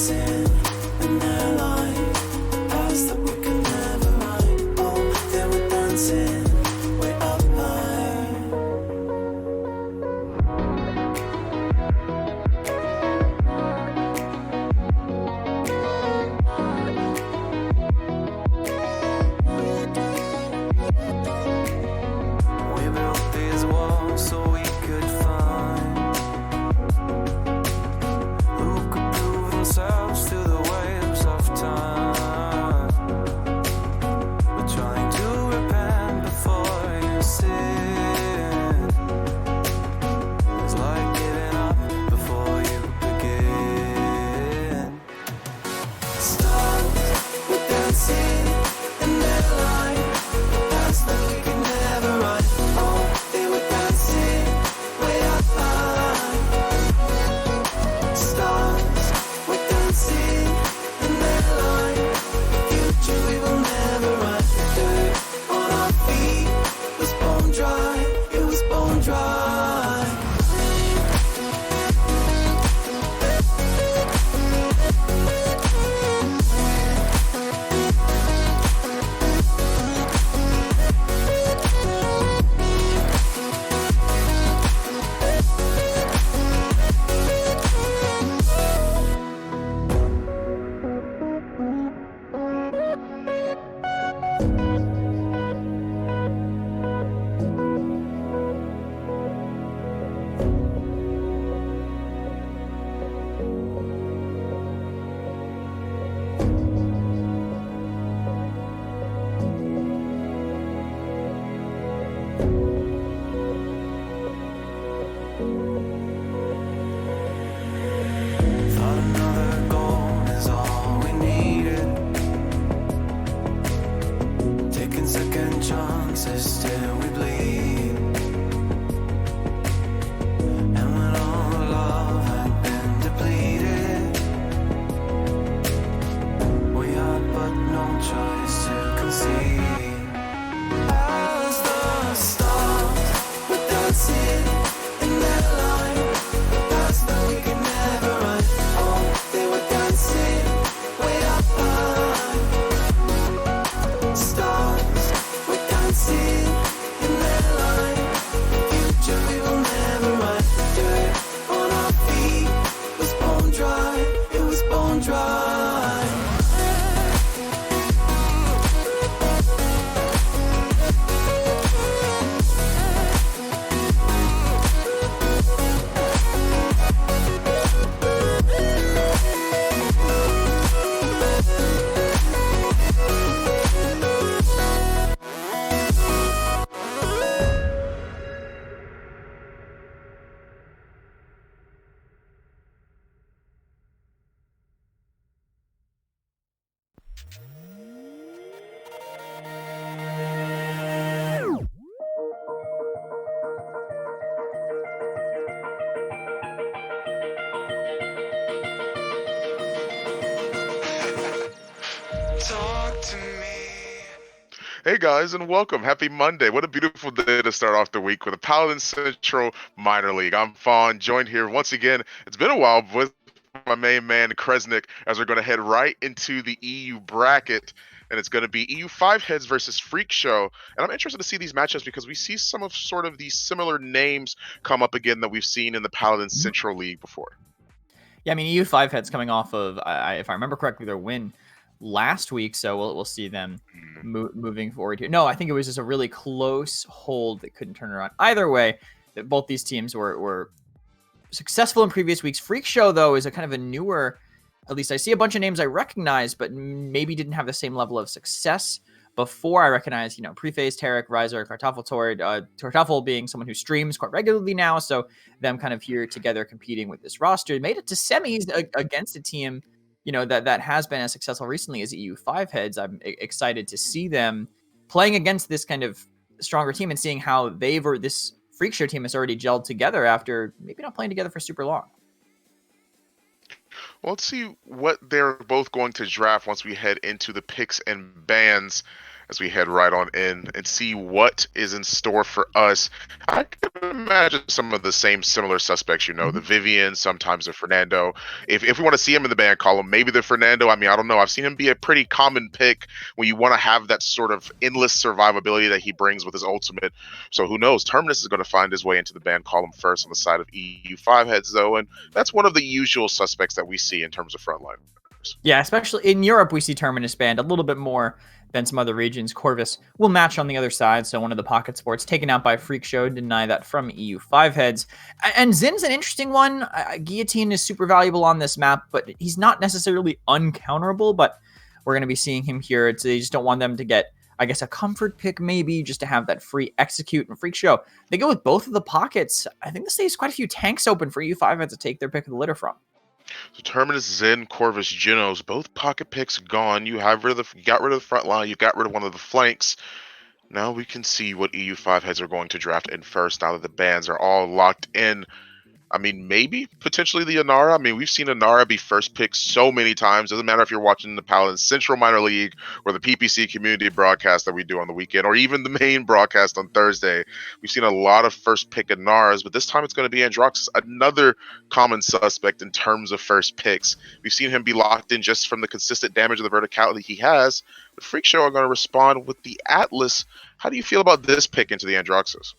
dancing in their line, paths that we could never ride. Oh, they were dancing way up high. We built these walls so we could find who could prove themselves to the waves of time. We're trying to repent before you sin. It's like giving up before you begin. Stars were dancing in their line, paths that we could never run. Oh, they were dancing way up high. Stars were dancing in their line, future we will never run. Dirt on our feet was bone dry, it was bone dry. Thought another goal is all we needed. Taking second chances till we bleed. And when all the love had been depleted, we had but no choice to concede. As the stars were dancing in their line, paths that we could never run. Oh, they were dancing way up high. Stars were dancing in their line, future we will never run. Dirt on our feet was bone dry, it was bone dry. Talk to me. Hey guys, and welcome. Happy Monday. What a beautiful day to start off the week with the Paladin Central Minor League. I'm Fawn, joined here once again. It's been a while with my main man, Kresnik, as we're going to head right into the EU bracket. And it's going to be EU 5 heads versus Freak Show. And I'm interested to see these matchups because we see some of sort of these similar names come up again that we've seen in the Paladin Central League before. Yeah, I mean, EU5 heads coming off of, if I remember correctly, their win last week, so we'll see them moving forward here. No, I think it was just a really close hold that couldn't turn around. Either way, that both these teams were successful in previous weeks. Freak Show, though, is a kind of a newer, at least I see a bunch of names I recognize, but maybe didn't have the same level of success before. I recognize, Preface, Tarek, Riser, Kartoffeltord, Kartoffel being someone who streams quite regularly now, so them kind of here together competing with this roster. Made it to semis against a team, that has been as successful recently as EU5 heads. I'm excited to see them playing against this kind of stronger team and seeing how this Freak Show team has already gelled together after maybe not playing together for super long. Well, let's see what they're both going to draft once we head into the picks and bans. as we head right on in and see what is in store for us. I can imagine some of the same similar suspects, you know, the Vivian, sometimes the Fernando. If we want to see him in the ban column, maybe the Fernando. I mean, I don't know. I've seen him be a pretty common pick when you want to have that sort of endless survivability that he brings with his ultimate. So who knows? Terminus is going to find his way into the ban column first on the side of EU5 heads, though, and that's one of the usual suspects that we see in terms of frontline. Yeah, especially in Europe, we see Terminus banned a little bit more than some other regions. Corvus will match on the other side, so one of the pocket sports taken out by Freak Show. Deny that from EU5 heads. And Zin's an interesting one. Guillotine is super valuable on this map, but he's not necessarily uncounterable, but we're going to be seeing him here. They just don't want them to get, I guess, a comfort pick maybe, just to have that free execute and Freak Show. They go with both of the pockets. I think this leaves quite a few tanks open for EU5 heads to take their pick of the litter from. So Terminus, Zen, Corvus, Genos, both pocket picks gone. You got rid of the front line. You got rid of one of the flanks. Now we can see what EU5 heads are going to draft in first. Now that the bans are all locked in. I mean, maybe potentially the Inara. I mean, we've seen Inara be first pick so many times. Doesn't matter if you're watching the Paladin Central Minor League or the PPC community broadcast that we do on the weekend, or even the main broadcast on Thursday. We've seen a lot of first pick Inaras, but this time it's going to be Androxus, another common suspect in terms of first picks. We've seen him be locked in just from the consistent damage of the verticality he has. But Freak Show are going to respond with the Atlas. How do you feel about this pick into the Androxus?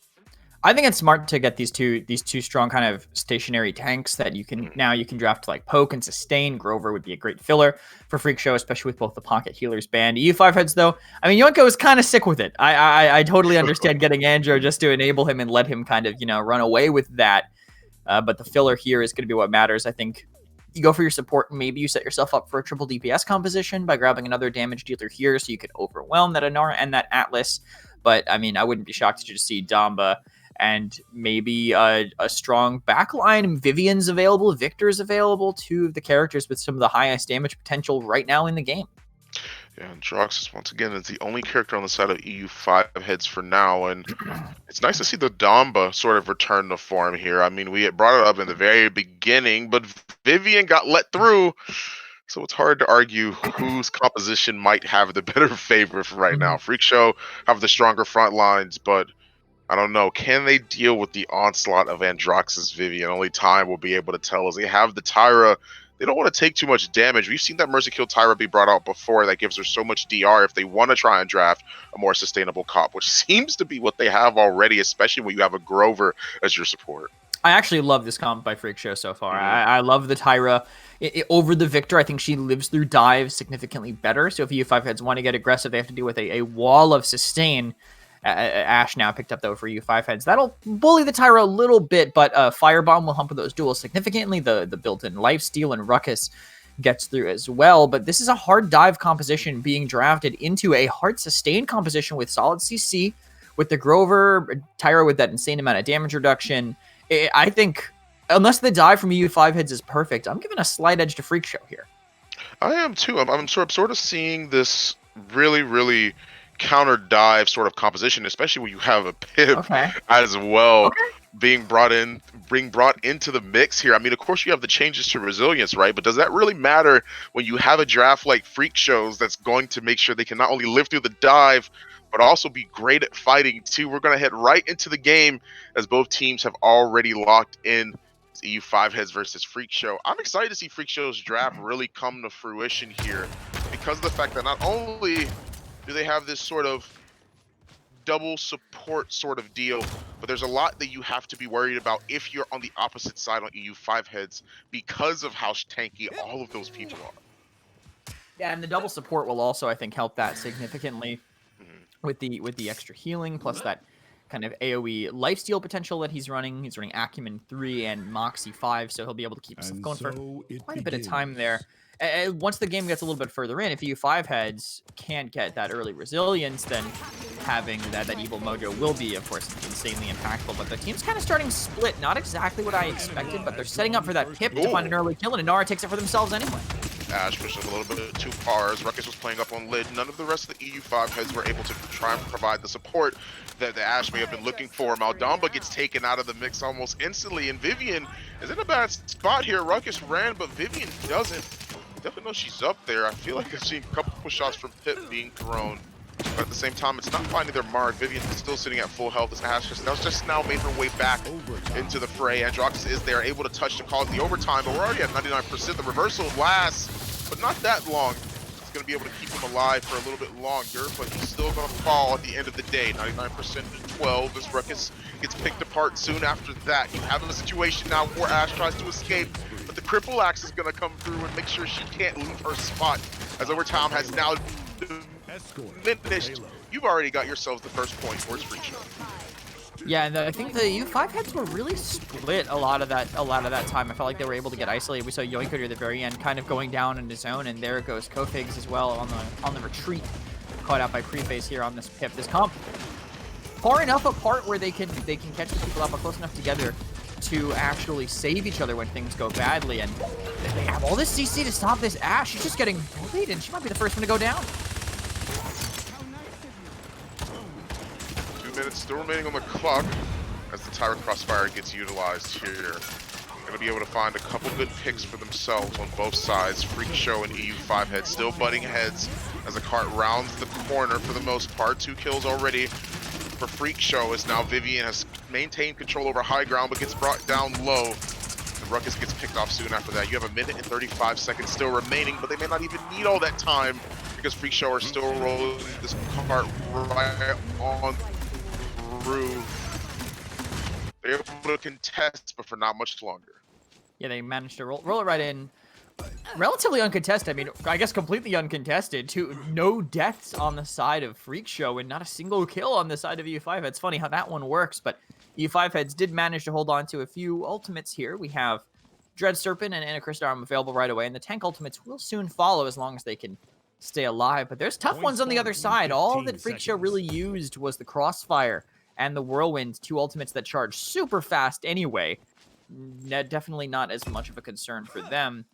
I think it's smart to get these two strong kind of stationary tanks that you can draft to like poke and sustain. Grover would be a great filler for Freak Show, especially with both the pocket healers banned. EU5 heads though, I mean Yoinko is kind of sick with it. I totally understand getting Andro just to enable him and let him kind of run away with that. But the filler here is going to be what matters. I think you go for your support and maybe you set yourself up for a triple DPS composition by grabbing another damage dealer here so you can overwhelm that Inara and that Atlas. But I mean, I wouldn't be shocked to just see Damba and maybe a strong backline. Vivian's available, Victor's available, two of the characters with some of the highest damage potential right now in the game. Yeah, and Droxus, once again, is the only character on the side of EU5 heads for now, and it's nice to see the Damba sort of return to form here. I mean, we had brought it up in the very beginning, but Vivian got let through, so it's hard to argue whose composition might have the better favor for right now. Freak Show have the stronger front lines, but I don't know. Can they deal with the onslaught of Androxus Vivian? Only time will be able to tell. As they have the Tyra, they don't want to take too much damage. We've seen that Mercy Kill Tyra be brought out before. That gives her so much DR if they want to try and draft a more sustainable comp, which seems to be what they have already, especially when you have a Grover as your support. I actually love this comp by Freak Show so far. I love the Tyra over the Victor. I think she lives through dives significantly better. So if EU5 heads want to get aggressive, they have to deal with a wall of sustain. Ash now picked up though for EU5 heads. That'll bully the Tyra a little bit, but Firebomb will hump those duels significantly. The built-in lifesteal and Ruckus gets through as well. But this is a hard dive composition being drafted into a hard sustain composition with solid CC, with the Grover, Tyra with that insane amount of damage reduction. I think unless the dive from EU5 heads is perfect, I'm giving a slight edge to Freak Show here. I am too. I'm sort of seeing this really counter dive sort of composition, especially when you have a Pip as well being brought into the mix here. I mean, of course you have the changes to resilience, right? But does that really matter when you have a draft like Freak Show's that's going to make sure they can not only live through the dive, but also be great at fighting too? We're going to head right into the game as both teams have already locked in. EU5 heads versus Freak Show. I'm excited to see Freak Show's draft really come to fruition here because of the fact that not only do they have this sort of double support sort of deal, but there's a lot that you have to be worried about if you're on the opposite side on EU5 heads because of how tanky all of those people are. Yeah, and the double support will also, I think, help that significantly with the extra healing, plus that kind of AoE lifesteal potential that he's running. He's running Acumen 3 and Moxie 5, so he'll be able to keep himself going for quite a bit of time there. Once the game gets a little bit further in, if EU5 heads can't get that early resilience, then having that evil mojo will be, of course, insanely impactful. But the team's kind of starting split. Not exactly what I expected, but they're setting up for that Pip to find an early kill, and Inara takes it for themselves anyway. Ash pushes a little bit of 2 Rs. Ruckus was playing up on Lid. None of the rest of the EU5 heads were able to try and provide the support that the Ash may have been looking for. Maldamba gets taken out of the mix almost instantly, and Vivian is in a bad spot here. Ruckus ran, but Vivian doesn't. Definitely know she's up there. I feel like I've seen a couple shots from Pip being thrown. but at the same time, it's not finding their mark. Vivian is still sitting at full health as Ash just now made her way back into the fray. Androxus is there, able to touch to cause the overtime, but we're already at 99%. The reversal lasts, but not that long. It's going to be able to keep him alive for a little bit longer, but he's still going to fall at the end of the day. 99% to 12 as Ruckus gets picked apart soon after that. You have a situation now where Ash tries to escape, but the cripple axe is going to come through and make sure she can't leave her spot, as Overtime has now diminished. You've already got yourselves the first point towards Freakshow. Yeah, and I think the U5 heads were really split a lot of that time. I felt like they were able to get isolated. We saw Yoinko near the very end, kind of going down in his zone, and there goes Kofigs as well on the retreat, caught out by Preface here on this pip. This comp far enough apart where they can catch the people up, but close enough together to actually save each other when things go badly. And they have all this CC to stop this Ash. She's just getting bullied, and she might be the first one to go down. 2 minutes still remaining on the clock as the Tyrant Crossfire gets utilized here. Going to be able to find a couple good picks for themselves on both sides. Freak Show and EU5 heads still butting heads as the cart rounds the corner for the most part. 2 kills already for Freak Show, as now Vivian has maintained control over high ground but gets brought down low. The Ruckus gets picked off soon after that. You have 1 minute and 35 seconds still remaining, but they may not even need all that time because Freak Show are still rolling this cart right on through. They're able to contest, but for not much longer. Yeah, they managed to roll it right in. Relatively uncontested. I mean, I guess completely uncontested. No deaths on the side of Freak Show and not a single kill on the side of EU5 Heads. Funny how that one works, but EU5 Heads did manage to hold on to a few ultimates here. We have Dread Serpent and Anachrist Arm available right away, and the tank ultimates will soon follow as long as they can stay alive. But there's tough ones on the other side. All that Freak Show really used was the Crossfire and the Whirlwind, 2 ultimates that charge super fast anyway. Definitely not as much of a concern for them.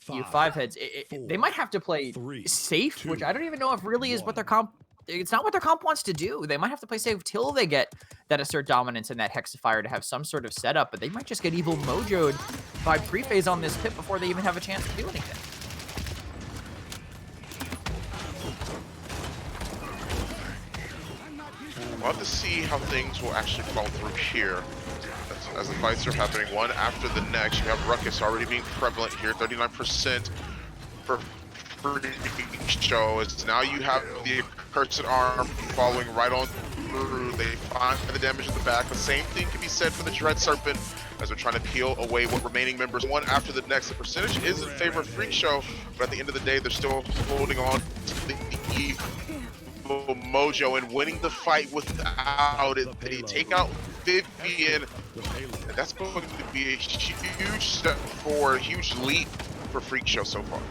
U5 heads, they might have to play safe, which I don't even know if really is what their comp. It's not what their comp wants to do. They might have to play safe till they get that assert dominance and that Hexafire to have some sort of setup, but they might just get evil mojoed by Prephase on this pit before they even have a chance to do anything. We'll have to see how things will actually fall through here. As the fights are happening one after the next. You have Ruckus already being prevalent here, 39% for Freak Show. As now you have the Accursed Arm following right on through. They find the damage in the back. The same thing can be said for the Dread Serpent as they're trying to peel away what remaining members one after the next. The percentage is in favor of Freak Show, but at the end of the day, they're still holding on to the mojo and winning the fight without it. They take out Vivian, and that's going to be a huge step forward, a huge leap for Freak Show so far.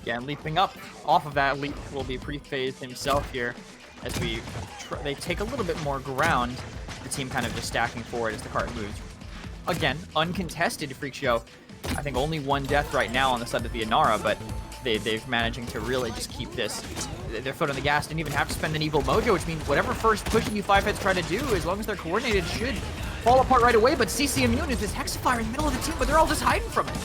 Yeah, and leaping up off of that leap will be Prephase himself here as they take a little bit more ground. The team kind of just stacking forward as the cart moves. Again, uncontested Freak Show. I think only 1 death right now on the side of the Inara, but they've managing to really just keep their foot on the gas. Didn't even have to spend an evil mojo, which means whatever first pushing U5 heads try to do, as long as they're coordinated, should fall apart right away. But CC immune is this Hexafire in the middle of the team, but they're all just hiding from it.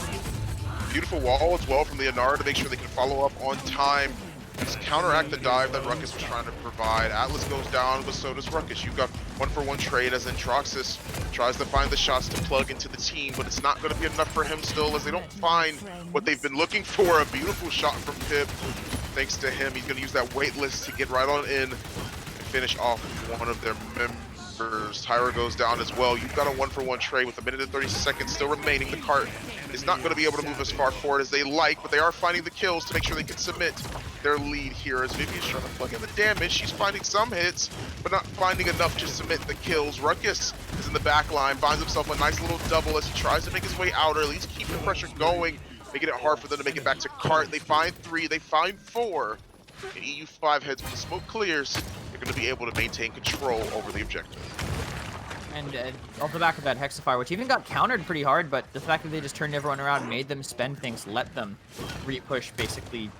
Beautiful wall as well from the Inara to make sure they can follow up on time. Just counteract the dive that Ruckus was trying to provide. Atlas goes down, but so does Ruckus. You've got 1-for-1 trade as Androxus tries to find the shots to plug into the team, but it's not going to be enough for him still, as they don't find what they've been looking for. A beautiful shot from Pip. Thanks to him, he's going to use that wait list to get right on in and finish off one of their members. Tyra goes down as well. You've got a 1-for-1 trade with 1 minute and 30 seconds still remaining. The cart is not going to be able to move as far forward as they like, but they are finding the kills to make sure they can submit their lead here as Vivian's trying to plug in the damage. She's finding some hits, but not finding enough to submit the kills. Ruckus is in the back line, finds himself a nice little double as he tries to make his way out, or at least keep the pressure going, making it hard for them to make it back to cart. They find 3, they find 4, and EU5 heads when the smoke clears, they're going to be able to maintain control over the objective. And off the back of that Hexafire, which even got countered pretty hard, but the fact that they just turned everyone around, made them spend things, let them re-push basically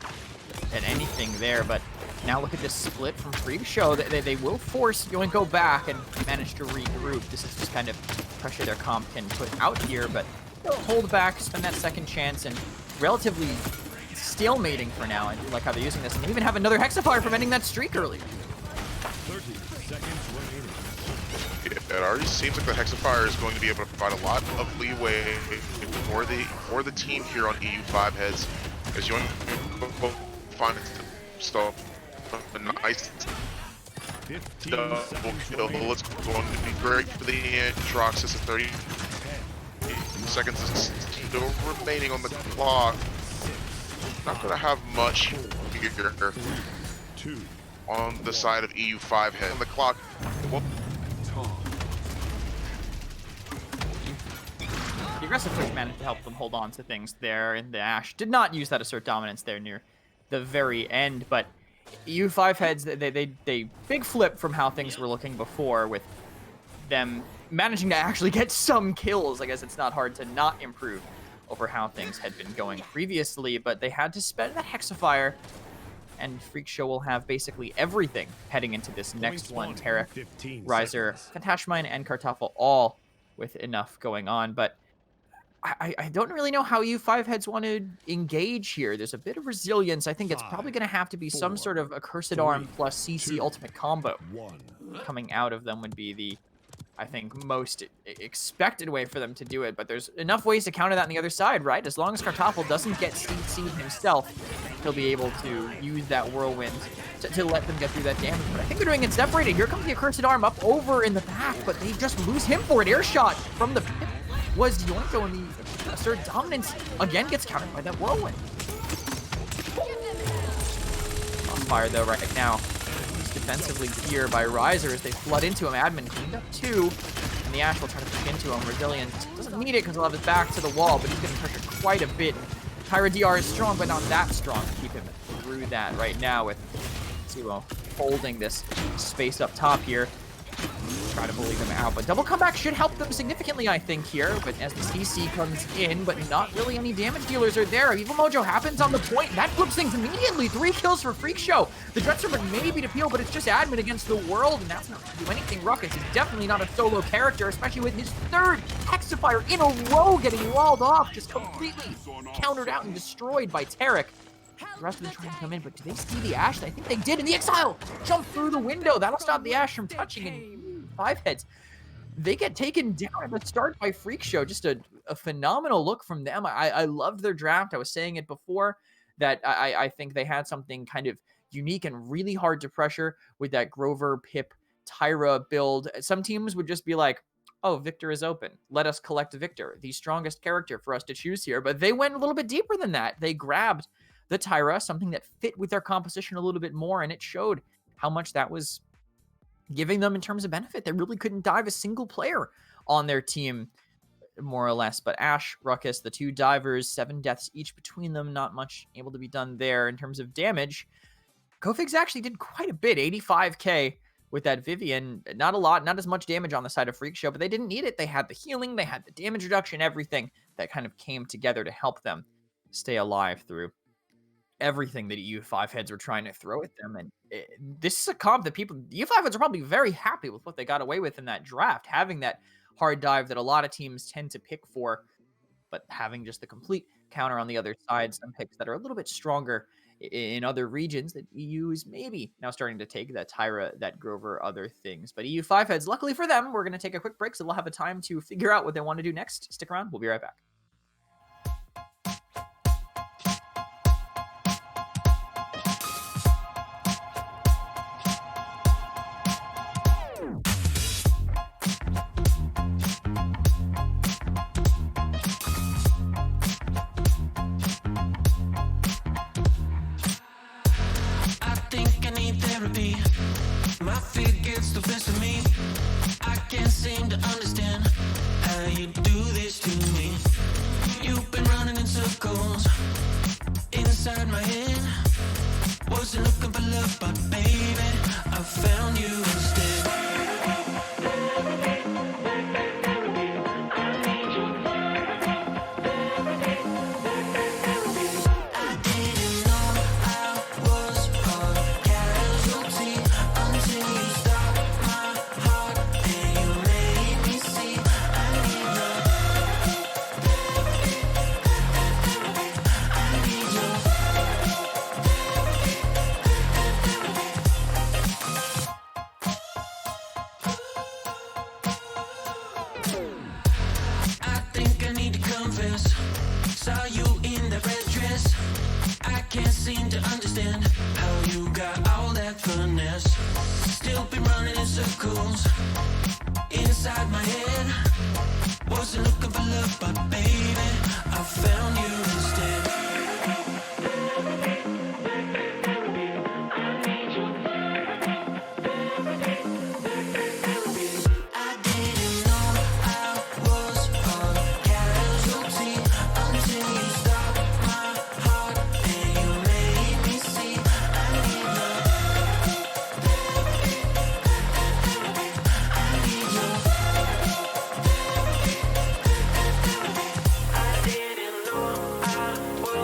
at anything there. But now look at this split from Freak Show. They will force Yoinko back and manage to regroup. This is just kind of pressure their comp can put out here, but they'll hold back, spend that second chance, and relatively stalemating for now. I do like how they're using this, and they even have another Hexafire from ending that streak earlier. 30 seconds remaining. It already seems like the Hexafire is going to be able to provide a lot of leeway for the team here on EU5 heads, as you find so a nice 15 double seconds kill. remaining. It's going to be great for the Troxus at 30 seconds is still remaining on the clock. Not going to have much here 2. on the side of EU5 head. On the clock. The aggressive push managed to help them hold on to things there, and the Ashe did not use that assert dominance there near the very end, but EU5 heads, they big flip from how things were looking before, with them managing to actually get some kills. I guess it's not hard to not improve over how things had been going previously, but they had to spend that Hexafire, and Freak Show will have basically everything heading into this next one. Tarek, 15 Riser, seconds. Fatashmine, and Kartoffel all with enough going on, but I don't really know how EU5 heads want to engage here. There's a bit of resilience. I think it's probably going to have to be some sort of Accursed Arm plus CC 2, ultimate combo 1. coming out of them would be the, I think, most expected way for them to do it. But there's enough ways to counter that on the other side, right? As long as Kartoffel doesn't get CC'd himself, he'll be able to use that Whirlwind to let them get through that damage. But I think they're doing it separated. Here comes the Accursed Arm up over in the back, but they just lose him for it. Air shot from the pit was Yoinko, and the assert dominance again gets countered by that Whirlwind. Crossfire though right now. He's defensively here by Riser as they flood into him. Admin cleaned up too, and the Ashe will try to push into him. Resilient doesn't need it because he'll have his back to the wall, but he's getting pressured quite a bit. Tyra DR is strong, but not that strong to keep him through that right now, with Zero holding this space up top here. Try to bully them out, but double comeback should help them significantly, I think, here. But as the CC comes in, but not really any damage dealers are there. Evil Mojo happens on the point, and that flips things immediately. 3 kills for Freak Show. The Dreadserpent may be to peel, but it's just Admin against the world, and that's not going to do anything. Ruckus is definitely not a solo character, especially with his 3rd Hexafire in a row getting walled off, just completely countered out and destroyed by Tarek. The rest of them trying to come in, but do they see the Ashe? I think they did, and the Exile jump through the window. That'll stop the Ashe from touching, and 5 heads. They get taken down at the start by Freak Show. Just a phenomenal look from them. I loved their draft. I was saying it before that I think they had something kind of unique and really hard to pressure with that Grover, Pip, Tyra build. Some teams would just be like, oh, Victor is open. Let us collect Victor, the strongest character for us to choose here. But they went a little bit deeper than that. They grabbed the Tyra, something that fit with their composition a little bit more, and it showed how much that was giving them in terms of benefit. They really couldn't dive a single player on their team, more or less. But Ashe, Ruckus, the 2 divers, 7 deaths each between them, not much able to be done there in terms of damage. Kofigs actually did quite a bit, 85k with that Vivian. Not a lot, not as much damage on the side of Freak Show, but they didn't need it. They had the healing, they had the damage reduction, everything that kind of came together to help them stay alive through everything that EU5 heads were trying to throw at them. And this is a comp that people, EU5 heads are probably very happy with what they got away with in that draft, having that hard dive that a lot of teams tend to pick for, but having just the complete counter on the other side, some picks that are a little bit stronger in other regions that EU is maybe now starting to take, that Tyra, that Grover, other things. But EU5 heads, luckily for them, we're going to take a quick break so they'll have a time to figure out what they want to do next. Stick around, we'll be right back. My feet gets the best of me. I can't seem to understand how you do this to me. You've been running in circles inside my head. Wasn't looking for love, but baby, I found you instead. Can't seem to understand how you got all that finesse. Still been running in circles inside my head. Wasn't looking for love, but baby, I found you instead. I didn't know I was a casualty until you stopped my heart and you made me see I need love. I need love. I didn't know I was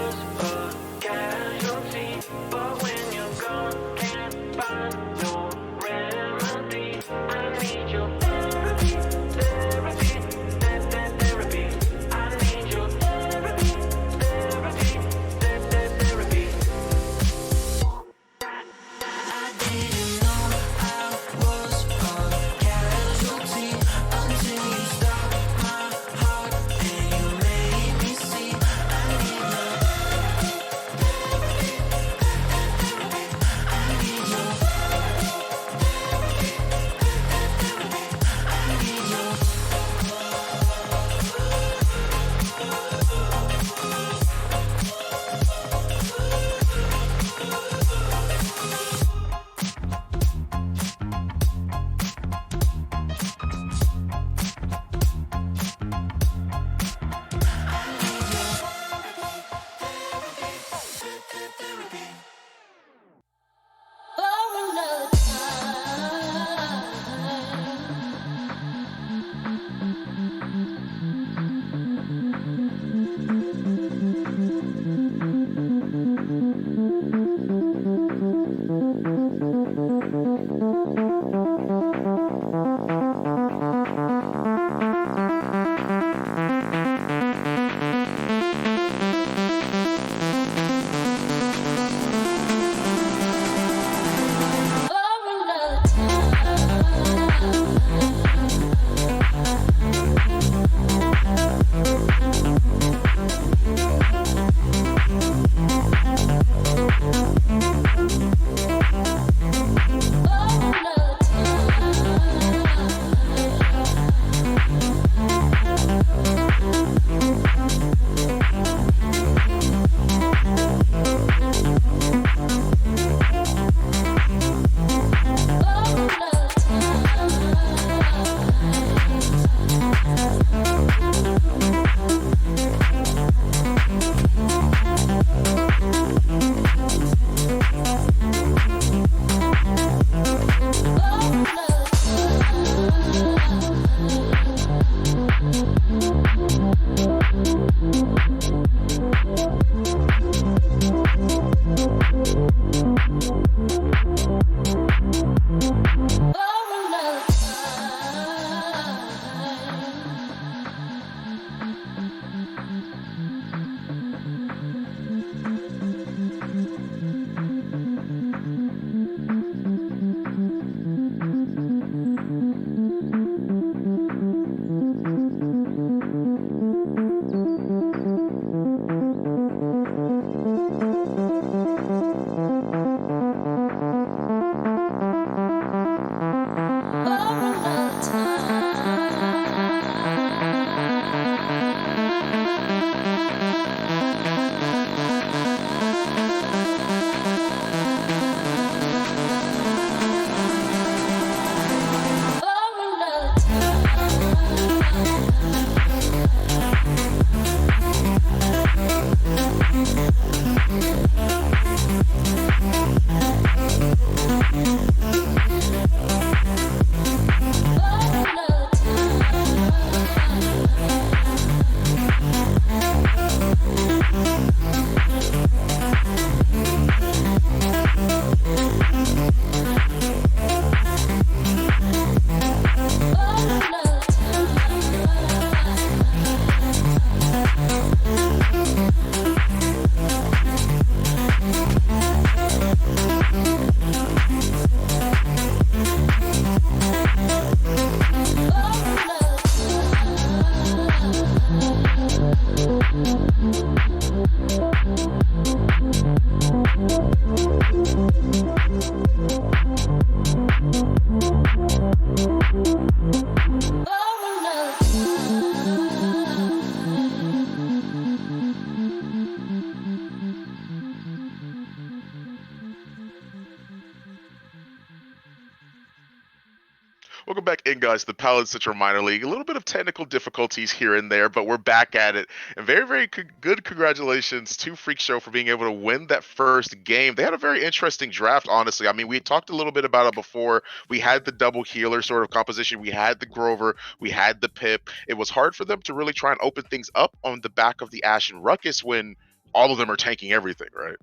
Welcome back in, guys, to the Paladin Central Minor League. A little bit of technical difficulties here and there, but we're back at it. And very, very good congratulations to Freak Show for being able to win that first game. They had a very interesting draft, honestly. I mean, we talked a little bit about it before. We had the double healer sort of composition. We had the Grover. We had the Pip. It was hard for them to really try and open things up on the back of the Ashe and Ruckus when all of them are tanking everything, right?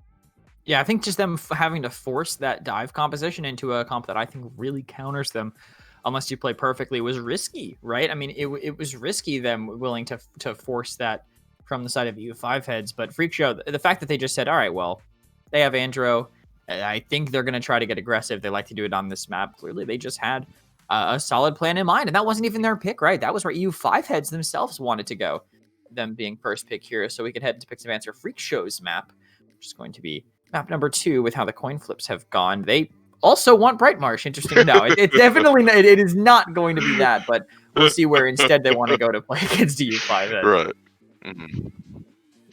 Yeah, I think just them having to force that dive composition into a comp that I think really counters them unless you play perfectly was risky, right? I mean, it was risky them willing to force that from the side of EU5 heads, but Freak Show, the fact that they just said, all right, well, they have Andro. I think they're going to try to get aggressive. They like to do it on this map. Clearly, they just had a solid plan in mind, and that wasn't even their pick, right? That was where EU5 heads themselves wanted to go, them being first pick here. So we could head to pick some answer Freak Show's map, which is going to be map number 2 with how the coin flips have gone. They also want Bright Marsh. Interesting to know. It definitely it is not going to be that, but we'll see where instead they want to go to play against EU5 heads. Right. Mm-hmm.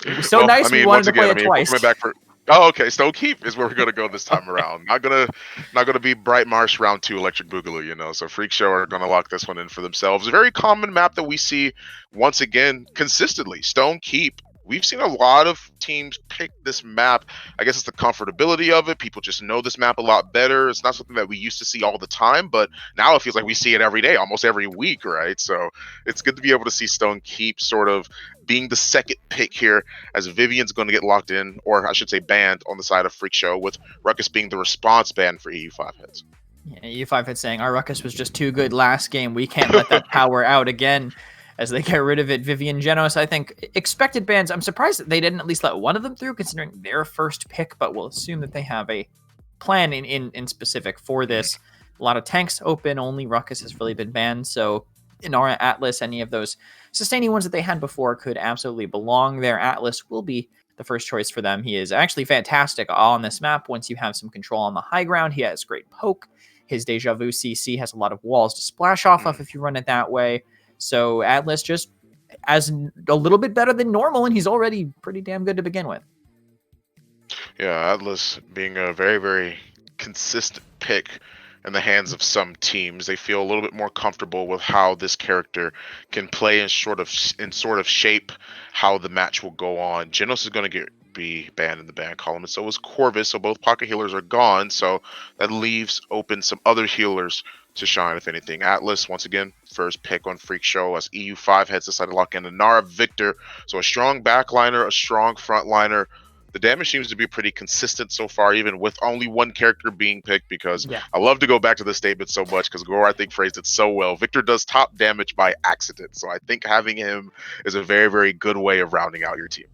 It was so nice. We wanted to play it twice. Coming back for. Oh, okay. Stone Keep is where we're gonna go this time around. Not gonna be Bright Marsh round 2 Electric Boogaloo, you know. So Freak Show are gonna lock this one in for themselves. A very common map that we see once again consistently. Stone Keep. We've seen a lot of teams pick this map. I guess it's the comfortability of it. People just know this map a lot better. It's not something that we used to see all the time, but now it feels like we see it every day, almost every week, right? So it's good to be able to see Stone Keep sort of being the second pick here, as Vivian's going to get locked in, or I should say banned, on the side of Freak Show, with Ruckus being the response ban for EU5 heads. Yeah, EU5 heads saying, our Ruckus was just too good last game. We can't let that power out again. As they get rid of it, Vivian Genos, I think, expected bans. I'm surprised that they didn't at least let one of them through, considering their first pick, but we'll assume that they have a plan in specific for this. A lot of tanks open, only Ruckus has really been banned, so Inara, Atlas, any of those sustaining ones that they had before could absolutely belong there. Atlas will be the first choice for them. He is actually fantastic on this map once you have some control on the high ground. He has great poke. His Deja Vu CC has a lot of walls to splash off of if you run it that way. So Atlas just as a little bit better than normal, and he's already pretty damn good to begin with. Yeah, Atlas being a very, very consistent pick in the hands of some teams. They feel a little bit more comfortable with how this character can play and sort of shape how the match will go on. Genos is going to be banned in the ban column, and so is Corvus. So both pocket healers are gone. So that leaves open some other healers to shine, if anything. Atlas, once again, first pick on Freak Show, as EU5 heads decide to lock in Nara Victor. So a strong backliner, a strong frontliner. The damage seems to be pretty consistent so far, even with only one character being picked, because I love to go back to this statement so much, because Gore, I think, phrased it so well. Victor does top damage by accident. So I think having him is a very, very good way of rounding out your team.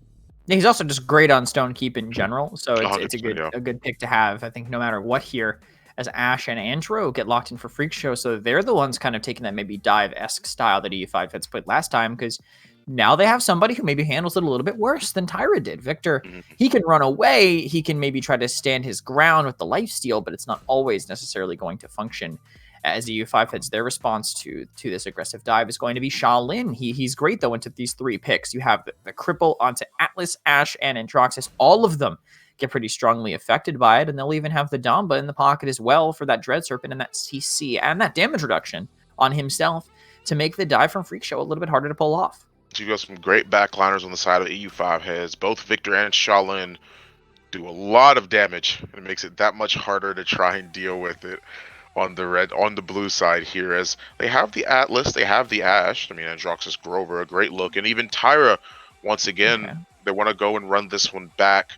Yeah, he's also just great on Stone Keep in general, so it's yeah. a good pick to have. I think no matter what here, as Ashe and Andro get locked in for Freak Show, so they're the ones kind of taking that maybe dive-esque style that EU5 had played last time, because now they have somebody who maybe handles it a little bit worse than Tyra did. Victor, he can run away, he can maybe try to stand his ground with the lifesteal, but it's not always necessarily going to function as EU5 heads. Their response to this aggressive dive is going to be Shaolin. He's great, though, into these 3 picks. You have the cripple onto Atlas, Ashe, and Androxus. All of them get pretty strongly affected by it, and they'll even have the Damba in the pocket as well for that Dread Serpent and that CC and that damage reduction on himself to make the dive from Freak Show a little bit harder to pull off. So you got some great backliners on the side of EU5 heads. Both Victor and Shaolin do a lot of damage, and it makes it that much harder to try and deal with it on the blue side here, as they have the Atlas, they have the Ashe. I mean, Androxus, Grover, a great look, and even Tyra, once again, they want to go and run this one back.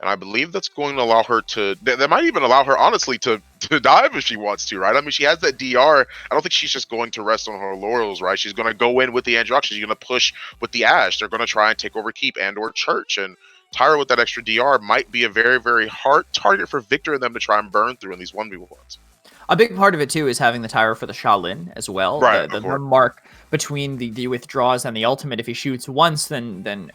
And I believe that's going to allow her to, that might even allow her, honestly, to dive if she wants to, right? I mean, she has that DR. I don't think she's just going to rest on her laurels, right? She's going to go in with the Androx. She's going to push with the Ashe. They're going to try and take over Keep and or Church. And Tyra with that extra DR might be a very, very hard target for Victor and them to try and burn through in these 1v1s. A big part of it, too, is having the Tyra for the Shaolin as well. Right, the mark between the withdraws and the ultimate. If he shoots once, then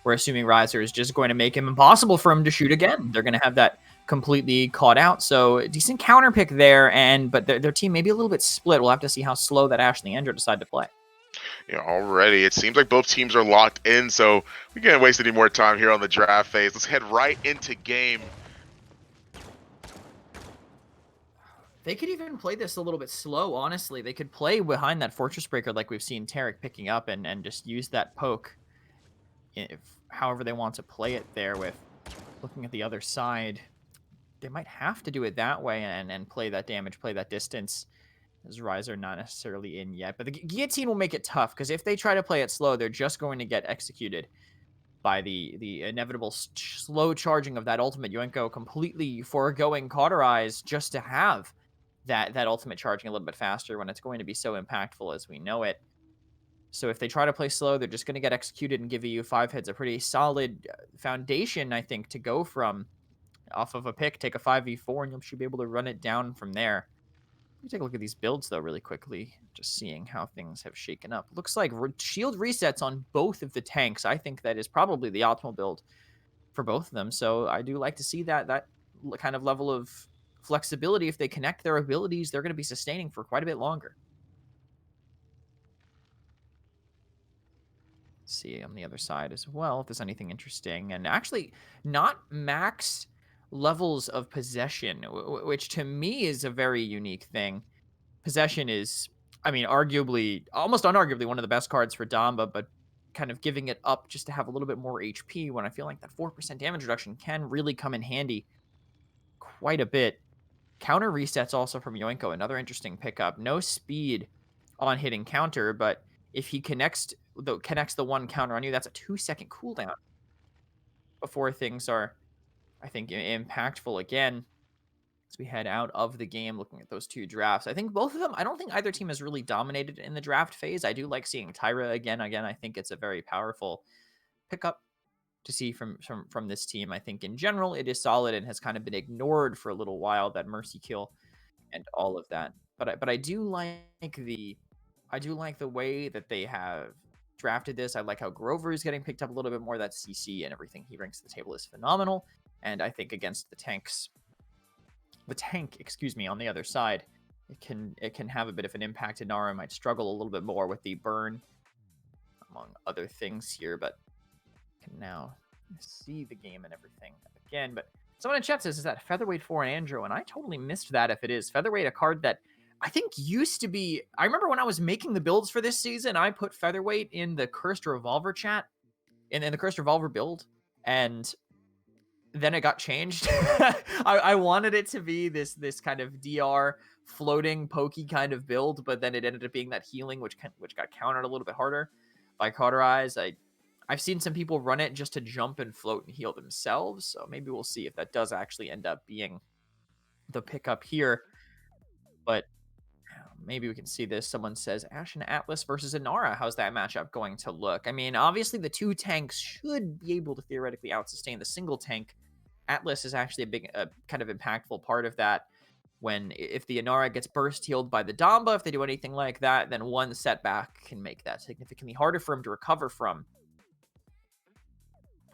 we're assuming Riser is just going to make him impossible for him to shoot again. They're going to have that completely caught out. So decent counter pick there, but their team may be a little bit split. We'll have to see how slow that Ashe and the Andro decide to play. Yeah, already it seems like both teams are locked in, so we can't waste any more time here on the draft phase. Let's head right into game. They could even play this a little bit slow, honestly. They could play behind that Fortress Breaker like we've seen Tarek picking up and just use that poke if however they want to play it there with looking at the other side. They might have to do it that way and play that damage, play that distance, as Rise are not necessarily in yet. But the Guillotine will make it tough, because if they try to play it slow, they're just going to get executed by the inevitable slow charging of that ultimate. Yoinko completely foregoing Cauterize just to have that ultimate charging a little bit faster when it's going to be so impactful as we know it. So if they try to play slow, they're just going to get executed and give you 5 hits. A pretty solid foundation, I think, to go from off of a pick, take a 5v4, and you should be able to run it down from there. Let me take a look at these builds, though, really quickly, just seeing how things have shaken up. Looks like shield resets on both of the tanks. I think that is probably the optimal build for both of them. So I do like to see that kind of level of flexibility. If they connect their abilities, they're going to be sustaining for quite a bit longer. Let's see on the other side as well if there's anything interesting. And actually, not max levels of possession, which to me is a very unique thing. Possession is, I mean, arguably, almost unarguably, one of the best cards for Damba, but kind of giving it up just to have a little bit more HP when I feel like that 4% damage reduction can really come in handy quite a bit. Counter resets also from Yoinko, another interesting pickup. No speed on hitting counter, but if he connects the one counter on you, that's a 2-second cooldown before things are, I think, impactful again as we head out of the game, looking at those 2 drafts. I think both of them, I don't think either team has really dominated in the draft phase. I do like seeing Tyra again. I think it's a very powerful pickup to see from this team. I think in general it is solid and has kind of been ignored for a little while, that Mercy kill and all of that. But I do like the way that they have drafted this. I like how Grover is getting picked up a little bit more. That CC and everything he brings to the table is phenomenal. And I think against the tank, on the other side, it can have a bit of an impact. Inara might struggle a little bit more with the burn, among other things here, but can now see the game and everything again. But someone in chat says, is that Featherweight for an Andrew? And I totally missed that if it is. Featherweight, a card that I think used to be, I remember when I was making the builds for this season, I put Featherweight in the Cursed Revolver chat, in the Cursed Revolver build, and then it got changed. I wanted it to be this kind of DR floating pokey kind of build, but then it ended up being that healing, which got countered a little bit harder by Cauterize. I've seen some people run it just to jump and float and heal themselves, so maybe we'll see if that does actually end up being the pickup here. But maybe we can see this. Someone says Ashen Atlas versus Inara. How's that matchup going to look? I mean, obviously the 2 tanks should be able to theoretically outsustain the single tank. Atlas is actually a big, kind of impactful part of that. If the Inara gets burst healed by the Damba, if they do anything like that, then one setback can make that significantly harder for him to recover from,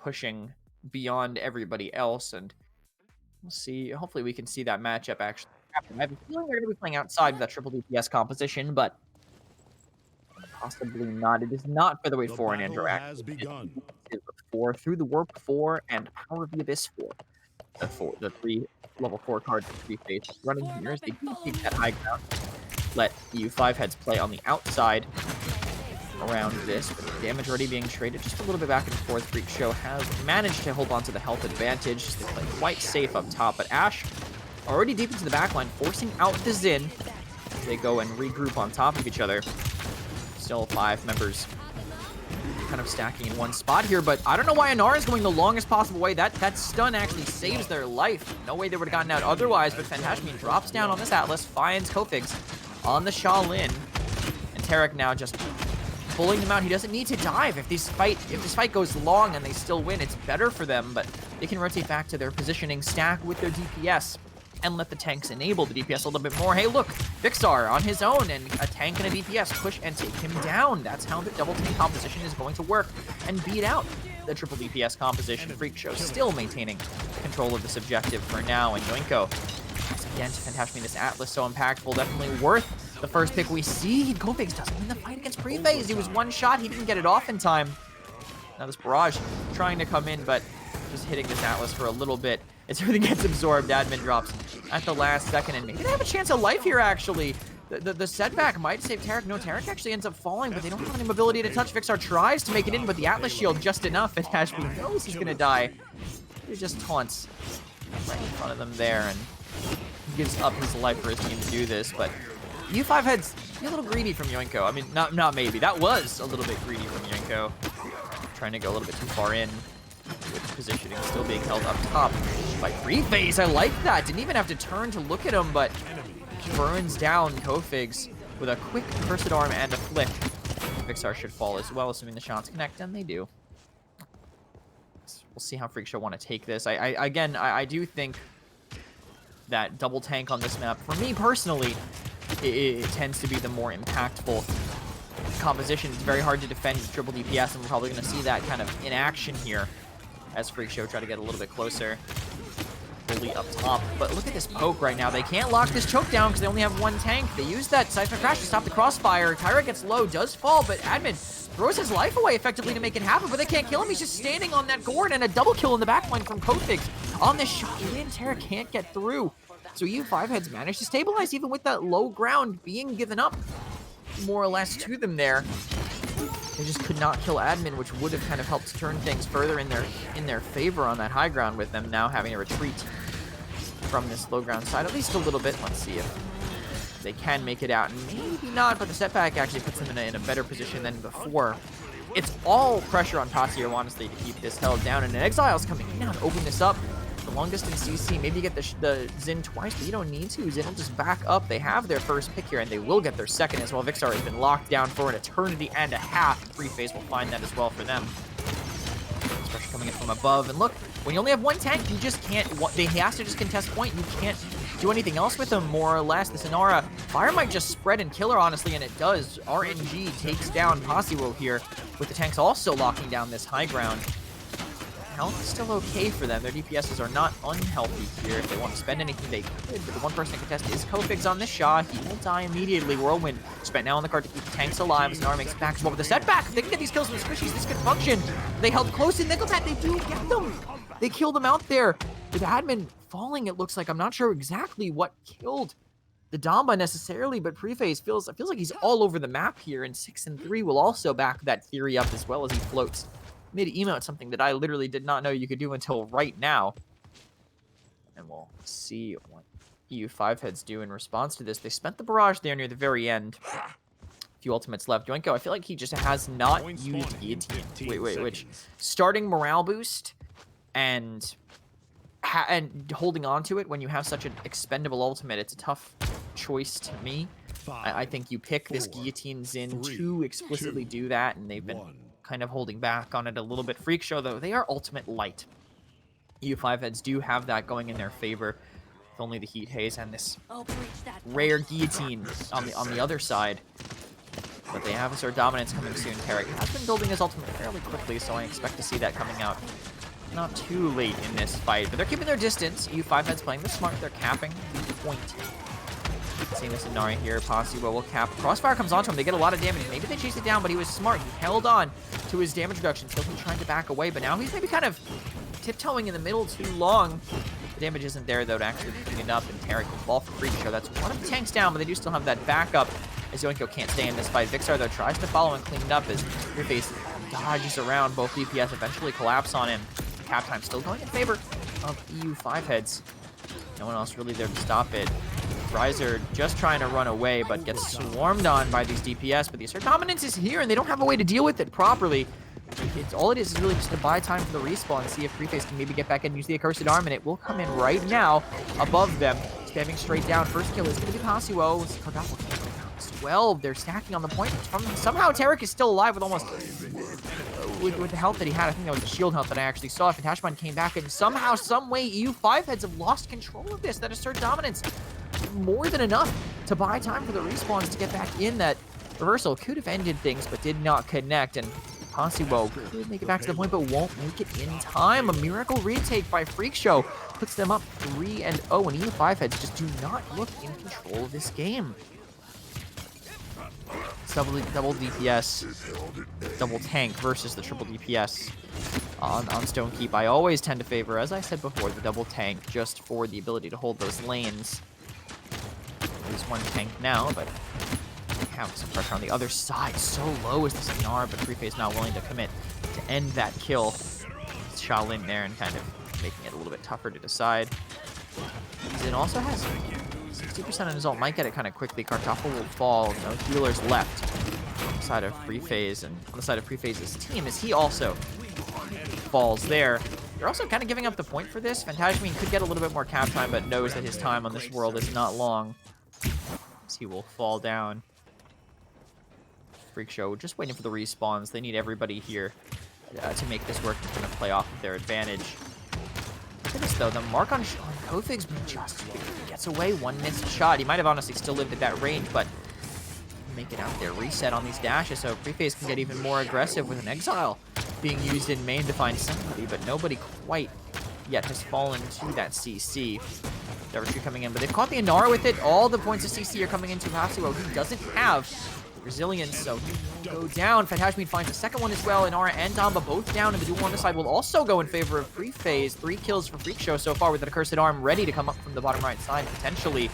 pushing beyond everybody else. And we'll see. Hopefully we can see that matchup actually happen. I have a feeling they're going to be playing outside with that triple DPS composition, but possibly not. It is not Featherweight 4 and Andrew has begun. 4 through the Warp 4 and Power of the Abyss 4. The 3 level 4 cards for 3 fates running here as they do take that high ground. Let EU5 heads play on the outside around this, with the damage already being traded just a little bit back and forth. Freak Show has managed to hold on to the health advantage. They play quite safe up top, but Ash already deep into the backline, forcing out the Xin as they go and regroup on top of each other. Still 5 members kind of stacking in one spot here, but I don't know why Inara is going the longest possible way. That stun actually saves their life. No way they would have gotten out otherwise, but Fantashmian drops down on this Atlas, finds Kofigs on the Shaolin, and Tarek now just pulling them out. He doesn't need to dive. If this fight goes long and they still win, it's better for them, but they can rotate back to their positioning, stack with their DPS, and let the tanks enable the DPS a little bit more. Hey, look, Vixar on his own, and a tank and a DPS push and take him down. That's how the double tank composition is going to work and beat out the triple DPS composition. Freak Show still maintaining control of this objective for now, and Yoinko, again, to Fantashmian, this Atlas so impactful, definitely worth the first pick we see. Kofigs doesn't win the fight against Prephase. He was one shot, he didn't get it off in time. Now this Barrage trying to come in, but just hitting this Atlas for a little bit. as everything gets absorbed, admin drops at the last second, and maybe they have a chance of life here, actually. The setback might save Tarek. No, Tarek actually ends up falling, but they don't have any mobility to touch. Vixar tries to make it in, but the Atlas shield just enough, and Hashman knows he's gonna die. He just taunts right in front of them there, and gives up his life for his team to do this, but U5 heads a little greedy from Yoinko. I mean, not maybe. That was a little bit greedy from Yoinko. Trying to go a little bit too far in with positioning, still being held up top by Preface. I like that. Didn't even have to turn to look at him, but burns down Kofigs with a quick cursed arm and a flick. Vixar should fall as well, assuming the shots connect, and they do. We'll see how Freak Show want to take this. I do think that double tank on this map, for me personally, it tends to be the more impactful composition. It's very hard to defend triple DPS, and we're probably going to see that kind of in action here as Freak Show try to get a little bit closer. Fully up top, but look at this poke right now. They can't lock this choke down because they only have one tank. They use that seismic crash to stop the crossfire. Tyra gets low, does fall, but Admin throws his life away effectively to make it happen, but they can't kill him. He's just standing on that gourd, and a double kill in the backline from Kofigs. On this shot, even Terra can't get through. So U5 heads managed to stabilize even with that low ground being given up more or less to them there. They just could not kill Admin, which would have kind of helped turn things further in their favor on that high ground, with them now having a retreat from this low ground side, at least a little bit. Let's see if they can make it out. Maybe not, but the setback actually puts them in a better position than before. It's all pressure on Pasio, honestly, to keep this held down, and an Exile's coming in now to open this up. The long distance CC, maybe you get the Xin twice, but you don't need to. Xin will just back up. They have their first pick here, and they will get their second as well. Vixar has been locked down for an eternity and a half. Free Phase will find that as well for them. Pressure coming in from above, and look, when you only have one tank, you just can't, he has to just contest point. You can't do anything else with them, more or less. The Sonara fire might just spread and kill her, honestly, and it does. RNG takes down Pasiwo here, with the tanks also locking down this high ground. Health is still okay for them. Their DPSs are not unhealthy here. If they want to spend anything, they could, but the one person to contest is Kofigs on this shot. He will die immediately. Whirlwind spent now on the card to keep the tanks alive. Sonara makes it back as well with the setback. If they can get these kills from the squishies, this could function. They held close in Nickelbat. They do get them. They killed them out there. With Admin falling, it looks like. I'm not sure exactly what killed the Damba necessarily, but Preface feels like he's all over the map here, and 6 and 3 will also back that theory up as well as he floats mid-emote, something that I literally did not know you could do until right now. And we'll see what EU5 heads do in response to this. They spent the barrage there near the very end. A few ultimates left. Yoinko, I feel like he just has not used Guillotine. Which starting morale boost and holding on to it when you have such an expendable ultimate, it's a tough choice to me. I think you pick this Guillotine Xin to explicitly do that, and they've been kind of holding back on it a little bit. Freak Show, though, they are ultimate light. EU5 heads do have that going in their favor, with only the Heat Haze and this rare Guillotine on the other side. But they have Assert Dominance coming soon. Tarek has been building his ultimate fairly quickly, so I expect to see that coming out not too late in this fight. But they're keeping their distance. EU5 heads playing this smart. They're capping the point. Seeing this Inari here, Pasiwo will cap. Crossfire comes onto him. They get a lot of damage. Maybe they chase it down, but he was smart. He held on to his damage reduction. Still trying to back away, but now he's maybe kind of tiptoeing in the middle too long. The damage isn't there, though, to actually clean it up, and Tarek will fall for Freak Show. That's one of the tanks down, but they do still have that backup, as Yoinko can't stay in this fight. Vixar, though, tries to follow and clean it up as Preface dodges around. Both DPS eventually collapse on him. Cap time still going in favor of EU5 heads. No one else really there to stop it. Riser just trying to run away, but gets swarmed on by these DPS. But the Assert Dominance is here, and they don't have a way to deal with it properly. All it is really just to buy time for the respawn and see if Preface can maybe get back in and use the Accursed Arm, and it will come in right now above them, spamming straight down. First kill is going to be Pasiwo. Cardoppel can't go down as well. They're stacking on the point. Somehow Tarek is still alive with almost... With the health that he had. I think that was the shield health that I actually saw. Fantashman came back, and somehow, some way, EU5 heads have lost control of this. That Assert Dominance, more than enough to buy time for the respawns to get back in. That reversal could have ended things, but did not connect, and Pasiwo could make it back to the point, but won't make it in time. A miracle retake by Freak Show puts them up 3-0, and EU5 heads just do not look in control of this game. double DPS, double tank versus the triple DPS on Stone Keep. I always tend to favor, as I said before, the double tank just for the ability to hold those lanes. There's one tank now, but have some pressure on the other side. So low is the Inara, but Freeface not willing to commit to end that kill. It's Shaolin there and kind of making it a little bit tougher to decide. Zin also has 60% on his ult. Might get it kind of quickly. Kartoffel will fall. No healers left on the side of Freeface, and on the side of Freeface's team as he also falls there. They're also kind of giving up the point for this. Fantasmian could get a little bit more cap time, but knows that his time on this world is not long, as he will fall down. Freak Show just waiting for the respawns. They need everybody here to make this work and kind of play off of their advantage. Look at this though, the mark on Kofig's just gets away. One missed shot. He might have honestly still lived at that range, but make it out there. Reset on these dashes so Freeface can get even more aggressive with an Exile being used in main to find somebody, but nobody quite yet has fallen to that CC. Devashree coming in, but they've caught the Inara with it. All the points of CC are coming into Hasuo. He doesn't have resilience, so he will go down. Fantasmian finds the second one as well. Inara and Damba both down, and the duel on the side will also go in favor of Freeface. 3 kills for Freak Show so far with an Accursed Arm ready to come up from the bottom right side, potentially.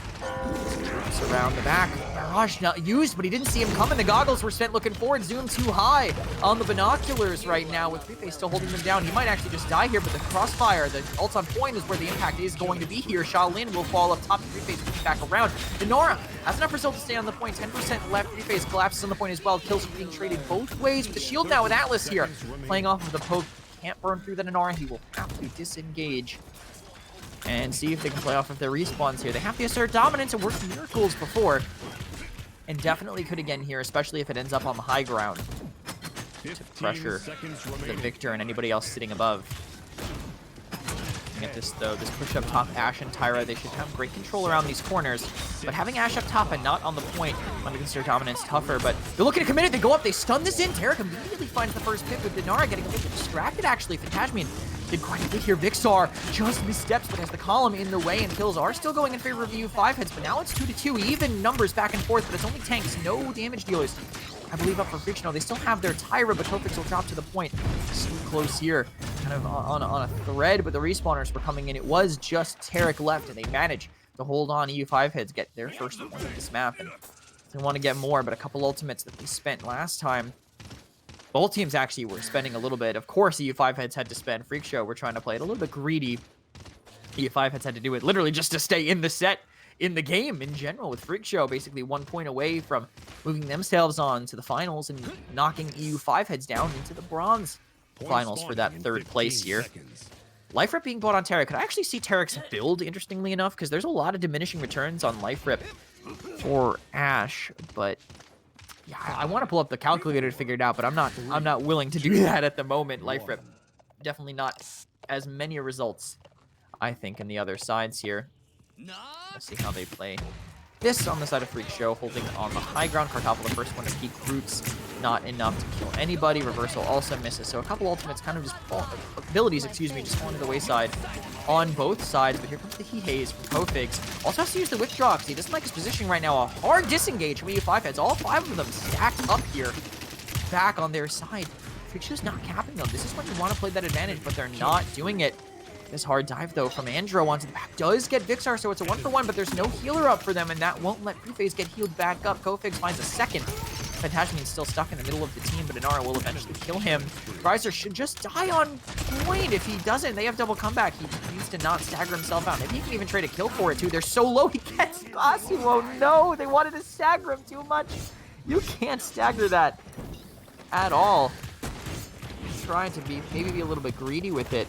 It's around the back. Barrage not used, but he didn't see him coming. The goggles were spent looking forward. Zoom too high on the binoculars right now with Freeface still holding them down. He might actually just die here, but the crossfire, the ult on point is where the impact is going to be here. Shaolin will fall up top. Freeface will be back around. Inara has enough result to stay on the point. 10% left. Freeface collapses on the point as well. Kills are being traded both ways with the shield now with Atlas here. Playing off of the poke. Can't burn through that Inara. He will have to disengage and see if they can play off of their respawns here. They have to assert dominance and work miracles before. And definitely could again here, especially if it ends up on the high ground to pressure the Victor and anybody else sitting above. At this though, this push up top, Ashe and Tyra, they should have great control around these corners, but having Ashe up top and not on the point under consider dominance tougher, but they're looking to commit it, they go up, they stun this in. Tarek immediately finds the first pick with Inara getting a little bit distracted actually. Fantasmian did quite a bit here. Vixar just missteps, but has the column in the way, and kills are still going in favor of the U5 heads, but now it's 2-2, even numbers back and forth, but it's only tanks, no damage dealers. I believe up for Frictional. They still have their Tyra, but Tofix will drop to the point. So close here, kind of on a thread, but the respawners were coming in. It was just Tarek left, and they managed to hold on. EU5 heads get their first point of this map, and they want to get more, but a couple ultimates that they spent last time. Both teams actually were spending a little bit. Of course, EU5 heads had to spend. Freak Show were trying to play it a little bit greedy. EU5 heads had to do it literally just to stay in the set. In the game in general, with Freak Show basically 1 point away from moving themselves on to the finals and knocking EU5 heads down into the bronze finals for that third place here. Life Rip being bought on Tarek. Could I actually see Tarek's build, interestingly enough, because there's a lot of diminishing returns on Life Rip for Ashe, but yeah, I want to pull up the calculator to figure it out, but I'm not willing to do that at the moment. Life Rip, definitely not as many results, I think, in the other sides here. Let's see how they play this on the side of Freak Show, holding on the high ground. Kartoffel, the first one to peek roots, not enough to kill anybody. Reversal also misses, so a couple ultimates kind of just fall, abilities, excuse me, just falling to the wayside on both sides. But here comes the He-Haze from Kofigs. Also has to use the withdraw because he doesn't like his positioning right now. A hard disengage from EU5 heads. All 5 of them stacked up here, back on their side. Freak Show's not capping them. This is when you want to play that advantage, but they're not doing it. This hard dive, though, from Andro onto the back does get Vixar, so it's a 1-for-1, but there's no healer up for them, and that won't let Preface get healed back up. Kofigs finds a second. Fantasmian's still stuck in the middle of the team, but Inara will eventually kill him. Riser should just die on point. If he doesn't, they have double comeback. He needs to not stagger himself out. Maybe he can even trade a kill for it, too. They're so low, he gets Hasuo. No, they wanted to stagger him too much. You can't stagger that at all. He's trying to maybe be a little bit greedy with it.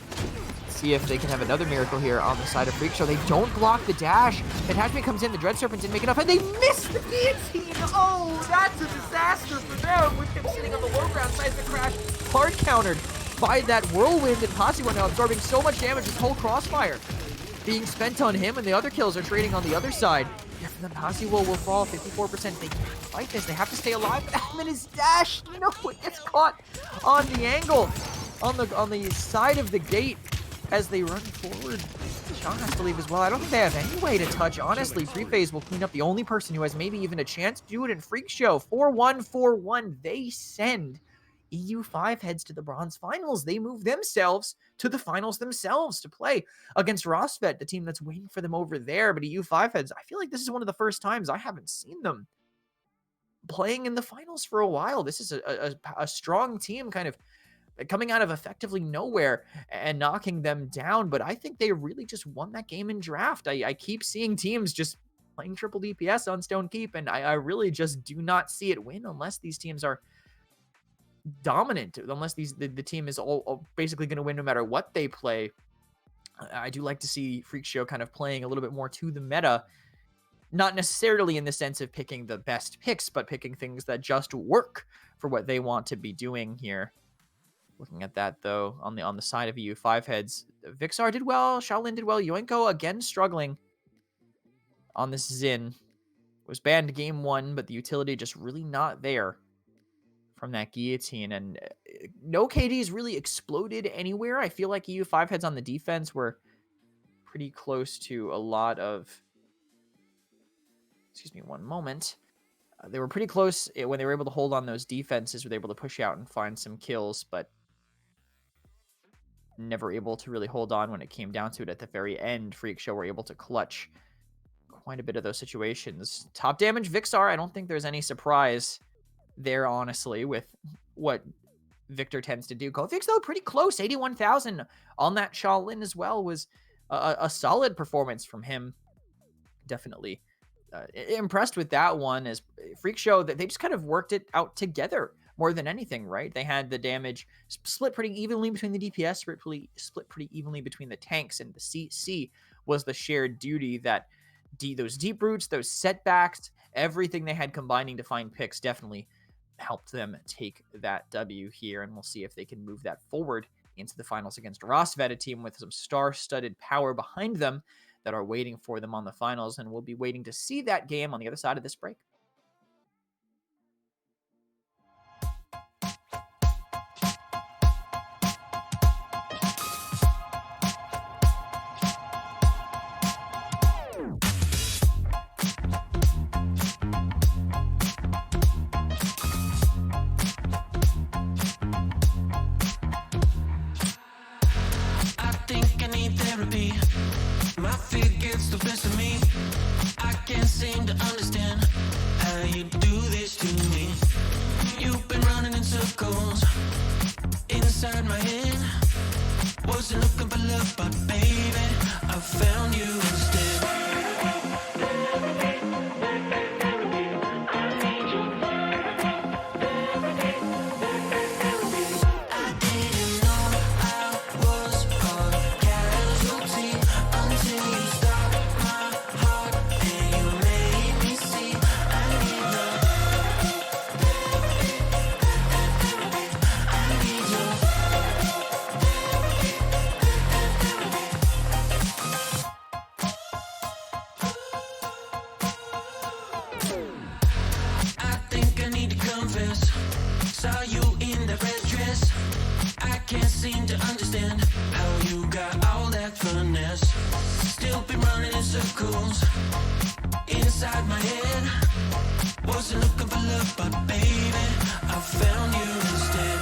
See if they can have another miracle here on the side of Freak Show. They don't block the dash. Fantasmian comes in, the Dread Serpent didn't make enough, and they miss the guillotine! Oh, that's a disaster for them, with him sitting on the low ground, sides the crash, hard countered by that whirlwind, and Hasuo now absorbing so much damage, his whole crossfire being spent on him, and the other kills are trading on the other side. Yeah, from the Hasuo will fall 54%. They can't fight this, they have to stay alive, and then his dash, no, it gets caught on the angle, on the side of the gate. as they run forward. Sean has to leave as well. I don't think they have any way to touch. Honestly, Three-Phase will clean up. The only person who has maybe even a chance to do it in Freak Show. 4-1, 4-1. They send EU5 heads to the bronze finals. They move themselves to the finals themselves to play against Rosvet, the team that's waiting for them over there. But EU5 heads, I feel like this is one of the first times I haven't seen them playing in the finals for a while. This is a strong team kind of coming out of effectively nowhere and knocking them down. But I think they really just won that game in draft. I keep seeing teams just playing triple DPS on Stone Keep, and I really just do not see it win unless these teams are dominant, unless the team is all basically going to win no matter what they play. I do like to see Freak Show kind of playing a little bit more to the meta, not necessarily in the sense of picking the best picks, but picking things that just work for what they want to be doing here. Looking at that though, on the side of EU5 heads, Vixar did well, Shaolin did well, Yoinko again struggling on this Xin. Was banned game 1, but the utility just really not there from that guillotine, and no KDs really exploded anywhere. I feel like EU5 heads on the defense were pretty close to a lot of, excuse me one moment, they were pretty close when they were able to hold on those defenses, were they able to push out and find some kills, but never able to really hold on when it came down to it at the very end. Freak Show were able to clutch quite a bit of those situations. Top damage Vixar, I don't think there's any surprise there, honestly, with what Victor tends to do. Kothix, though, pretty close. 81,000 on that Shaolin as well was a solid performance from him. Definitely impressed with that one, as Freak Show, that they just kind of worked it out together more than anything, right? They had the damage split pretty evenly between the DPS, split pretty evenly between the tanks, and the CC was the shared duty that those deep roots, those setbacks, everything they had combining to find picks definitely helped them take that W here, and we'll see if they can move that forward into the finals against Rosvet, a team with some star-studded power behind them that are waiting for them on the finals, and we'll be waiting to see that game on the other side of this break. My fear gets the best of me. I can't seem to understand how you do this to me. You've been running in circles inside my head. Wasn't looking for love, but baby, I found you instead. Saw you in the red dress. I can't seem to understand how you got all that finesse. Still been running in circles inside my head. Wasn't looking for love, but baby, I found you instead.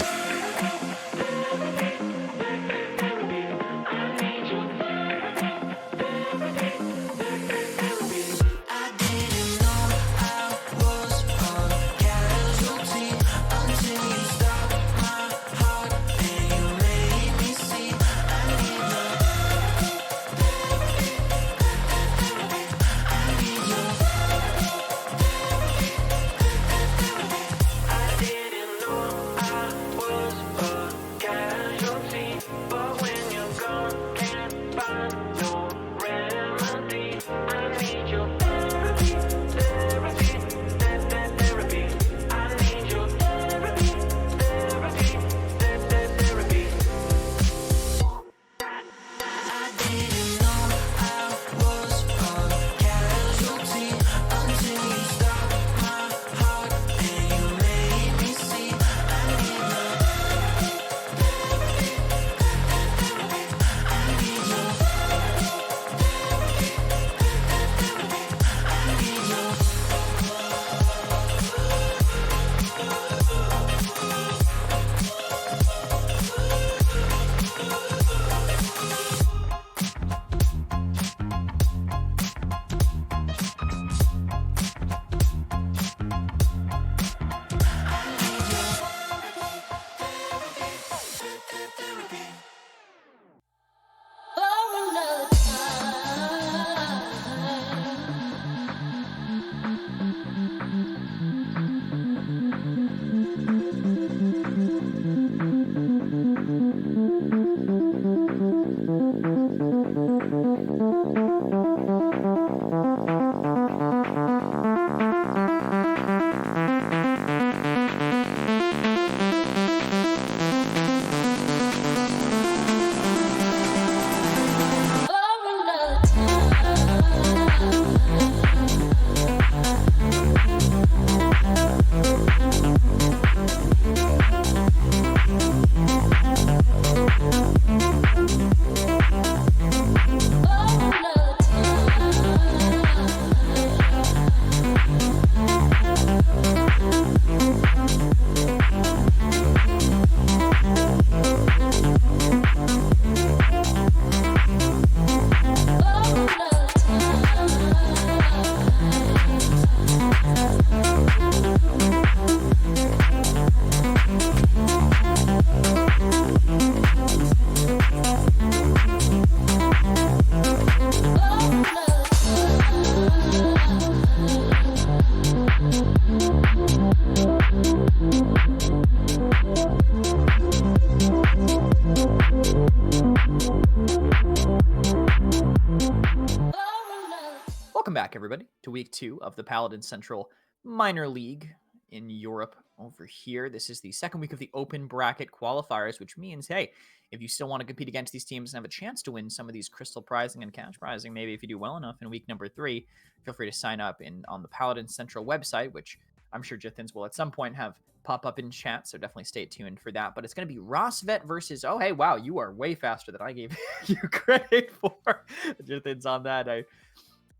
Welcome back, everybody, to week 2 of the Paladin Central Minor League in Europe over here. This is the second week of the open bracket qualifiers, which means, hey, if you still want to compete against these teams and have a chance to win some of these crystal prizing and cash prizing, maybe if you do well enough in week number 3, feel free to sign up on the Paladin Central website, which I'm sure Jithins will at some point have pop up in chat, so definitely stay tuned for that. But it's going to be Rosvet versus, oh, hey, wow, you are way faster than I gave you credit for. Jithins on that.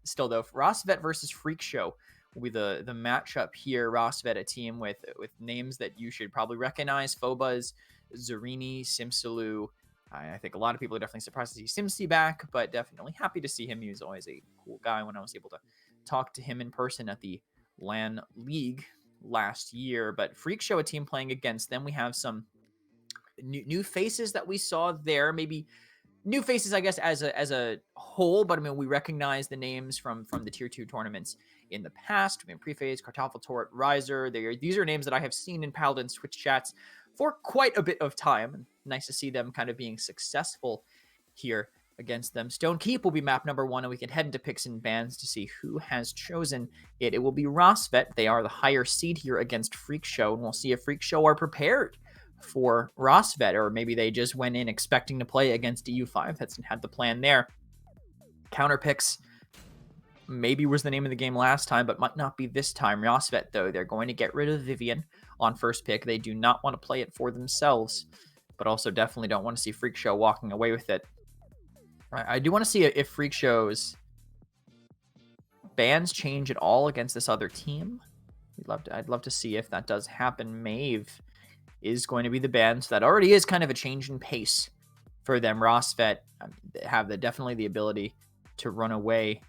Still, though, Rosvet versus Freak Show will be the matchup here. Rosvet, a team with names that you should probably recognize: Phobuz, Zarini, Simsalu. I think a lot of people are definitely surprised to see Simsi back, but definitely happy to see him. He was always a cool guy when I was able to talk to him in person at the LAN League last year. But Freak Show, a team playing against them. We have some new faces that we saw there. Maybe new faces, I guess, as a whole, but I mean, we recognize the names from the Tier 2 tournaments in the past. I mean, Prephase, Kartoffeltort, Riser. These are names that I have seen in Paladin's Twitch chats for quite a bit of time. Nice to see them kind of being successful here against them. Stone Keep will be map number 1, and we can head into picks and bans to see who has chosen it. It will be Rosvet. They are the higher seed here against Freak Show, and we'll see if Freak Show are prepared for Rosvet, or maybe they just went in expecting to play against EU5 Hets and had the plan there. Counter picks maybe was the name of the game last time, but might not be this time. Rosvet, though, they're going to get rid of Vivian on first pick. They do not want to play it for themselves, but also definitely don't want to see Freak Show walking away with it. I do want to see if Freak Show's bans change at all against this other team. I'd love to see if that does happen. Maeve is going to be the ban, so that already is kind of a change in pace for them. Rosvet have definitely the ability to run away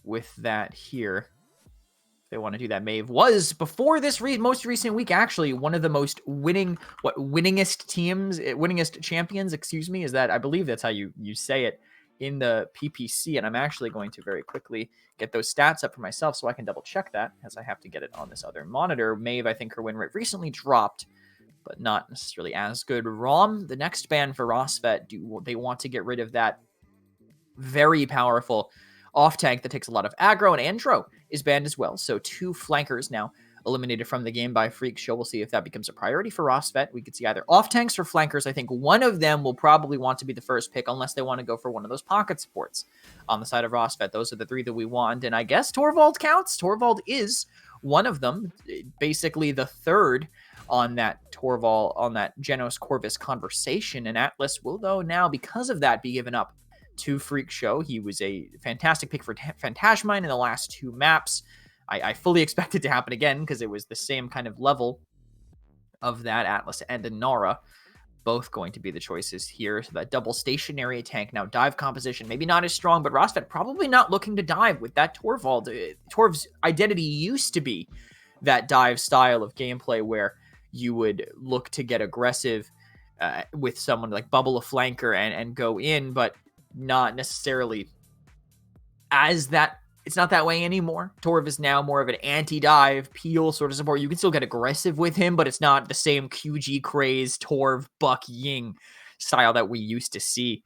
with that here. If they want to do that. Maeve was, before this most recent week, actually one of the most winningest champions, is that, I believe that's how you say it, in the PPC, and I'm actually going to very quickly get those stats up for myself so I can double check that, as I have to get it on this other monitor. Maeve, I think her win rate recently dropped, but not necessarily as good. Rom, the next ban for Rosvet, they want to get rid of that very powerful off-tank that takes a lot of aggro, and Andro is banned as well. So 2 flankers now eliminated from the game by Freak Show. We'll see if that becomes a priority for Rosvet. We could see either off-tanks or flankers. I think one of them will probably want to be the first pick, unless they want to go for one of those pocket supports on the side of Rosvet. Those are the 3 that we want, and I guess Torvald counts. Torvald is one of them, basically the third on that Genos Corvus conversation, and Atlas will, though, now because of that be given up to Freak Show. He was a fantastic pick for Phantasmine in the last 2 maps. I fully expect it to happen again, because it was the same kind of level of that. Atlas and Inara both going to be the choices here. So that double stationary tank, now dive composition, maybe not as strong, but Rosvet probably not looking to dive with that Torvald. Torv's identity used to be that dive style of gameplay where you would look to get aggressive with someone like bubble a flanker and go in, but not necessarily as that. It's not that way anymore. Torv is now more of an anti-dive, peel sort of support. You can still get aggressive with him, but it's not the same QG craze, Torv, Buck, Ying style that we used to see.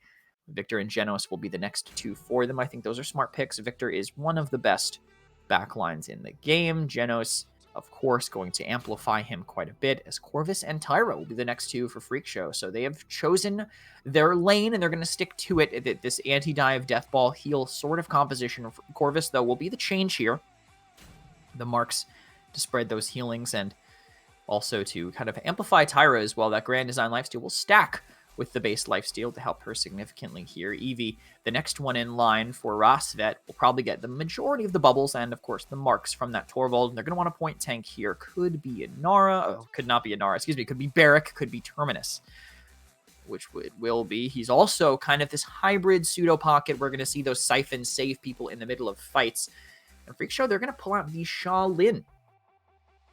Victor and Genos will be the next 2 for them. I think those are smart picks. Victor is one of the best backlines in the game. Genos, of course, going to amplify him quite a bit, as Corvus and Tyra will be the next 2 for Freak Show. So they have chosen their lane, and they're going to stick to it. This anti-dive, death ball, heal sort of composition. Corvus, though, will be the change here. The marks to spread those healings, and also to kind of amplify Tyra as well. That Grand Design lifesteal will stack with the base lifesteal to help her significantly here. Evie, the next one in line for Rosvet, will probably get the majority of the bubbles and, of course, the marks from that Torvald. And they're going to want a point tank here. Could be Inara. Oh, could not be Inara. Excuse me. Could be Barrack. Could be Terminus, which will be. He's also kind of this hybrid pseudo pocket. We're going to see those siphons save people in the middle of fights. And Freak Show, they're going to pull out the Shaolin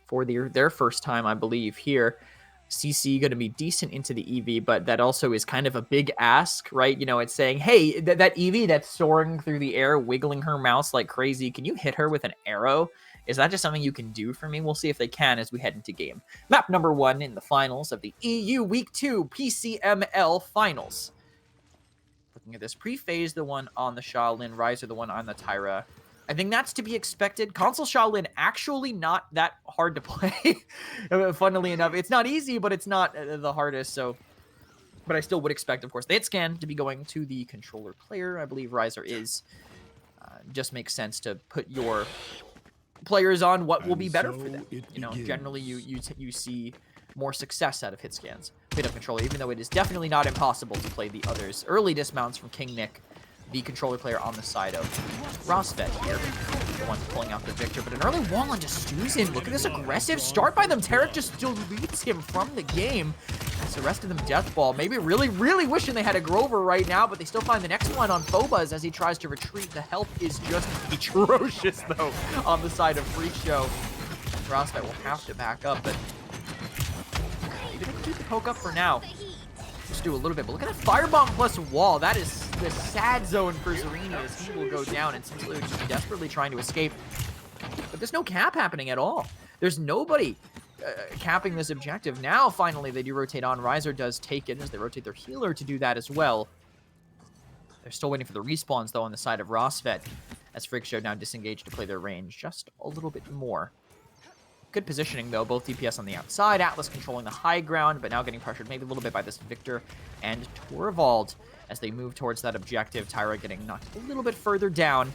for their first time, I believe, here. CC going to be decent into the EV, but that also is kind of a big ask, right? You know, it's saying, hey, that EV that's soaring through the air, wiggling her mouse like crazy, can you hit her with an arrow? Is that just something you can do for me? We'll see if they can as we head into game. Map number 1 in the finals of the EU Week 2 PCML Finals. Looking at this pre-phase, the one on the Shaolin, Riser, the one on the Tyra. I think that's to be expected. Console Shaolin actually not that hard to play. Funnily enough, it's not easy, but it's not the hardest. So, but I still would expect, of course, the hit scan to be going to the controller player. I believe Riser is. Just makes sense to put your players on what will be better for them. You know, generally you see more success out of hit scans. Bit of controller, even though it is definitely not impossible to play the others. Early dismounts from King Nick, the controller player on the side of Rosvet here. The one pulling out the victor, but an early wall onto Susan. Look at this aggressive start by them. Tarek just deletes him from the game. As the rest of them death ball. Maybe really, really wishing they had a Grover right now, but they still find the next one on Phobos as he tries to retreat. The health is just atrocious, though, on the side of Freak Show. Rosvet will have to back up, but maybe they can keep the poke up for now. Just do a little bit, but look at that firebomb plus wall. That is the sad zone for Zerini as he will go down, and Simply just desperately trying to escape. But there's no cap happening at all. There's nobody capping this objective. Now, finally, they do rotate on. Riser does take it as they rotate their healer to do that as well. They're still waiting for the respawns, though, on the side of Rosvet, as Freak Show now disengaged to play their range just a little bit more. Good positioning, though. Both DPS on the outside. Atlas controlling the high ground, but now getting pressured maybe a little bit by this Victor and Torvald as they move towards that objective. Tyra getting knocked a little bit further down.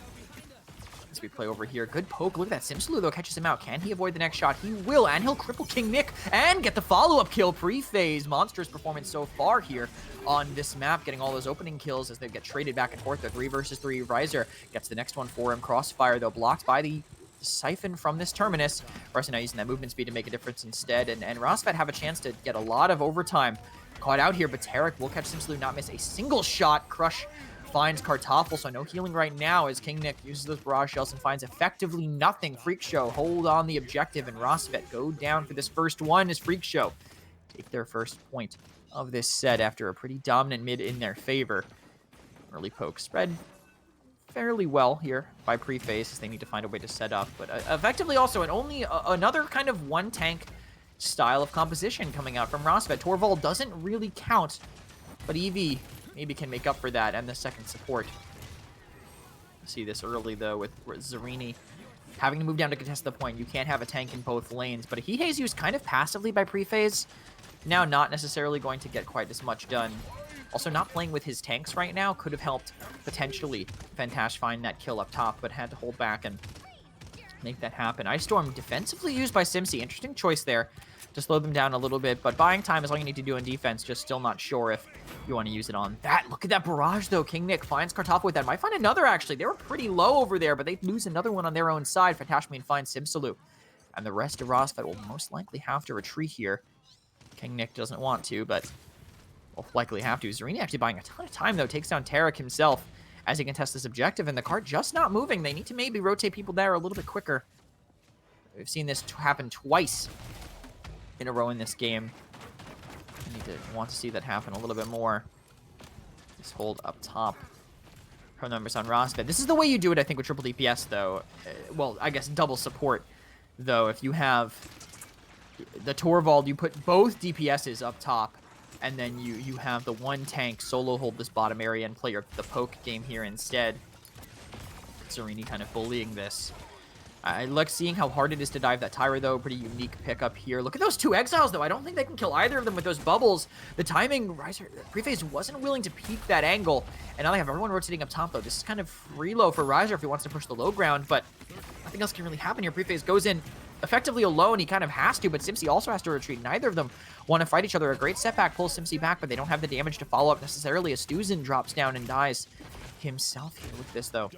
As we play over here. Good poke. Look at that. Simsaloo, though, catches him out. Can he avoid the next shot? He will, and he'll cripple King Nick and get the follow-up kill pre-phase. Monstrous performance so far here on this map, getting all those opening kills as they get traded back and forth. The 3 versus 3 Riser gets the next one for him. Crossfire, though, blocked by the siphon from this Terminus. Riser now using that movement speed to make a difference instead, and Rosvet have a chance to get a lot of overtime. Caught out here, but Tarek will catch Simsaloo, not miss a single shot. Crush finds Kartoffel, so no healing right now as King Nick uses those barrage shells and finds effectively nothing. Freak Show hold on the objective, and Rosvet go down for this first one as Freak Show take their first point of this set after a pretty dominant mid in their favor. Early poke spread fairly well here by pre-phase as they need to find a way to set up, but effectively also only another kind of one tank style of composition coming out from Rosvet. Torvald doesn't really count, but Eevee maybe can make up for that, and the second support. See this early, though, with Zerini having to move down to contest the point. You can't have a tank in both lanes, but Hihe's used kind of passively by pre-phase. Now not necessarily going to get quite as much done. Also, not playing with his tanks right now could have helped, potentially, Fantash find that kill up top, but had to hold back and make that happen. Ice Storm defensively used by Simsi. Interesting choice there to slow them down a little bit, but buying time is all you need to do in defense. Just still not sure if you want to use it on that. Look at that barrage, though. King Nick finds Kartoffel with that. Might find another, actually. They were pretty low over there, but they lose another one on their own side. Fatashmian finds Simsaloo, and the rest of Rosvet will most likely have to retreat here. King Nick doesn't want to, but will likely have to. Zerini actually buying a ton of time, though. Takes down Tarek himself as he contests this objective, and the cart just not moving. They need to maybe rotate people there a little bit quicker. We've seen this happen twice in a row in this game. I need to want to see that happen a little bit more. Just hold up top. Pro numbers on Rosvet. This is the way you do it, I think, with triple DPS, though. Well, I guess double support, though. If you have the Torvald, you put both DPSs up top, and then you have the one tank solo hold this bottom area and play the poke game here instead. Zerini kind of bullying this. I like seeing how hard it is to dive that Tyra, though. Pretty unique pickup here. Look at those 2 exiles, though. I don't think they can kill either of them with those bubbles. The timing, Riser, Prephase wasn't willing to peek that angle. And now they have everyone rotating up top, though. This is kind of free low for Riser if he wants to push the low ground, but nothing else can really happen here. Prephase goes in effectively alone. He kind of has to, but Simpsy also has to retreat. Neither of them want to fight each other. A great setback pulls Simpsy back, but they don't have the damage to follow up necessarily as Stuzin drops down and dies himself here with this, though.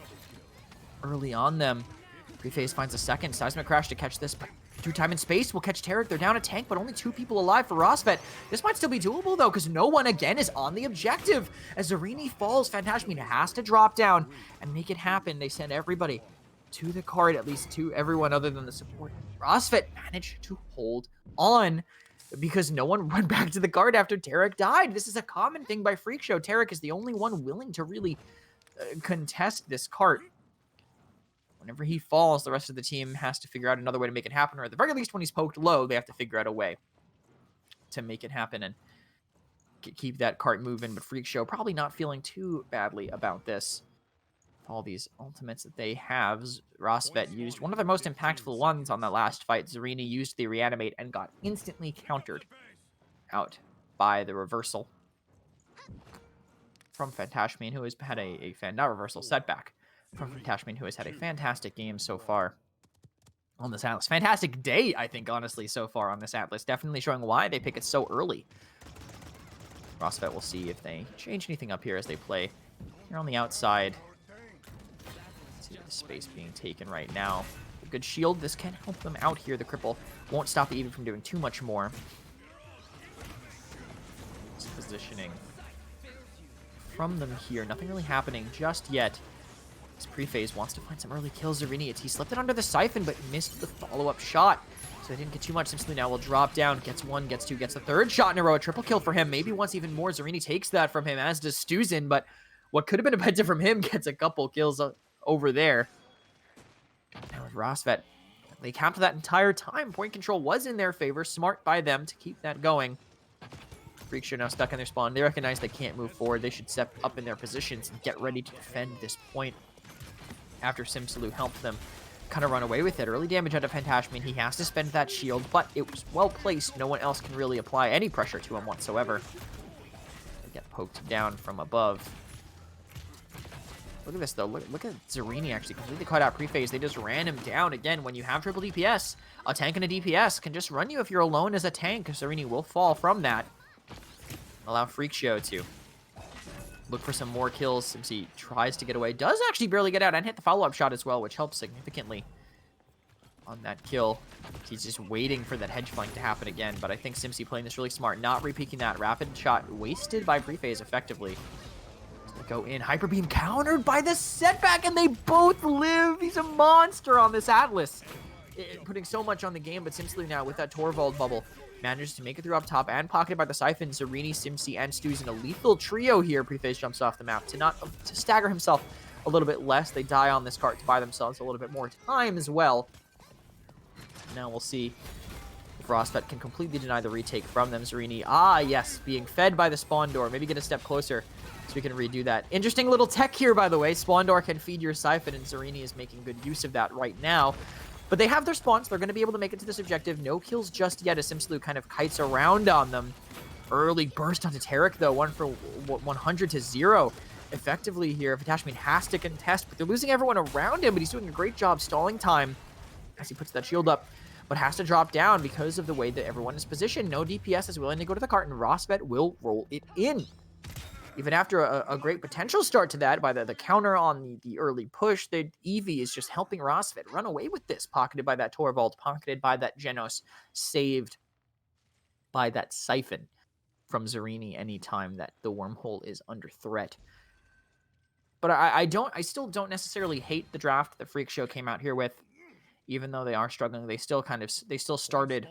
Early on them. Prephase finds a second seismic crash to catch this, but through time and space will catch Tarek. They're down a tank, but only 2 people alive for Rosvet. This might still be doable, though, because no one, again, is on the objective. As Zerini falls, Fantasmian has to drop down and make it happen. They send everybody to the card, at least to everyone other than the support. Rosvet managed to hold on because no one went back to the card after Tarek died. This is a common thing by Freak Show. Tarek is the only one willing to really contest this cart. Whenever he falls, the rest of the team has to figure out another way to make it happen, or at the very least, when he's poked low, they have to figure out a way to make it happen and keep that cart moving. But Freak Show probably not feeling too badly about this. all these ultimates that they have. Rosvet used one of their most impactful ones on that last fight. Zarini used the reanimate and got instantly countered out by the reversal from Fantashmian, who has had not reversal, setback from Fantashmian, who has had a fantastic game so far on this Atlas. Fantastic day, I think, honestly, so far on this Atlas. Definitely showing why they pick it so early. Rosvet will see if they change anything up here as they play here on the outside. See the space being taken right now. A good shield. This can help them out here. The cripple won't stop the Eevee from doing too much more. Just positioning from them here. Nothing really happening just yet. This pre-phase wants to find some early kills. Zarini, he slipped it under the siphon, but missed the follow-up shot. So they didn't get too much. Simply now will drop down. Gets one, gets two, gets the third shot in a row. A triple kill for him. Maybe wants even more. Zarini takes that from him, as does Stuzin, but what could have been a penta from him gets a couple kills over there. Now with Rosvet, they capped that entire time. Point control was in their favor. Smart by them to keep that going. Freaks are now stuck in their spawn. They recognize they can't move forward. They should step up in their positions and get ready to defend this point. After Simsaloo helped them kind of run away with it. Early damage out of Fantashmian. He has to spend that shield, but it was well placed. No one else can really apply any pressure to him whatsoever. They get poked down from above. Look at this, though. Look at Zarini actually completely caught out pre-phase. They just ran him down. Again, when you have triple DPS, a tank and a DPS can just run you if you're alone as a tank. Zarini will fall from that. Allow Freak Show to look for some more kills. Simpsy tries to get away. Does actually barely get out and hit the follow-up shot as well, which helps significantly on that kill. He's just waiting for that hedge flank to happen again, but I think Simpsy playing this really smart. Not repeaking that. Rapid shot wasted by pre-phase effectively. They go in. Hyper Beam countered by the setback, and they both live. He's a monster on this Atlas. Putting so much on the game, but Simsaloo now with that Torvald bubble manages to make it through up top and pocketed by the Siphon. Zarini, Simpsy, and Stuzin, a lethal trio here. Pre-phase jumps off the map to stagger himself a little bit less. They die on this cart to buy themselves a little bit more time as well. Now we'll see if Rosvet can completely deny the retake from them. Zarini, yes, being fed by the spawn door. Maybe get a step closer so we can redo that. Interesting little tech here, by the way. Spawn door can feed your Siphon, and Zarini is making good use of that right now. But they have their spawns. They're going to be able to make it to this objective. No kills just yet as Simsaloo kind of kites around on them. Early burst onto Tarek, though. 1 for 100 to 0. Effectively here, Fantashmian has to contest, but they're losing everyone around him, but he's doing a great job stalling time as he puts that shield up, but has to drop down because of the way that everyone is positioned. No DPS is willing to go to the cart, and Rosvet will roll it in. Even after a great potential start to that by the counter on the early push, the Eevee is just helping Rosvet run away with this. Pocketed by that Torvald, pocketed by that Genos, saved by that Siphon from Zarini anytime that the wormhole is under threat. But I still don't necessarily hate the draft that Freak Show came out here with. Even though they are struggling, they still started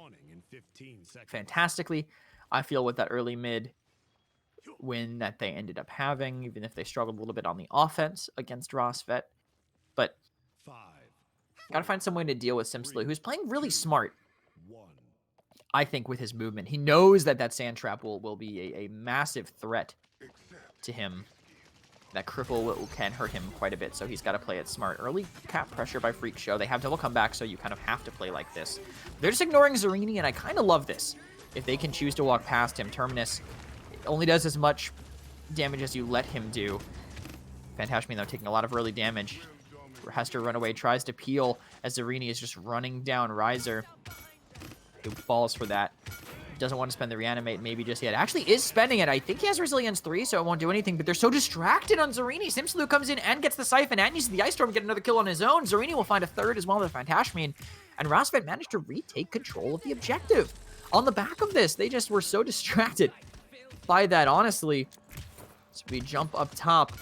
fantastically. I feel with that early mid win that they ended up having, even if they struggled a little bit on the offense against Rosvet. But gotta find some way to deal with Simsaloo, who's playing really smart. I think with his movement. He knows that sand trap will be a massive threat to him. That cripple can hurt him quite a bit, so he's got to play it smart. Early cap pressure by Freak Show. They have double comeback, so you kind of have to play like this. They're just ignoring Zarini, and I kind of love this. If they can choose to walk past him, Terminus only does as much damage as you let him do. Fantashmian, though, taking a lot of early damage. Has to run away, tries to peel as Zarini is just running down Riser, who falls for that. Doesn't want to spend the reanimate maybe just yet. Actually is spending it. I think he has Resilience 3, so it won't do anything, but they're so distracted on Zarini. Simsaloo comes in and gets the Siphon and uses the Ice Storm, get another kill on his own. Zarini will find a third as well with Fantashmian, and Rosvet managed to retake control of the objective. On the back of this, they just were so distracted by that, honestly. So we jump up top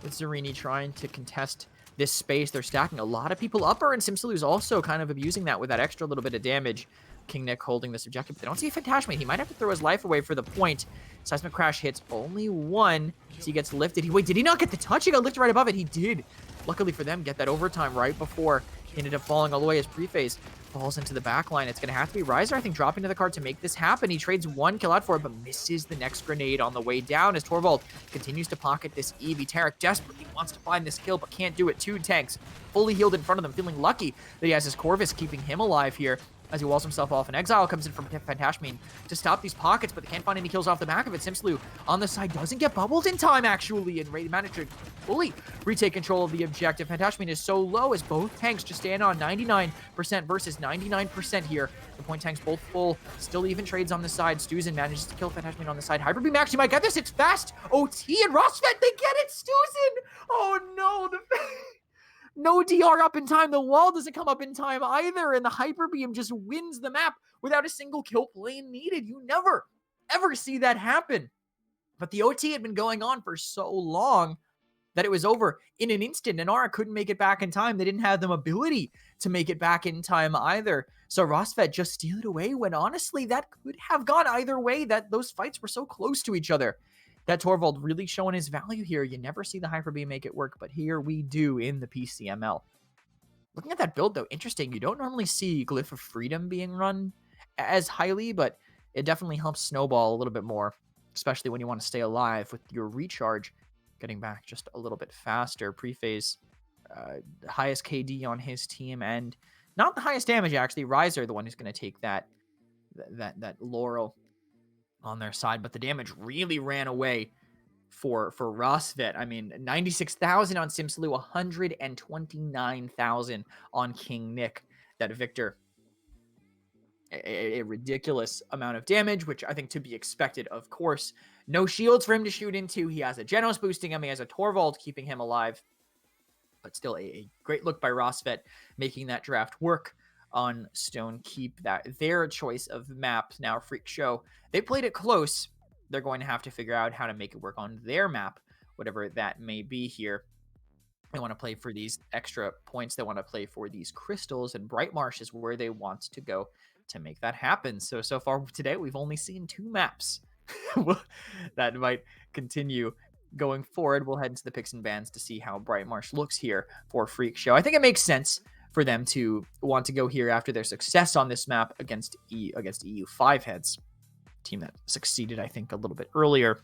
with Zarini trying to contest this space. They're stacking a lot of people upper, and Simsaloo's also kind of abusing that with that extra little bit of damage. King Nick holding this objective, but they don't see a Fantashmian. He might have to throw his life away for the point. Seismic Crash hits only one, so he gets lifted. Wait, did he not get the touch? He got lifted right above it. He did. Luckily for them, get that overtime right before He ended up falling all the way as Preface falls into the back line. It's going to have to be Riser, I think, dropping to the card to make this happen. He trades one kill out for it, but misses the next grenade on the way down as Torvald continues to pocket this Eevee. Tarek desperately wants to find this kill, but can't do it. 2 tanks fully healed in front of them, feeling lucky that he has his Corvus keeping him alive here as he walls himself off. And Exile comes in from Fantashmine to stop these pockets, but they can't find any kills off the back of it. Simsaloo on the side doesn't get bubbled in time, actually, and Ray managed to fully retake control of the objective. Fantashmine is so low as both tanks just stand on 99% versus 99% here. The point tanks both full, still even trades on the side. Stuzen manages to kill Fantashmine on the side. Hyper Beam actually might get this. It's fast. OT and Rosvet, they get it. Stuzen. Oh no, no DR up in time. The wall doesn't come up in time either, and the Hyper Beam just wins the map without a single kill play needed. You never, ever see that happen. But the OT had been going on for so long that it was over in an instant, and Aura couldn't make it back in time. They didn't have the ability to make it back in time either. So Rosvet just steal it away when honestly that could have gone either way, that those fights were so close to each other. That Torvald really showing his value here. You never see the Hyper Beam make it work, but here we do in the PCML. Looking at that build, though, interesting. You don't normally see Glyph of Freedom being run as highly, but it definitely helps snowball a little bit more, especially when you want to stay alive with your recharge, getting back just a little bit faster. Prephase, highest KD on his team, and not the highest damage, actually. Riser, the one who's going to take that laurel on their side, but the damage really ran away for Rosvet. I mean, 96,000 on Simsaloo, 129,000 on King Nick. That Victor, a ridiculous amount of damage, which I think to be expected, of course. No shields for him to shoot into. He has a Genos boosting him. He has a Torvald keeping him alive. But still a great look by Rosvet, making that draft work on Stone Keep. That their choice of map now, Freak Show. They played it close. They're going to have to figure out how to make it work on their map, whatever that may be here. They want to play for these extra points. They want to play for these crystals, and Bright Marsh is where they want to go to make that happen. So far today, we've only seen 2 maps. That might continue going forward. We'll head into the picks and bans to see how Bright Marsh looks here for Freak Show. I think it makes sense for them to want to go here after their success on this map against EU 5 heads. Team that succeeded, I think, a little bit earlier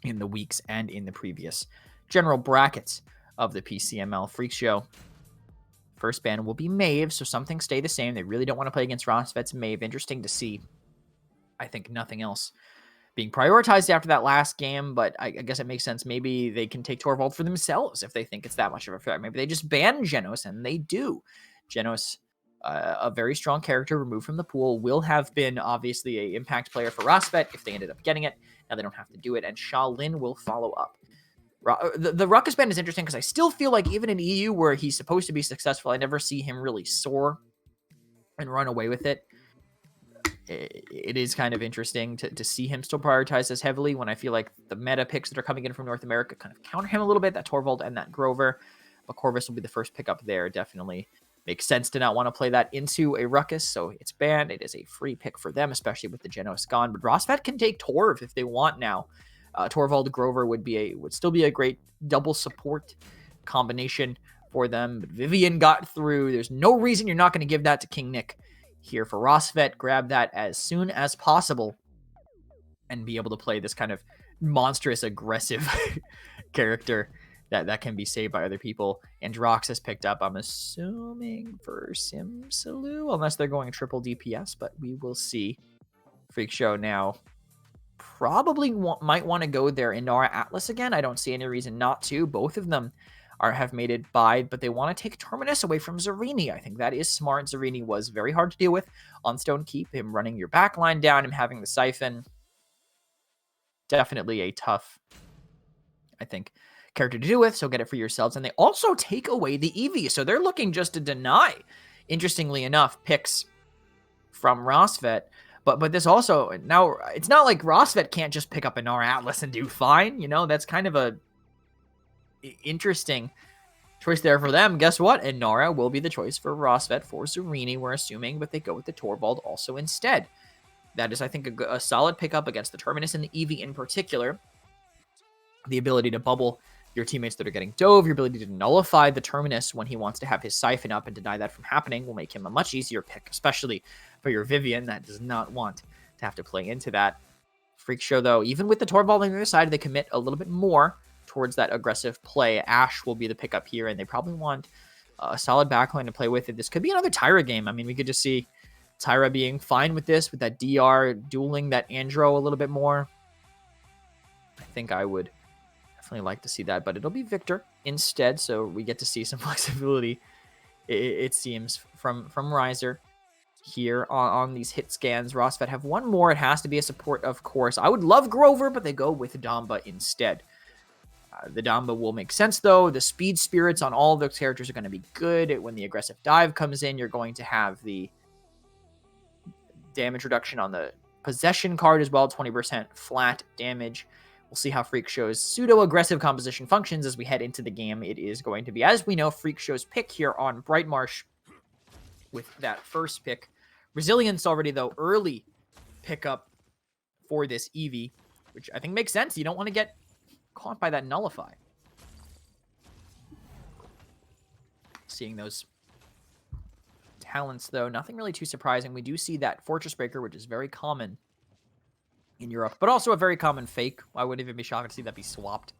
in the weeks and in the previous general brackets of the PCML. Freak Show. First ban will be Maeve, so some things stay the same. They really don't want to play against Rosvet's Maeve. Interesting to see. I think nothing else being prioritized after that last game, but I guess it makes sense. Maybe they can take Torvald for themselves if they think it's that much of a threat. Maybe they just ban Genos, and they do. Genos, a very strong character removed from the pool, will have been obviously an impact player for Rosvet if they ended up getting it. Now they don't have to do it, and Shaolin will follow up. The Ruckus ban is interesting because I still feel like even in EU where he's supposed to be successful, I never see him really soar and run away with it. It is kind of interesting to see him still prioritized as heavily when I feel like the meta picks that are coming in from North America kind of counter him a little bit, that Torvald and that Grover. But Corvus will be the first pick up there. Definitely makes sense to not want to play that into a Ruckus, so it's banned. It is a free pick for them, especially with the Genos gone. But Rosvet can take Torv if they want now. Torvald Grover would still be a great double support combination for them. But Vivian got through. There's no reason you're not going to give that to King Nick here for Rosvet. Grab that as soon as possible and be able to play this kind of monstrous, aggressive character that can be saved by other people. Androxus picked up, I'm assuming, for Simsaloo, unless they're going triple DPS, but we will see. Freak Show now probably might want to go there Inara Atlas again. I don't see any reason not to. Both of them have made it by, but they want to take Terminus away from Zarini. I think that is smart. Zarini was very hard to deal with on Stone Keep. Him running your back line down, him having the Siphon. Definitely a tough, I think, character to deal with, so get it for yourselves. And they also take away the Eevee, so they're looking just to deny, interestingly enough, picks from Rosvet. But this also, now, it's not like Rosvet can't just pick up Inara Atlas and do fine. You know, that's kind of a interesting choice there for them. Guess what? Inara will be the choice for Rosvet for Zarini, we're assuming, but they go with the Torvald also instead. That is, I think, a solid pickup against the Terminus and the Eevee in particular. The ability to bubble your teammates that are getting dove, your ability to nullify the Terminus when he wants to have his Siphon up and deny that from happening will make him a much easier pick, especially for your Vivian that does not want to have to play into that. Freak Show, though, even with the Torvald on the other side, they commit a little bit more towards that aggressive play. Ashe will be the pickup here, and they probably want a solid backline to play with it. This could be another Tyra game. I mean, we could just see Tyra being fine with this, with that DR dueling that Andro a little bit more. I think I would definitely like to see that, but it'll be Victor instead, so we get to see some flexibility, it seems, from Riser here on these hit scans. Rosvet have one more. It has to be a support, of course. I would love Grover, but they go with Damba instead. The Damba will make sense, though. The speed spirits on all of those characters are going to be good. When the aggressive dive comes in, you're going to have the damage reduction on the possession card as well, 20% flat damage. We'll see how Freak Show's pseudo-aggressive composition functions as we head into the game. It is going to be, as we know, Freak Show's pick here on Brightmarsh with that first pick. Resilience already, though, early pickup for this Eevee, which I think makes sense. You don't want to get caught by that Nullify. Seeing those talents, though, nothing really too surprising. We do see that Fortress Breaker, which is very common in Europe, but also a very common fake. I wouldn't even be shocked to see that be swapped,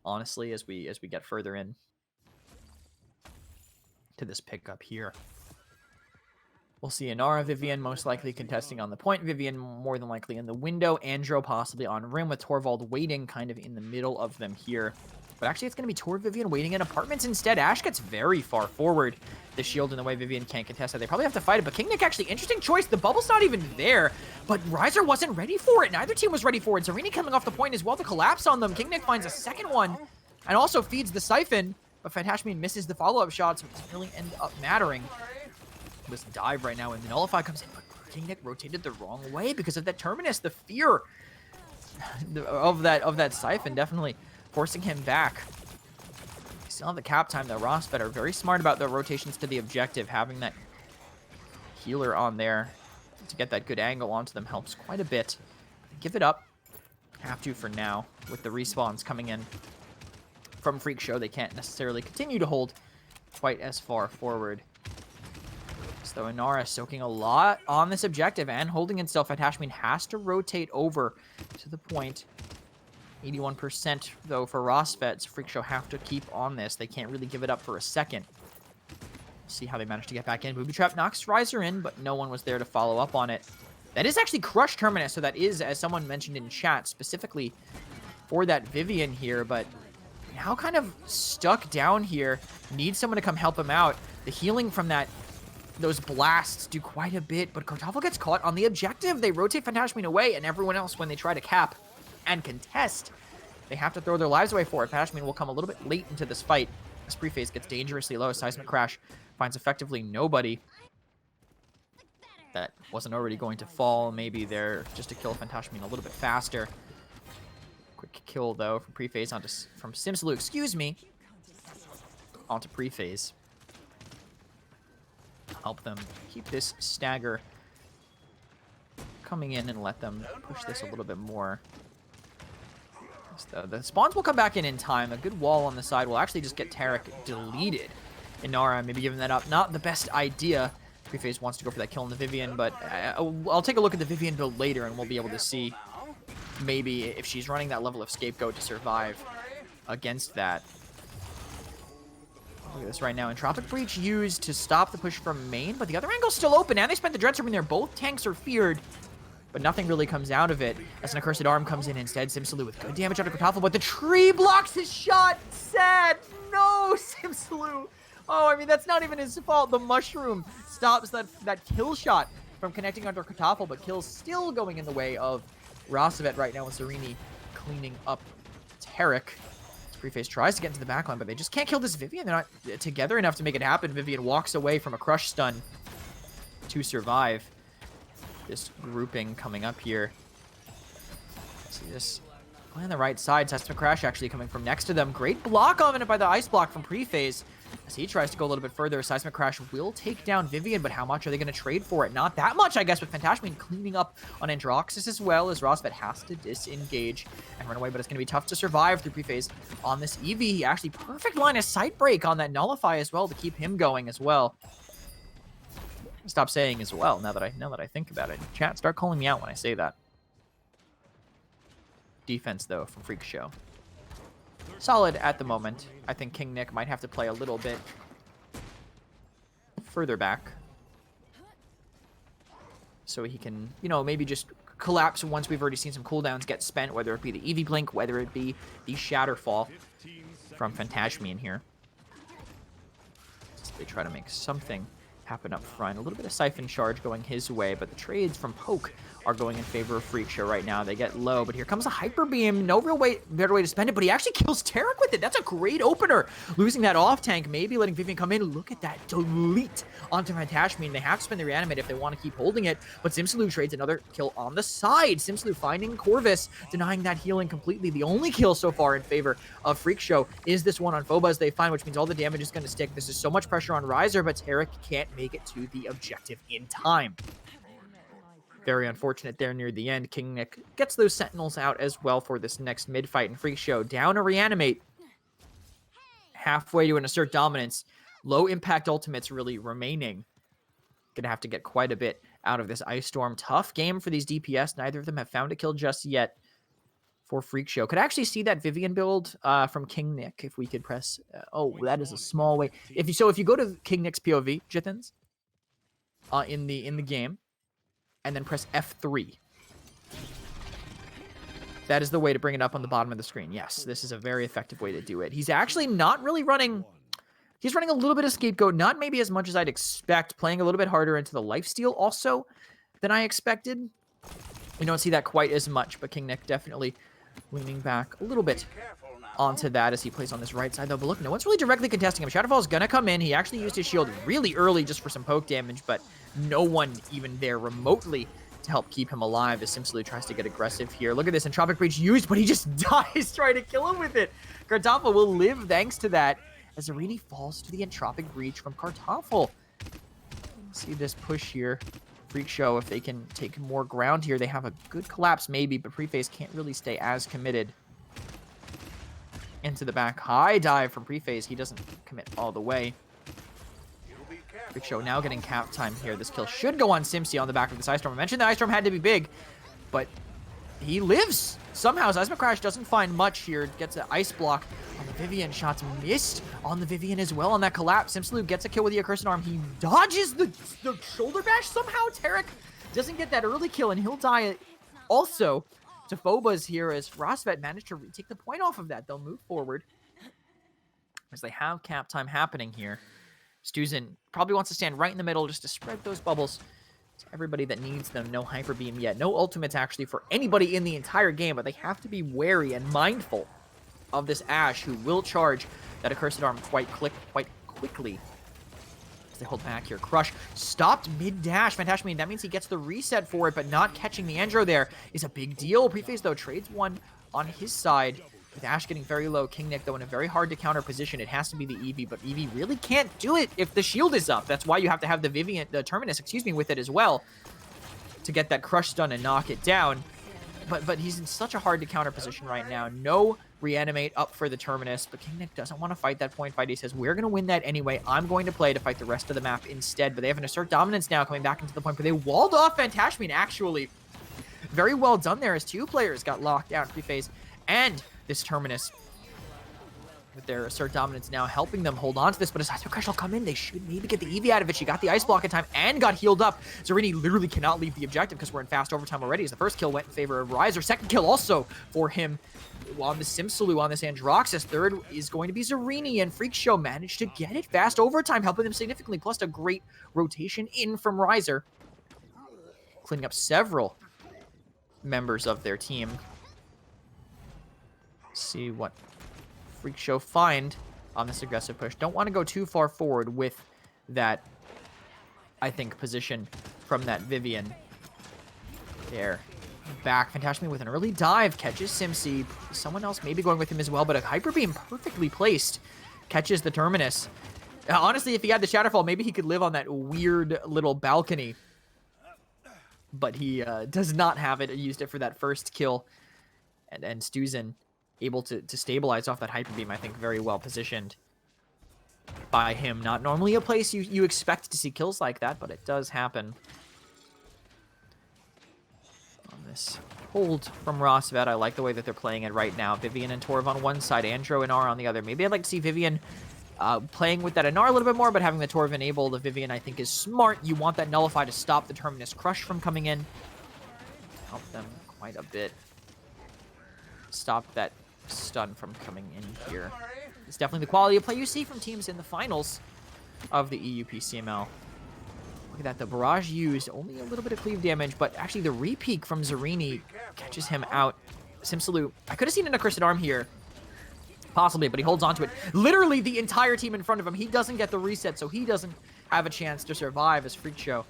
honestly, as we get further in to this pickup here. We'll see Inara Vivian most likely contesting on the point. Vivian more than likely in the window. Andro possibly on rim with Torvald waiting kind of in the middle of them here. But actually it's going to be Tor Vivian waiting in apartments instead. Ashe gets very far forward. The shield in the way Vivian can't contest it. They probably have to fight it, but King Nick actually, interesting choice. The bubble's not even there, but Riser wasn't ready for it. Neither team was ready for it. Zarini coming off the point as well to collapse on them. King Nick finds a second one and also feeds the Siphon, but Fantashmian misses the follow-up shot, so it doesn't really end up mattering. This dive right now, and the Nullify comes in, but King Nick rotated the wrong way because of that Terminus. The fear of that Siphon definitely forcing him back. Still have the cap time, though. Rosvet are very smart about their rotations to the objective. Having that healer on there to get that good angle onto them helps quite a bit. Give it up. Have to for now. With the respawns coming in from Freak Show, they can't necessarily continue to hold quite as far forward. So Inara soaking a lot on this objective and holding itself. Fantashmian has to rotate over to the point. 81% though for Rosvet. So Freak Show have to keep on this. They can't really give it up for a second. See how they manage to get back in. Booby Trap knocks Riser in, but no one was there to follow up on it. That is actually Crush Terminus, so that is, as someone mentioned in chat, specifically for that Vivian here, but now kind of stuck down here. Needs someone to come help him out. The healing from those blasts do quite a bit, but Kartoffel gets caught on the objective. They rotate Fantashmian away, and everyone else, when they try to cap and contest, they have to throw their lives away for it. Fantashmian will come a little bit late into this fight as Preface gets dangerously low. Seismic Crash finds effectively nobody that wasn't already going to fall. Maybe they're just to kill Fantashmian a little bit faster. Quick kill, though, from Preface from Simsalou, excuse me, onto Preface. Help them keep this stagger coming in and let them push this a little bit more. The spawns will come back in time. A good wall on the side will actually just get Tarek deleted. Inara maybe giving that up. Not the best idea. Preface wants to go for that kill on the Vivian, but I'll take a look at the Vivian build later and we'll be able to see maybe if she's running that level of Scapegoat to survive against that. Look at this right now. Entropic Breach used to stop the push from main, but the other angle's still open, and they spent the Dreadstone in there. Both tanks are feared, but nothing really comes out of it as an Accursed Arm comes in instead. Simsalou with good damage on Kartoffel, but the tree blocks his shot. Sad. No, Simsalou. Oh, I mean, that's not even his fault. The mushroom stops that kill shot from connecting under Kartoffel, but kill's still going in the way of Rosvet right now with Zarini cleaning up Tarek. Preface tries to get into the backline, but they just can't kill this Vivian. They're not together enough to make it happen. Vivian walks away from a crush stun to survive this grouping coming up here. See this play on the right side. Seismic Crash actually coming from next to them. Great block on it by the ice block from Preface. As he tries to go a little bit further, Seismic Crash will take down Vivian, but how much are they going to trade for it? Not that much, I guess, with Fantashmian cleaning up on Androxus as well, as Rosvet has to disengage and run away, but it's going to be tough to survive through pre-phase on this Eevee. He actually perfect line of sight break on that Nullify as well to keep him going as well. Stop saying as well, now that I think about it. Chat, start calling me out when I say that. Defense, though, from Freak Show. Solid at the moment. I think King Nick might have to play a little bit further back. So he can, you know, maybe just collapse once we've already seen some cooldowns get spent, whether it be the Eevee Blink, whether it be the Shatterfall from Fantashmian here. So they try to make something happen up front. A little bit of Siphon Charge going his way, but the trades from Poke are going in favor of Freak Show right now. They get low, but here comes a Hyper Beam. No real better way to spend it, but he actually kills Tarek with it. That's a great opener. Losing that off tank, maybe letting Vivian come in. Look at that delete onto Fantashmian. They have to spend the reanimate if they want to keep holding it, but Simsaloo trades another kill on the side. Simsaloo finding Corvus, denying that healing completely. The only kill so far in favor of Freak Show is this one on Phobos they find, which means all the damage is going to stick. This is so much pressure on Riser, but Tarek can't make it to the objective in time. Very unfortunate there near the end. King Nick gets those Sentinels out as well for this next mid-fight, and Freak Show down a reanimate. Halfway to an assert dominance. Low impact ultimates really remaining. Gonna have to get quite a bit out of this Ice Storm. Tough game for these DPS. Neither of them have found a kill just yet for Freak Show. Could actually see that Vivian build from King Nick if we could press... oh, that is a small way. If you go to King Nick's POV, Jithens, in the game, and then press F3. That is the way to bring it up on the bottom of the screen. Yes, this is a very effective way to do it. He's actually not really running... He's running a little bit of Scapegoat, not maybe as much as I'd expect, playing a little bit harder into the lifesteal also than I expected. You don't see that quite as much, but King Nick definitely leaning back a little bit onto that as he plays on this right side, though. But look, no one's really directly contesting him. Shadowfall is going to come in. He actually used his shield really early just for some poke damage, but no one even there remotely to help keep him alive as Simsaloo tries to get aggressive here. Look at this, Entropic Breach used, but he just dies trying to kill him with it. Kartoffel will live thanks to that as Arini falls to the Entropic Breach from Kartoffel. See this push here. Freak Show, if they can take more ground here, they have a good collapse maybe, but Preface can't really stay as committed. Into the back. High dive from Preface. He doesn't commit all the way. Freak Show now getting cap time here. This kill should go on Simsi on the back of this Ice Storm. I mentioned the Ice Storm had to be big, but he lives. Somehow, Seismic Crash doesn't find much here. Gets an Ice Block on the Vivian. Shots missed on the Vivian as well on that collapse. Simsaloo gets a kill with the Accursed Arm. He dodges the shoulder bash somehow. Tarek doesn't get that early kill, and he'll die also to Phobos here as Rosvet managed to retake the point off of that. They'll move forward as they have cap time happening here. Stuzen probably wants to stand right in the middle just to spread those bubbles to everybody that needs them. No Hyper Beam yet. No ultimates actually for anybody in the entire game, but they have to be wary and mindful of this Ashe, who will charge that Accursed Arm quite quickly. As they hold back here. Crush stopped mid-dash. Fantashmian, that means he gets the reset for it, but not catching the Andro there is a big deal. Preface, though, trades one on his side. With Ashe getting very low, King Nick, though, in a very hard-to-counter position. It has to be the Eevee, but Eevee really can't do it if the shield is up. That's why you have to have the Terminus, with it as well to get that crush stun and knock it down. But he's in such a hard-to-counter position right now. No reanimate up for the Terminus, but King Nick doesn't want to fight that point fight. He says, we're going to win that anyway. I'm going to play to fight the rest of the map instead. But they have an Assert Dominance now coming back into the point, but they walled off Fantashmian, actually. Very well done there as two players got locked down, Preface and this Terminus, with their Assert Dominance now helping them hold on to this, but as Seismic Crash will come in, they should maybe get the Eevee out of it. She got the Ice Block in time and got healed up. Zarini literally cannot leave the objective because we're in fast overtime already, as the first kill went in favor of Riser. Second kill also for him on the Simsaloo, on this Androxus. Third is going to be Zarini, and Freak Show managed to get it fast overtime, helping them significantly, plus a great rotation in from Riser, cleaning up several members of their team. See what Freak Show find on this aggressive push. Don't want to go too far forward with that, I think, position from that Vivian. There. Back. Fantashmian with an early dive. Catches Simsi. Someone else maybe going with him as well, but a Hyper Beam perfectly placed. Catches the Terminus. Honestly, if he had the Shatterfall, maybe he could live on that weird little balcony. But he does not have it. He used it for that first kill. And Stuzen able to stabilize off that Hyper Beam, I think, very well positioned by him. Not normally a place you expect to see kills like that, but it does happen. On this hold from Rosvet, I like the way that they're playing it right now. Vivian and Torv on one side, Andro and R on the other. Maybe I'd like to see Vivian playing with that Anar a little bit more, but having the Torv enable the Vivian, I think, is smart. You want that Nullify to stop the Terminus Crush from coming in. Help them quite a bit. Stop that stun from coming in here. It's definitely the quality of play you see from teams in the finals of the EU PCML. Look at that, the barrage used only a little bit of cleave damage, but actually the repeak from Zarini catches him out. Simsalute, I could have seen an accursed arm here, possibly, but he holds on to it. Literally the entire team in front of him. He doesn't get the reset, so he doesn't have a chance to survive as Freak Show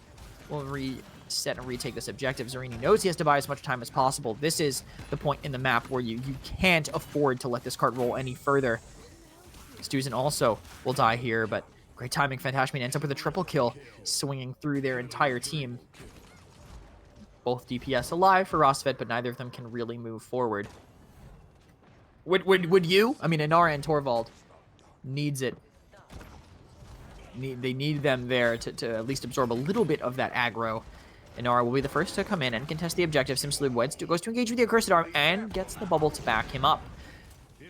will reset and retake this objective. Zarini knows he has to buy as much time as possible. This is the point in the map where you can't afford to let this card roll any further. Stuzen also will die here, but great timing. Fantashmin ends up with a triple kill, swinging through their entire team. Both DPS alive for Rosvet, but neither of them can really move forward. Would you? I mean, Inara and Torvald needs it. They need them there to at least absorb a little bit of that aggro. Inara will be the first to come in and contest the objective. Simsalute goes to engage with the Accursed Arm and gets the bubble to back him up.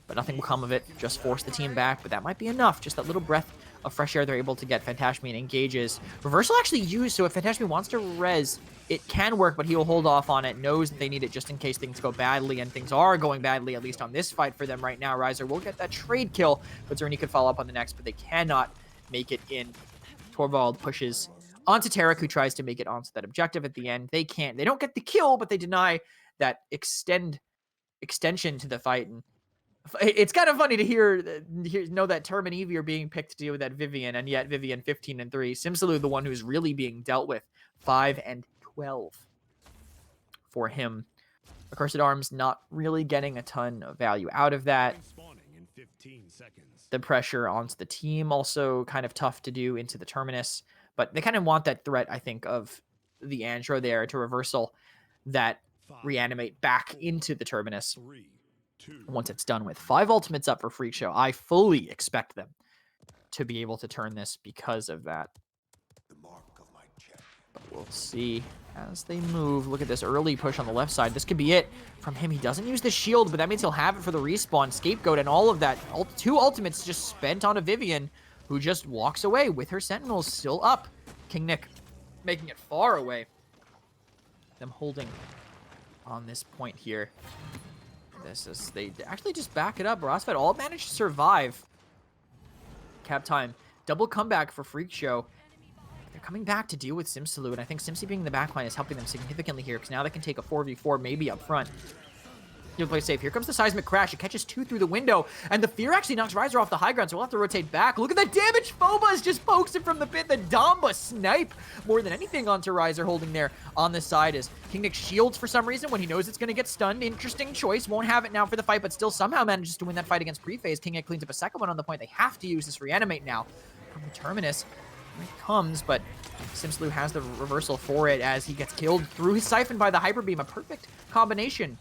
But nothing will come of it. Just force the team back, but that might be enough. Just that little breath of fresh air they're able to get. Fantashmin engages. Reversal actually used, so if Fantashmin wants to res, it can work, but he will hold off on it. Knows that they need it just in case things go badly, and things are going badly, at least on this fight for them right now. Riser will get that trade kill, but Zarini could follow up on the next, but they cannot make it in. Torvald pushes onto Tarek, who tries to make it onto that objective at the end. They can't. They don't get the kill, but they deny that extension to the fight. And it's kind of funny to know that Term and Evie are being picked to deal with that Vivian, and yet Vivian 15-3. Simsalute, the one who's really being dealt with, 5-12 for him. Accursed Arms not really getting a ton of value out of that. Spawning in 15 seconds. The pressure onto the team also kind of tough to do into the Terminus, but they kind of want that threat, I think, of the Andro there to reversal that reanimate back into the Terminus. 3, 2, Once it's done with 5 ultimates up for Freak Show, I fully expect them to be able to turn this because of that. But we'll see as they move. Look at this early push on the left side. This could be it from him. He doesn't use the shield, but that means he'll have it for the respawn. Scapegoat and all of that. 2 ultimates just spent on a Vivian, who just walks away with her Sentinels still up. King Nick making it far away. Them holding on this point here. They actually just back it up. Rosvet all managed to survive. Cap time. Double comeback for Freak Show. They're coming back to deal with Simsalute, and I think Simsi being in the backline is helping them significantly here, because now they can take a 4v4 maybe up front. You'll play safe. Here comes the Seismic Crash. It catches 2 through the window, and the Fear actually knocks Riser off the high ground, so we'll have to rotate back. Look at that damage! Phobos just pokes it from the pit. The Damba snipe more than anything onto Riser, holding there on the side as King Nick shields for some reason when he knows it's going to get stunned. Interesting choice. Won't have it now for the fight, but still somehow manages to win that fight against Prephase. King Nick cleans up a second one on the point. They have to use this Reanimate now from the Terminus. Here it comes, but Simsalute has the reversal for it as he gets killed through his Siphon by the Hyper Beam. A perfect combination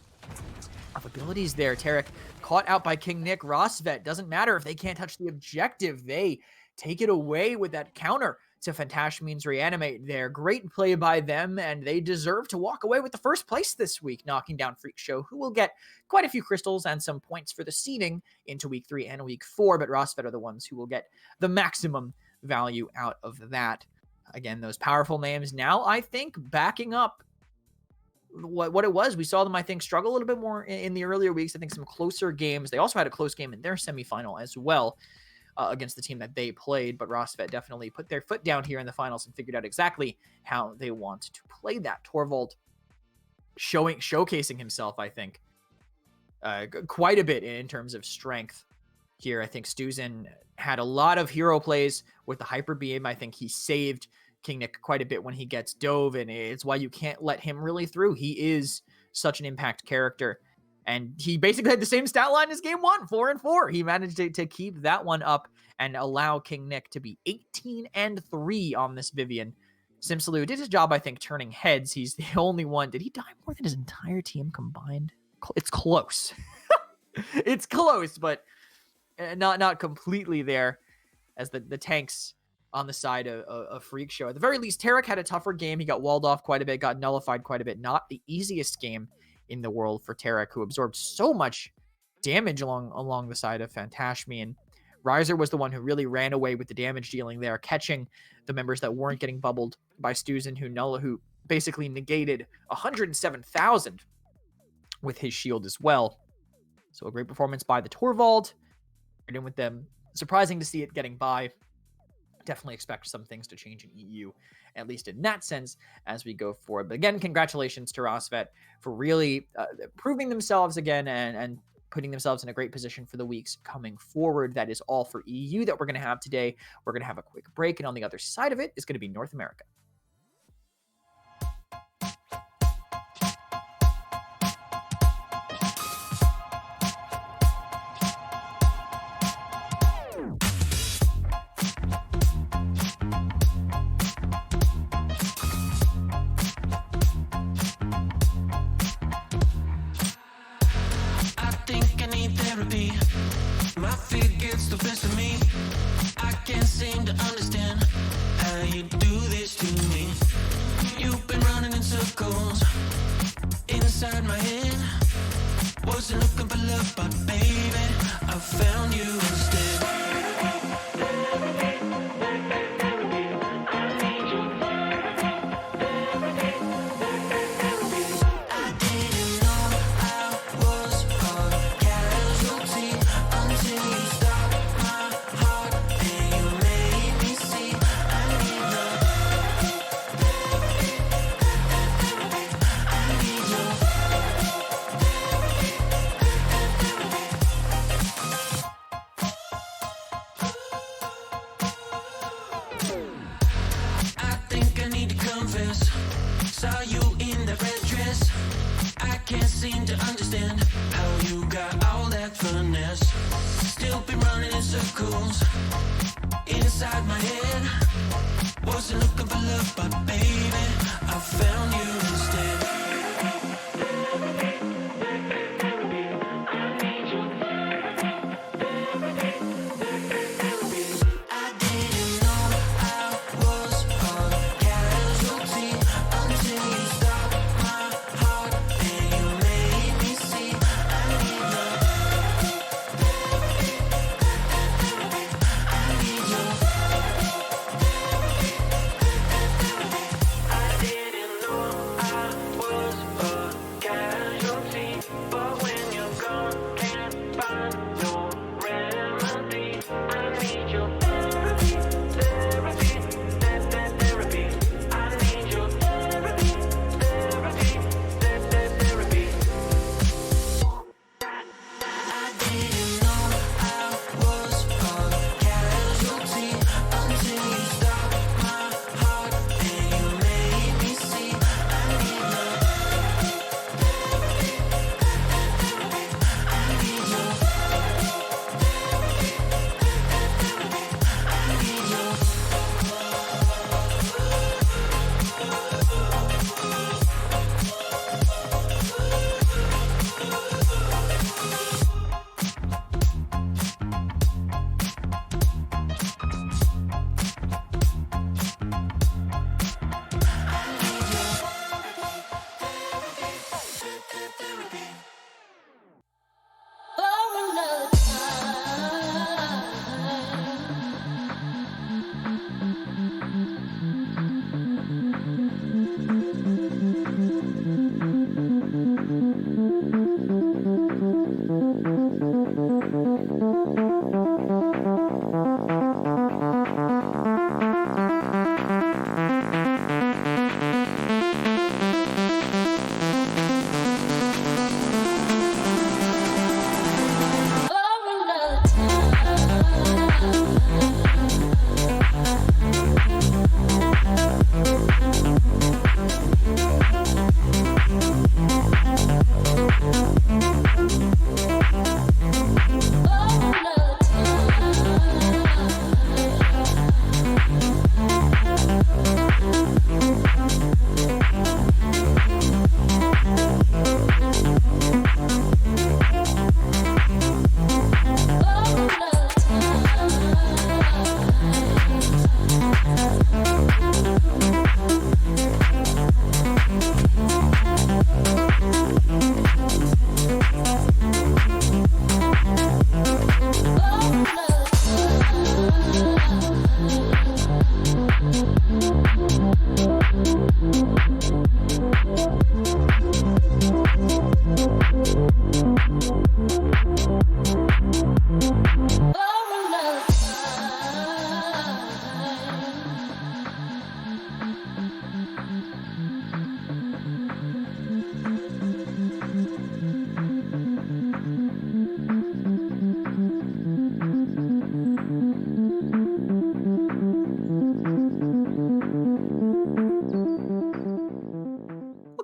of abilities there. Tarek caught out by King Nick. Rosvet, doesn't matter if they can't touch the objective. They take it away with that counter to Fantashmin's Reanimate there. Great play by them, and they deserve to walk away with the first place this week, knocking down Freak Show, who will get quite a few crystals and some points for the seeding into Week 3 and Week 4, but Rosvet are the ones who will get the maximum value out of that. Again, those powerful names now, I think, backing up what it was. We saw them, I think, struggle a little bit more in the earlier weeks. I think some closer games. They also had a close game in their semifinal as well against the team that they played, but Rosvet definitely put their foot down here in the finals and figured out exactly how they want to play that. Torvald showcasing himself, I think, quite a bit in terms of strength here. I think Stuzen had a lot of hero plays with the Hyper Beam. I think he saved King Nick quite a bit when he gets dove, and it's why you can't let him really through. He is such an impact character. And he basically had the same stat line as game 1, 4-4. He managed to keep that one up and allow King Nick to be 18-3 on this Vivian. Simsalou did his job, I think, turning heads. He's the only one. Did he die more than his entire team combined? It's close. It's close, but not completely there, as the tanks on the side of Freak Show. At the very least, Tarek had a tougher game. He got walled off quite a bit, got nullified quite a bit. Not the easiest game in the world for Tarek, who absorbed so much damage along the side of Fantashmi. And Riser was the one who really ran away with the damage dealing there, catching the members that weren't getting bubbled by Stuzen, who basically negated 107,000 with his shield as well. So a great performance by the Torvald. Right in with them. Surprising to see it getting by. Definitely expect some things to change in EU, at least in that sense, as we go forward. But again, congratulations to Rosvet for really proving themselves again and putting themselves in a great position for the weeks coming forward. That is all for EU that we're going to have today. We're going to have a quick break, and on the other side of it is going to be North America. My fear gets the best of me. I can't seem to understand how you do this to me. You've been running in circles inside my head. Wasn't looking for love, but baby, I found you instead. Saw you in the red dress. I can't seem to understand how you got all that finesse. Still been running in circles inside my head. Wasn't looking for love, but baby, I found you instead.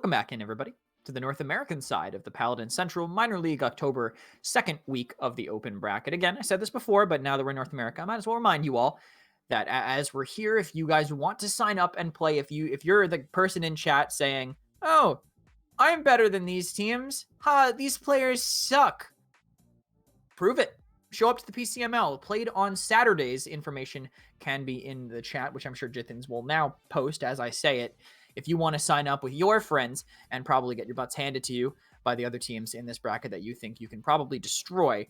Welcome back in, everybody, to the North American side of the Paladin Central Minor League October 2nd week of the open bracket. Again, I said this before, but now that we're in North America, I might as well remind you all that as we're here, if you guys want to sign up and play, if you're the person in chat saying, "Oh, I'm better than these teams. These players suck." Prove it. Show up to the PCML. Played on Saturdays. Information can be in the chat, which I'm sure Jithins will now post as I say it. If you want to sign up with your friends and probably get your butts handed to you by the other teams in this bracket that you think you can probably destroy,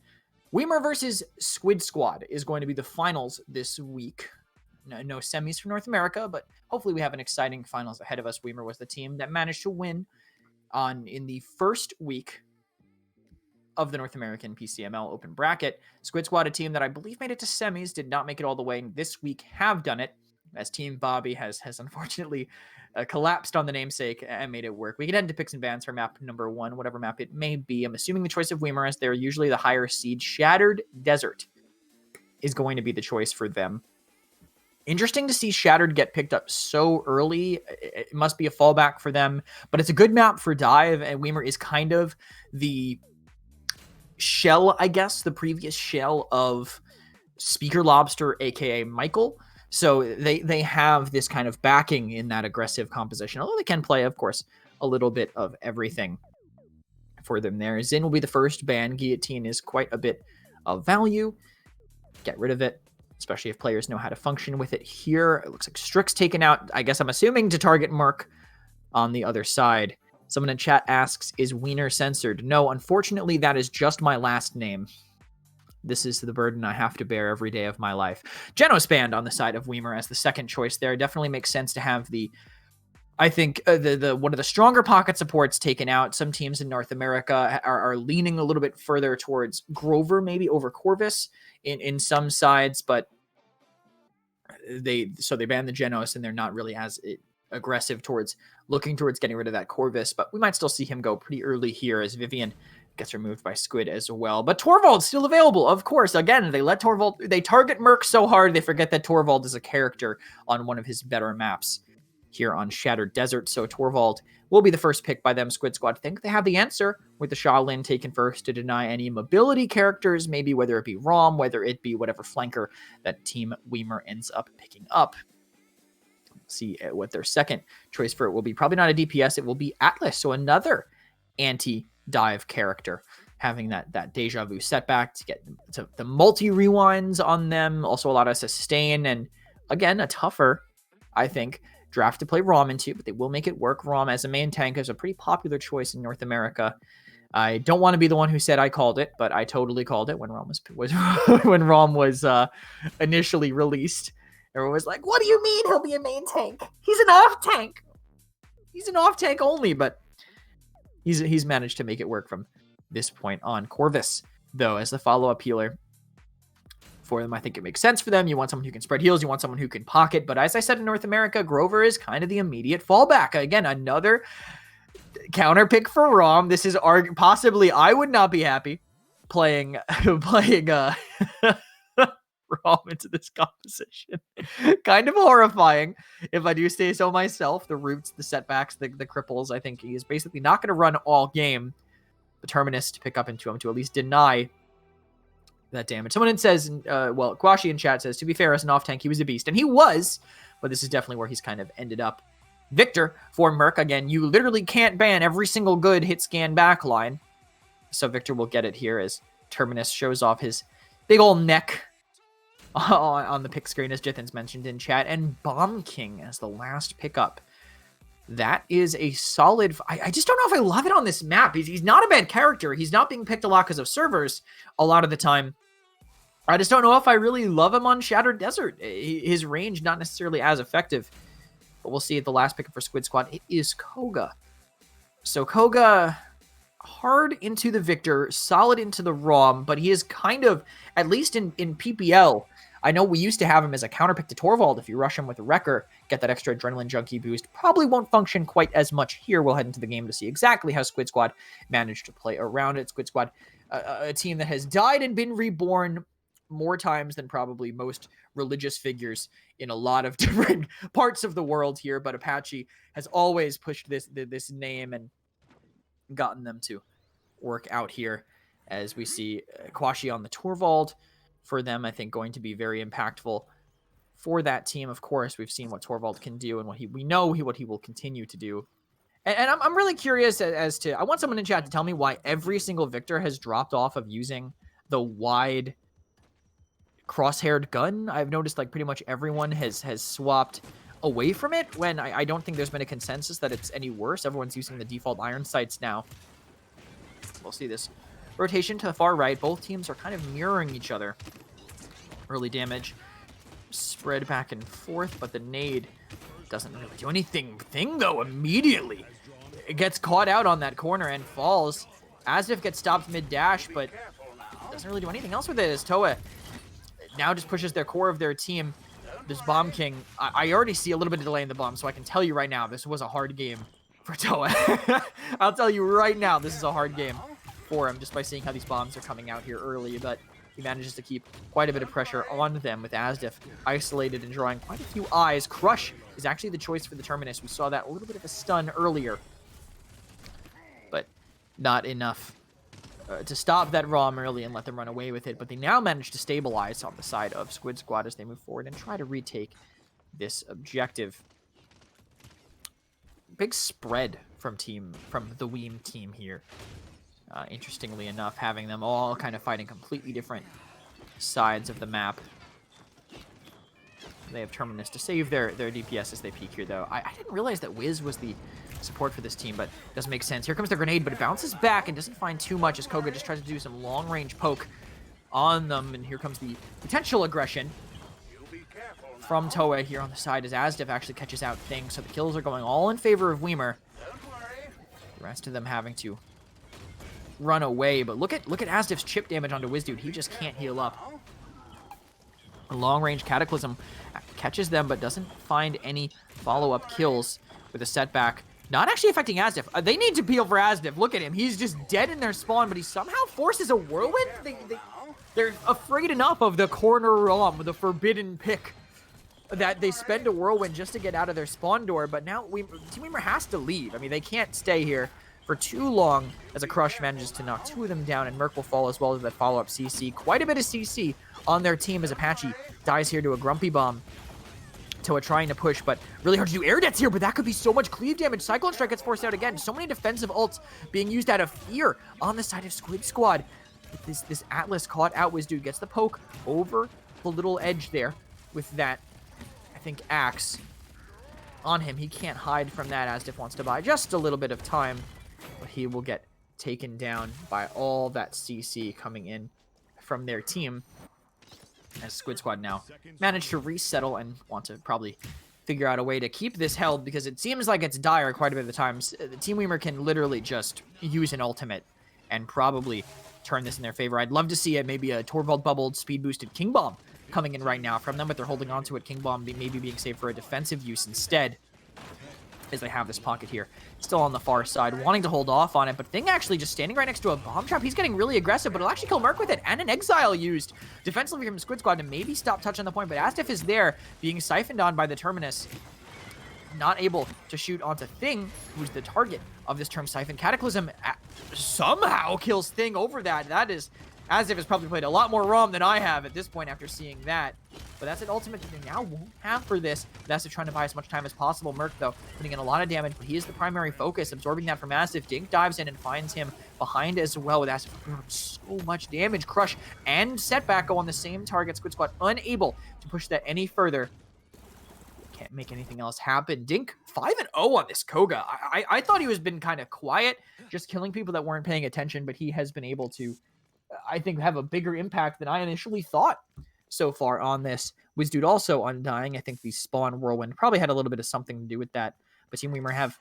Weimer versus Squid Squad is going to be the finals this week. No semis for North America, but hopefully we have an exciting finals ahead of us. Weimer was the team that managed to win in the first week of the North American PCML open bracket. Squid Squad, a team that I believe made it to semis, did not make it all the way, and this week have done it, as Team Bobby has unfortunately collapsed on the namesake and made it work. We can head into picks and bans for map number 1, whatever map it may be. I'm assuming the choice of Weimer, as they're usually the higher seed. Shattered Desert is going to be the choice for them. Interesting to see Shattered get picked up so early. It must be a fallback for them, but it's a good map for dive, and Weimer is kind of the shell, I guess, the previous shell of Speaker Lobster, aka Michael. So they have this kind of backing in that aggressive composition, although they can play, of course, a little bit of everything for them there. Zin will be the first ban. Guillotine is quite a bit of value. Get rid of it, especially if players know how to function with it here. It looks like Strix taken out, I guess I'm assuming, to target Merc on the other side. Someone in chat asks, is Wiener censored? No, unfortunately, that is just my last name. This is the burden I have to bear every day of my life. Genospanned on the side of Weimer as the second choice there. Definitely makes sense to have the, I think, the one of the stronger pocket supports taken out. Some teams in North America are leaning a little bit further towards Grover, maybe over Corvus in some sides, but they ban the Genos, and they're not really as aggressive towards looking towards getting rid of that Corvus, but we might still see him go pretty early here as Vivian gets removed by Squid as well. But Torvald's still available, of course. Again, they target Merc so hard they forget that Torvald is a character on one of his better maps here on Shattered Desert. So Torvald will be the first pick by them. Squid Squad think they have the answer with the Shaolin taken first to deny any mobility characters, maybe whether it be Rom, whether it be whatever flanker that Team Weimer ends up picking up. See what their second choice for it will be. Probably not a DPS. It will be Atlas. So another anti-dive character, having that deja vu setback to get to the multi-rewinds on them. Also a lot of sustain, and again, a tougher, I think, draft to play Rom into, but they will make it work. Rom as a main tank is a pretty popular choice in North America. I don't want to be the one who said I called it, but I totally called it when Rom was when Rom was initially released. Everyone was like, what do you mean he'll be a main tank? He's an off tank. He's an off tank only, but he's managed to make it work from this point on. Corvus, though, as the follow-up healer for them, I think it makes sense for them. You want someone who can spread heals. You want someone who can pocket. But as I said, in North America, Grover is kind of the immediate fallback. Again, another counter pick for Rom. This is possibly, I would not be happy playing Rom into this composition. Kind of horrifying, if I do say so myself. The roots, the setbacks, the cripples. I think he is basically not going to run all game. The Terminus to pick up into him to at least deny that damage. Someone says, Kwashi in chat says, to be fair, as an off tank, he was a beast. And he was, but this is definitely where he's kind of ended up. Victor for Merc. Again, you literally can't ban every single good hit scan backline. So Victor will get it here as Terminus shows off his big old neck on the pick screen, as Jithins mentioned in chat, and Bomb King as the last pickup. That is a solid. I just don't know if I love it on this map. He's not a bad character. He's not being picked a lot because of servers a lot of the time. I just don't know if I really love him on Shattered Desert. His range not necessarily as effective, but we'll see at the last pickup for Squid Squad. It is Koga. So Koga, hard into the Victor, solid into the Rom, but he is kind of, at least in PPL, I know we used to have him as a counterpick to Torvald. If you rush him with a Wrecker, get that extra adrenaline junkie boost. Probably won't function quite as much here. We'll head into the game to see exactly how Squid Squad managed to play around it. Squid Squad, a team that has died and been reborn more times than probably most religious figures in a lot of different parts of the world here, but Apache has always pushed this name and gotten them to work out here, as we see Kwashi on the Torvald for them, I think going to be very impactful for that team. Of course, we've seen what Torvald can do and what he will continue to do. And I'm really curious as to, I want someone in chat to tell me why every single Victor has dropped off of using the wide crosshaired gun. I've noticed like pretty much everyone has swapped away from it, when I don't think there's been a consensus that it's any worse. Everyone's using the default iron sights now. We'll see this rotation to the far right. Both teams are kind of mirroring each other. Early damage spread back and forth, but the nade doesn't really do anything though immediately. It gets caught out on that corner and falls. Asif gets stopped mid-dash, but doesn't really do anything else with it, as Toa now just pushes their core of their team. This Bomb King, I already see a little bit of delay in the bomb, so I can tell you right now, this was a hard game for Toa. I'll tell you right now, this is a hard game for him, just by seeing how these bombs are coming out here early, but he manages to keep quite a bit of pressure on them, with Asdif isolated and drawing quite a few eyes. Crush is actually the choice for the Terminus. We saw that a little bit of a stun earlier, but not enough to stop that ROM early and let them run away with it. But they now manage to stabilize on the side of Squid Squad as they move forward and try to retake this objective. Big spread from the Weem team here. Interestingly enough, having them all kind of fighting completely different sides of the map. They have Terminus to save their DPS as they peek here, though. I didn't realize that Wiz was the support for this team, but it does make sense. Here comes the grenade, but it bounces back and doesn't find too much as Koga just tries to do some long-range poke on them. And here comes the potential aggression from Toa here on the side, as Asdif actually catches out Thing. So the kills are going all in favor of Weimer. The rest of them having to run away, but look at Asdif's chip damage onto Wizdude. He just can't heal up. A long-range Cataclysm catches them, but doesn't find any follow-up kills with a setback. Not actually affecting Asdif. They need to peel for Asdif. Look at him. He's just dead in their spawn, but he somehow forces a whirlwind. They're afraid enough of the corner ROM, the forbidden pick, that they spend a whirlwind just to get out of their spawn door. But now Team Weimer has to leave. I mean, they can't stay here for too long, as a Crush manages to knock two of them down, and Merc will fall as well as that follow-up CC. Quite a bit of CC on their team as Apache dies here to a Grumpy Bomb. Toa trying to push, but really hard to do air debts here, but that could be so much cleave damage. Cyclone Strike gets forced out again. So many defensive ults being used out of fear on the side of Squid Squad. This Atlas caught out. Wizdude gets the poke over the little edge there with that, I think, axe on him. He can't hide from that. Asdif wants to buy just a little bit of time, but he will get taken down by all that CC coming in from their team, as Squid Squad now managed to resettle and want to probably figure out a way to keep this held, because it seems like it's dire quite a bit of the times. The Team Weimer can literally just use an ultimate and probably turn this in their favor. I'd love to see it, maybe a Torvald bubbled, speed boosted King Bomb coming in right now from them, but they're holding on to it. King Bomb maybe being saved for a defensive use instead, as they have this pocket here. Still on the far side, wanting to hold off on it, but Thing actually just standing right next to a bomb trap. He's getting really aggressive, but it'll actually kill Merc with it, and an Exile used defensively from Squid Squad to maybe stop touch on the point, but Asdif is there, being siphoned on by the Terminus. Not able to shoot onto Thing, who's the target of this term Siphon. Cataclysm somehow kills Thing over that. That is, Asdif has probably played a lot more ROM than I have at this point after seeing that. But that's an ultimate that they now won't have for this. That's trying to buy as much time as possible. Merc, though, putting in a lot of damage, but he is the primary focus, absorbing that from Asdif. Dink dives in and finds him behind as well, with Asdif doing so much damage. Crush and Setback go on the same target. Squid Squad unable to push that any further. Can't make anything else happen. Dink 5-0 on this Koga. I thought he was been kind of quiet, just killing people that weren't paying attention, but he has been able to, I think, have a bigger impact than I initially thought so far on this. Wizdude also undying. I think the spawn whirlwind probably had a little bit of something to do with that. But Team Weimer have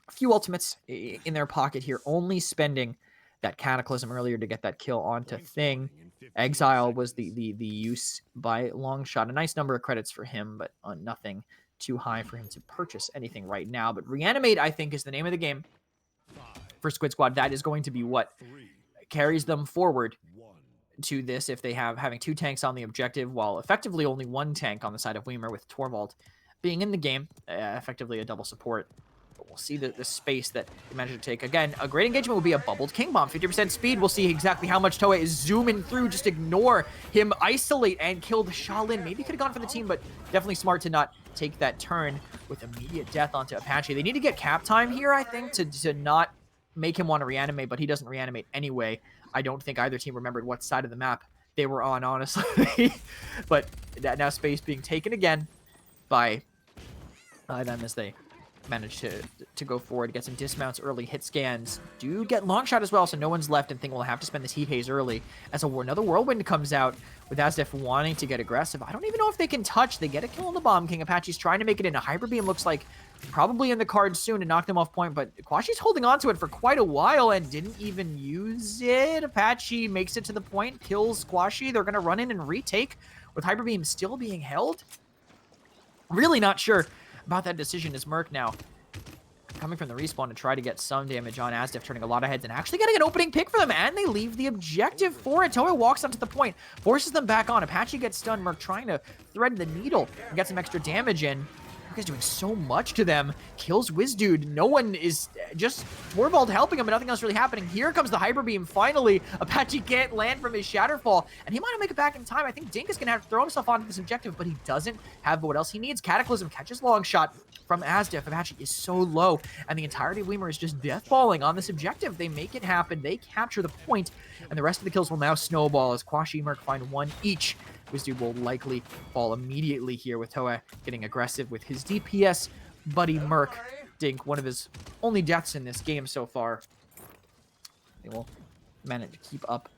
a few ultimates in their pocket here, only spending that Cataclysm earlier to get that kill onto Thing. Exile was the use by long shot. A nice number of credits for him, but nothing too high for him to purchase anything right now. But Reanimate, I think, is the name of the game for Squid Squad. That is going to be what carries them forward to this if they having 2 tanks on the objective, while effectively only 1 tank on the side of Weimer, with Torvald being in the game, effectively a double support. But we'll see the space that they managed to take. Again, a great engagement would be a bubbled King Bomb. 50% speed. We'll see exactly how much Toei is zooming through. Just ignore him, isolate, and kill the Shaolin. Maybe could have gone for the team, but definitely smart to not take that turn with immediate death onto Apache. They need to get cap time here, I think, to not make him want to reanimate, but he doesn't reanimate anyway. I don't think either team remembered what side of the map they were on, honestly. But that now space being taken again by them as they manage to go forward, get some dismounts early, hit scans, do get long shot as well, so no one's left and think we'll have to spend this heat haze early as another whirlwind comes out with Asdef wanting to get aggressive. I don't even know if they can touch. They get a kill on the Bomb King. Apache's trying to make it in. A Hyper Beam looks like probably in the cards soon to knock them off point, but Kwashi's holding on to it for quite a while and didn't even use it. Apache makes it to the point, kills Kwashi. They're going to run in and retake with Hyper Beam still being held. Really not sure about that decision as Merc now coming from the respawn to try to get some damage on Asdef, turning a lot of heads and actually getting an opening pick for them, and they leave the objective for it. Toei walks onto the point, forces them back on. Apache gets stunned. Merc trying to thread the needle and get some extra damage in. Merc is doing so much to them. Kills Wizdude. No one is just Torvald helping him, but nothing else really happening. Here comes the Hyper Beam. Finally, Apache can't land from his Shatterfall, and he might not make it back in time. I think Dink is going to have to throw himself onto this objective, but he doesn't have what else he needs. Cataclysm catches long shot from Asdef. Apache is so low, and the entirety of Weimer is just death-falling on this objective. They make it happen. They capture the point, and the rest of the kills will now snowball as Kwashi Merc find 1 each. Wizdude will likely fall immediately here with Toei getting aggressive with his DPS buddy Merc. Dink, one of his only deaths in this game so far. They will manage to keep up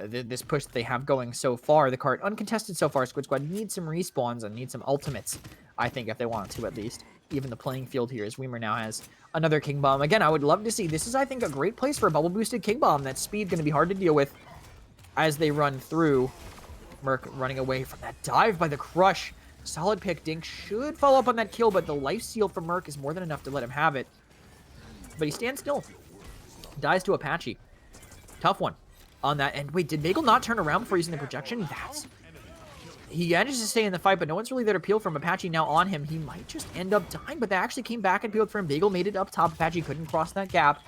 this push that they have going so far. The card uncontested so far. Squid Squad needs some respawns and needs some ultimates, I think, if they want to at least. Even the playing field here as Weimer now has another King Bomb. Again, I would love to see. This is, I think, a great place for a bubble-boosted King Bomb. That speed going to be hard to deal with as they run through. Merc running away from that dive by the Crush. Solid pick. Dink should follow up on that kill, but the life steal from Merc is more than enough to let him have it. But he stands still. Dies to Apache. Tough one on that. And wait, did Nagel not turn around before using the projection? He manages to stay in the fight, but no one's really there to peel from. Apache now on him. He might just end up dying, but they actually came back and peeled for him. Bagel made it up top. Apache couldn't cross that gap.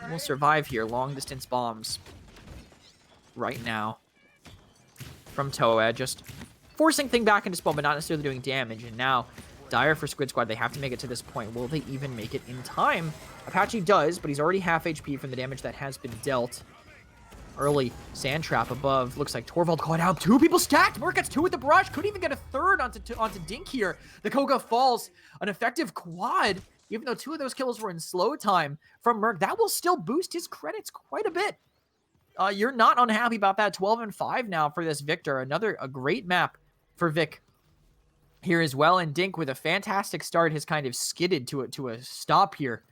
We'll survive here. Long distance bombs right now from Toei, just forcing thing back into spawn, but not necessarily doing damage. And now, dire for Squid Squad. They have to make it to this point. Will they even make it in time? Apache does, but he's already half HP from the damage that has been dealt. Early sand trap above. Looks like Torvald caught out. 2 people stacked. Merc gets 2 with the brush. Couldn't even get a third onto Dink here. The Koga falls. An effective quad, even though 2 of those kills were in slow time from Merc. That will still boost his credits quite a bit. You're not unhappy about that. 12-5 now for this Victor. A great map for Vic here as well. And Dink with a fantastic start has kind of skidded to a stop here.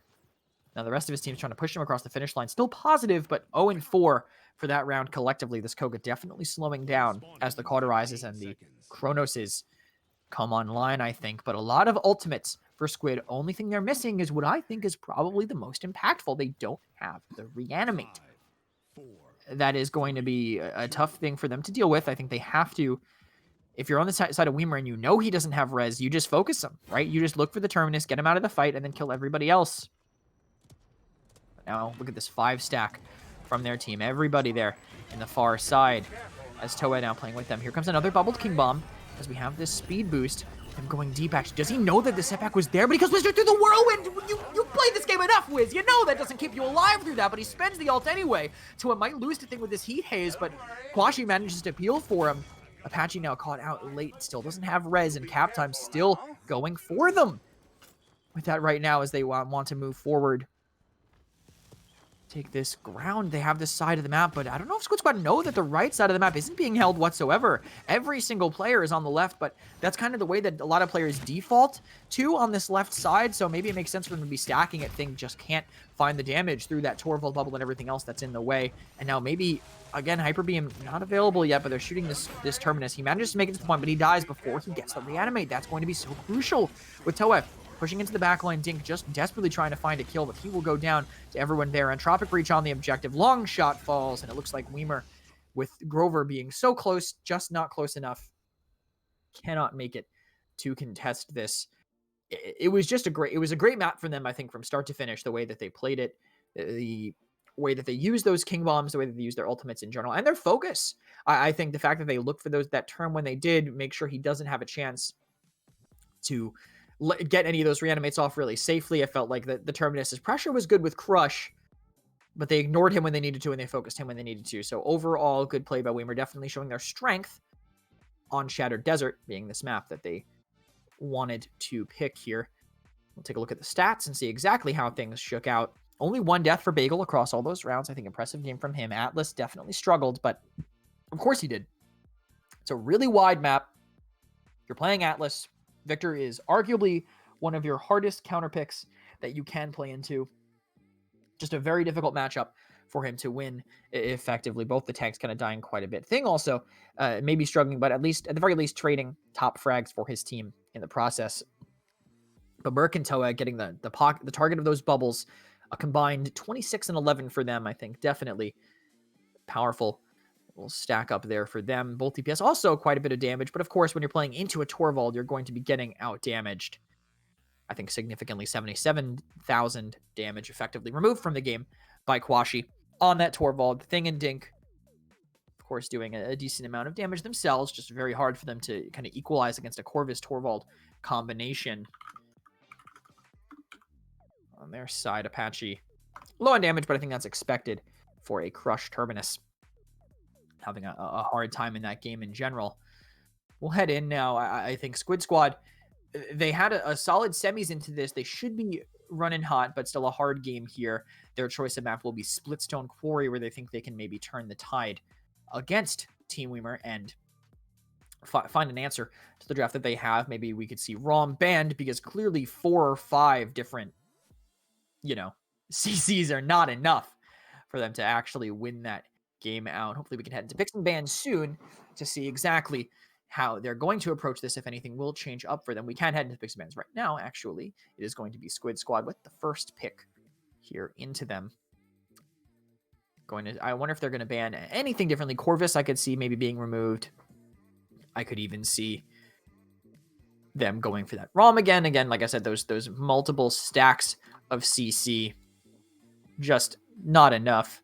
Now the rest of his team's trying to push him across the finish line. Still positive, but 0-4 for that round collectively. This Koga definitely slowing down as the cauterizes and the Chronoses come online, I think. But a lot of ultimates for Squid. Only thing they're missing is what I think is probably the most impactful. They don't have the reanimate. That is going to be a tough thing for them to deal with. I think they have to, if you're on the side of Weimer and you know he doesn't have res, you just focus him, right? You just look for the Terminus, get him out of the fight, and then kill everybody else. But now, look at this 5-stack from their team. Everybody there in the far side as Toei now playing with them. Here comes another bubbled King Bomb as we have this speed boost. Him going deep, actually. Does he know that the setback was there? But he goes Wizard through the whirlwind! You played this game enough, Wiz! You know that doesn't keep you alive through that, but he spends the ult anyway. Tua might lose the thing with this heat haze, but Kwashi manages to peel for him. Apache now caught out late, still doesn't have res, and cap time still going for them with that right now as they want to move forward. Take this ground. They have this side of the map, but I don't know if Squid Squad know that the right side of the map isn't being held whatsoever. Every single player is on the left, but that's kind of the way that a lot of players default to on this left side, so maybe it makes sense for them to be stacking it. Thing just can't find the damage through that Torvald bubble and everything else that's in the way. And now maybe, again, Hyper Beam not available yet, but they're shooting this Terminus. He manages to make it to the point, but he dies before he gets the reanimate. That's going to be so crucial with Toei. Pushing into the backline, Dink just desperately trying to find a kill, but he will go down to everyone there. Entropic Breach on the objective. Long shot falls, and it looks like Weimer, with Grover being so close, just not close enough, cannot make it to contest this. It was a great map for them, I think, from start to finish, the way that they played it, the way that they used those king bombs, the way that they used their ultimates in general, and their focus. I think the fact that they looked for that turn when they did, make sure he doesn't have a chance to get any of those reanimates off really safely. I felt like the Terminus's pressure was good with Crush, but they ignored him when they needed to, and they focused him when they needed to. So overall, good play by Weimer, definitely showing their strength on Shattered Desert, being this map that they wanted to pick here. We'll take a look at the stats and see exactly how things shook out. Only 1 death for Bagel across all those rounds. I think impressive game from him. Atlas definitely struggled, but of course he did. It's a really wide map. If you're playing Atlas, Victor is arguably one of your hardest counter picks that you can play into. Just a very difficult matchup for him to win effectively. Both the tanks kind of dying quite a bit. Thing also maybe struggling, but at the very least trading top frags for his team in the process. But Merc and Toa getting the target of those bubbles, a combined 26 and 11 for them. I think definitely powerful. We'll stack up there for them. Both DPS also quite a bit of damage, but of course, when you're playing into a Torvald, you're going to be getting out damaged. I think significantly 77,000 damage effectively removed from the game by Kwashi on that Torvald. Thing and Dink, of course, doing a decent amount of damage themselves. Just very hard for them to kind of equalize against a Corvus Torvald combination. On their side, Apache low on damage, but I think that's expected for a Crush Terminus. Having a hard time in that game in general. We'll head in now. I think Squid Squad, they had a solid semis into this. They should be running hot, but still a hard game here. Their choice of map will be Splitstone Quarry, where they think they can maybe turn the tide against Team Weimer and find an answer to the draft that they have. Maybe we could see ROM banned, because clearly 4 or 5 different, CCs are not enough for them to actually win that game out. Hopefully we can head into picks and bans soon to see exactly how they're going to approach this, if anything will change up for them. We can't head into picks and bans right now, actually. It is going to be Squid Squad with the first pick here into them. I wonder if they're going to ban anything differently. Corvus, I could see maybe being removed. I could even see them going for that ROM again. Again, like I said, those multiple stacks of CC, just not enough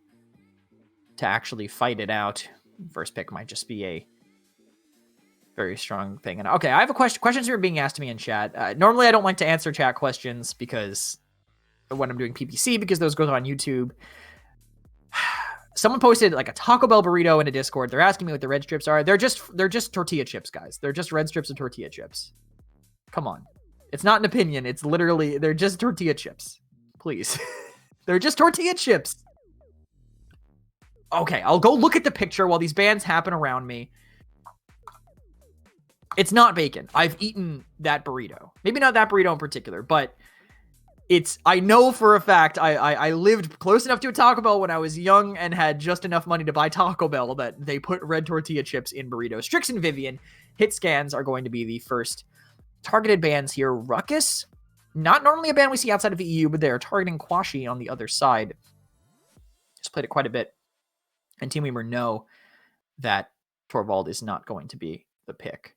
to actually fight it out. First pick might just be a very strong thing. And okay, I have a question. Questions are being asked to me in chat. Normally, I don't like to answer chat questions because when I'm doing PPC, because those go on YouTube. Someone posted like a Taco Bell burrito in a Discord. They're asking me what the red strips are. They're just tortilla chips, guys. They're just red strips of tortilla chips. Come on. It's not an opinion. It's literally, they're just tortilla chips. Please. They're just tortilla chips. Okay, I'll go look at the picture while these bans happen around me. It's not bacon. I've eaten that burrito. Maybe not that burrito in particular, but I know for a fact I lived close enough to a Taco Bell when I was young and had just enough money to buy Taco Bell that they put red tortilla chips in burritos. Strix and Vivian, hit scans are going to be the first targeted bans here. Ruckus, not normally a ban we see outside of the EU, but they're targeting Kwashi on the other side. Just played it quite a bit. And Team Weimer know that Torvald is not going to be the pick.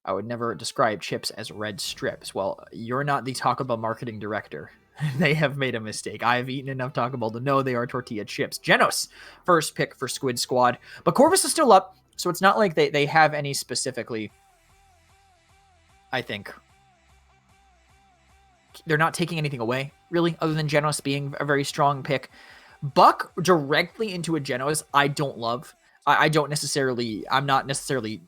I would never describe chips as red strips. Well, you're not the Taco Bell marketing director. They have made a mistake. I have eaten enough Taco Bell to know they are tortilla chips. Genos, first pick for Squid Squad. But Corvus is still up, so it's not like they have any specifically, I think. They're not taking anything away, really, other than Genos being a very strong pick. Buck directly into a Genos, I don't love. I'm not necessarily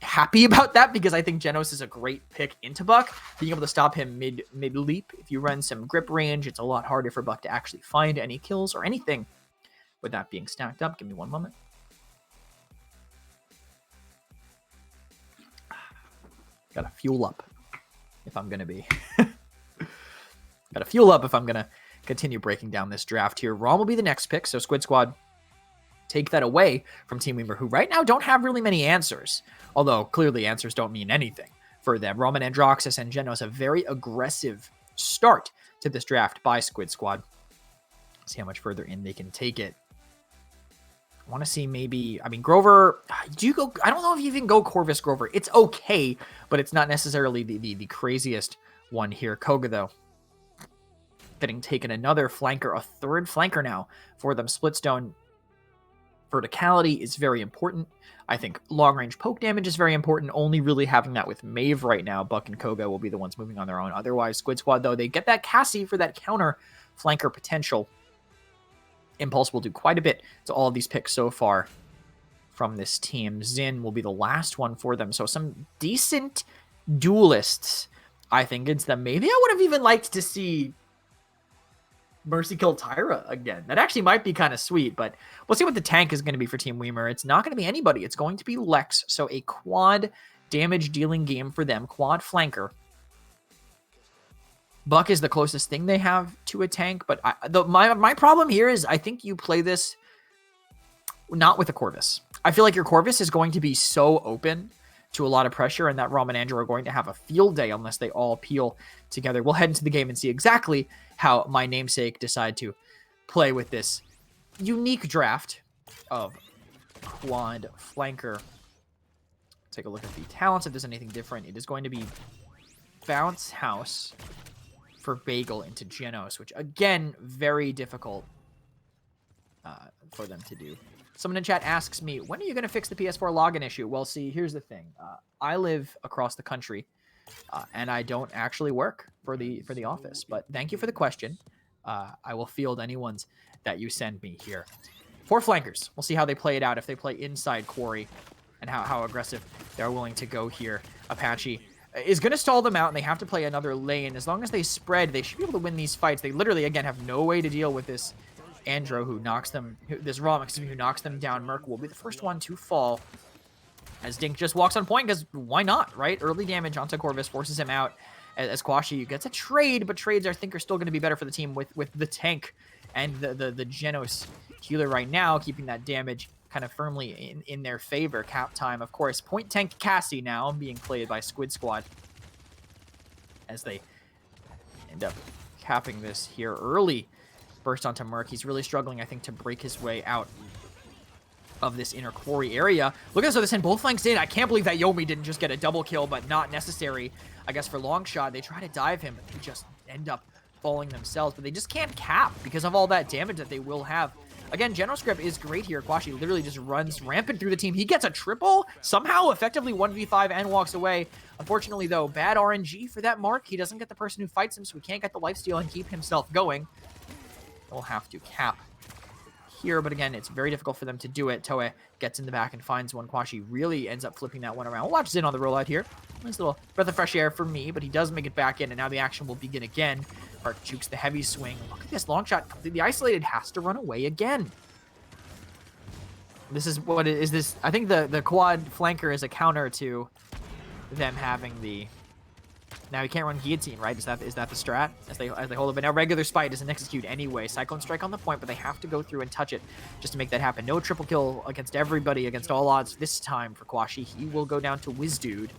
happy about that, because I think Genos is a great pick into Buck. Being able to stop him mid leap. If you run some grip range, it's a lot harder for Buck to actually find any kills or anything with that being stacked up. Give me one moment. Gotta fuel up if I'm gonna be. Gotta fuel up if I'm gonna continue breaking down this draft here. Rom will be the next pick, so Squid Squad take that away from Team Weimer, who right now don't have really many answers. Although, clearly, answers don't mean anything for them. Rom and Androxus and Genos, a very aggressive start to this draft by Squid Squad. See how much further in they can take it. I want to see maybe, I mean, Grover, do you go, I don't know if you even go Corvus Grover. It's okay, but it's not necessarily the craziest one here. Koga, though, getting taken another flanker, a third flanker now for them. Splitstone verticality is very important. I think long-range poke damage is very important. Only really having that with Maeve right now. Buck and Koga will be the ones moving on their own. Otherwise, Squid Squad, though, they get that Cassie for that counter flanker potential. Impulse will do quite a bit to all of these picks so far from this team. Zin will be the last one for them. So some decent duelists, I think, against them. Maybe I would have even liked to see Mercy kill Tyra again. That actually might be kind of sweet, but we'll see what the tank is going to be for Team Weimer. It's not going to be anybody. It's going to be Lex. So a quad damage dealing game for them. Quad flanker. Buck is the closest thing they have to a tank, but my problem here is I think you play this not with a Corvus. I feel like your Corvus is going to be so open to a lot of pressure, and that Rom and Andrew are going to have a field day unless they all peel together. We'll head into the game and see exactly how my namesake decide to play with this unique draft of quad flanker. Take a look at the talents if there's anything different. It is going to be Bounce House for Bagel into Genos, which, again, very difficult for them to do. Someone in chat asks me, when are you going to fix the PS4 login issue? Well, see, here's the thing. I live across the country, and I don't actually work for the office. But thank you for the question. I will field anyone's that you send me here. 4 flankers. We'll see how they play it out, if they play inside Quarry, and how aggressive they're willing to go here. Apache is going to stall them out, and they have to play another lane. As long as they spread, they should be able to win these fights. They literally, again, have no way to deal with this Andro who knocks them, this Rom, excuse me, who knocks them down. Merc will be the first one to fall as Dink just walks on point, because why not, right? Early damage onto Corvus forces him out as Kwashi gets a trade, but trades I think are still going to be better for the team with the tank and the Genos healer right now, keeping that damage kind of firmly in their favor. Cap time, of course. Point tank Cassie now being played by Squid Squad as they end up capping this here early. Burst onto Merc. He's really struggling, I think, to break his way out of this inner quarry area. Look at this, so they send both flanks in. I can't believe that Yomi didn't just get a double kill, but not necessary, I guess, for long shot. They try to dive him, but they just end up falling themselves. But they just can't cap because of all that damage that they will have. Again, General Script is great here. Kwashi literally just runs rampant through the team. He gets a triple, somehow effectively 1v5 and walks away. Unfortunately, though, bad RNG for that Mark. He doesn't get the person who fights him, so he can't get the lifesteal and keep himself going. They'll have to cap here, but again, it's very difficult for them to do it. Toei gets in the back and finds one. Kwashi really ends up flipping that one around. We'll watch Zin on the rollout here. Nice little breath of fresh air for me, but he does make it back in, and now the action will begin again. Park jukes the heavy swing. Look at this long shot, completely isolated, has to run away again. This is what is this? I think the quad flanker is a counter to them having the. Now he can't run guillotine, right? Is that the strat as they hold it? But now regular spite doesn't execute anyway. Cyclone strike on the point, but they have to go through and touch it just to make that happen. No triple kill against everybody, against all odds this time for Kwashi. He will go down to Wizdude.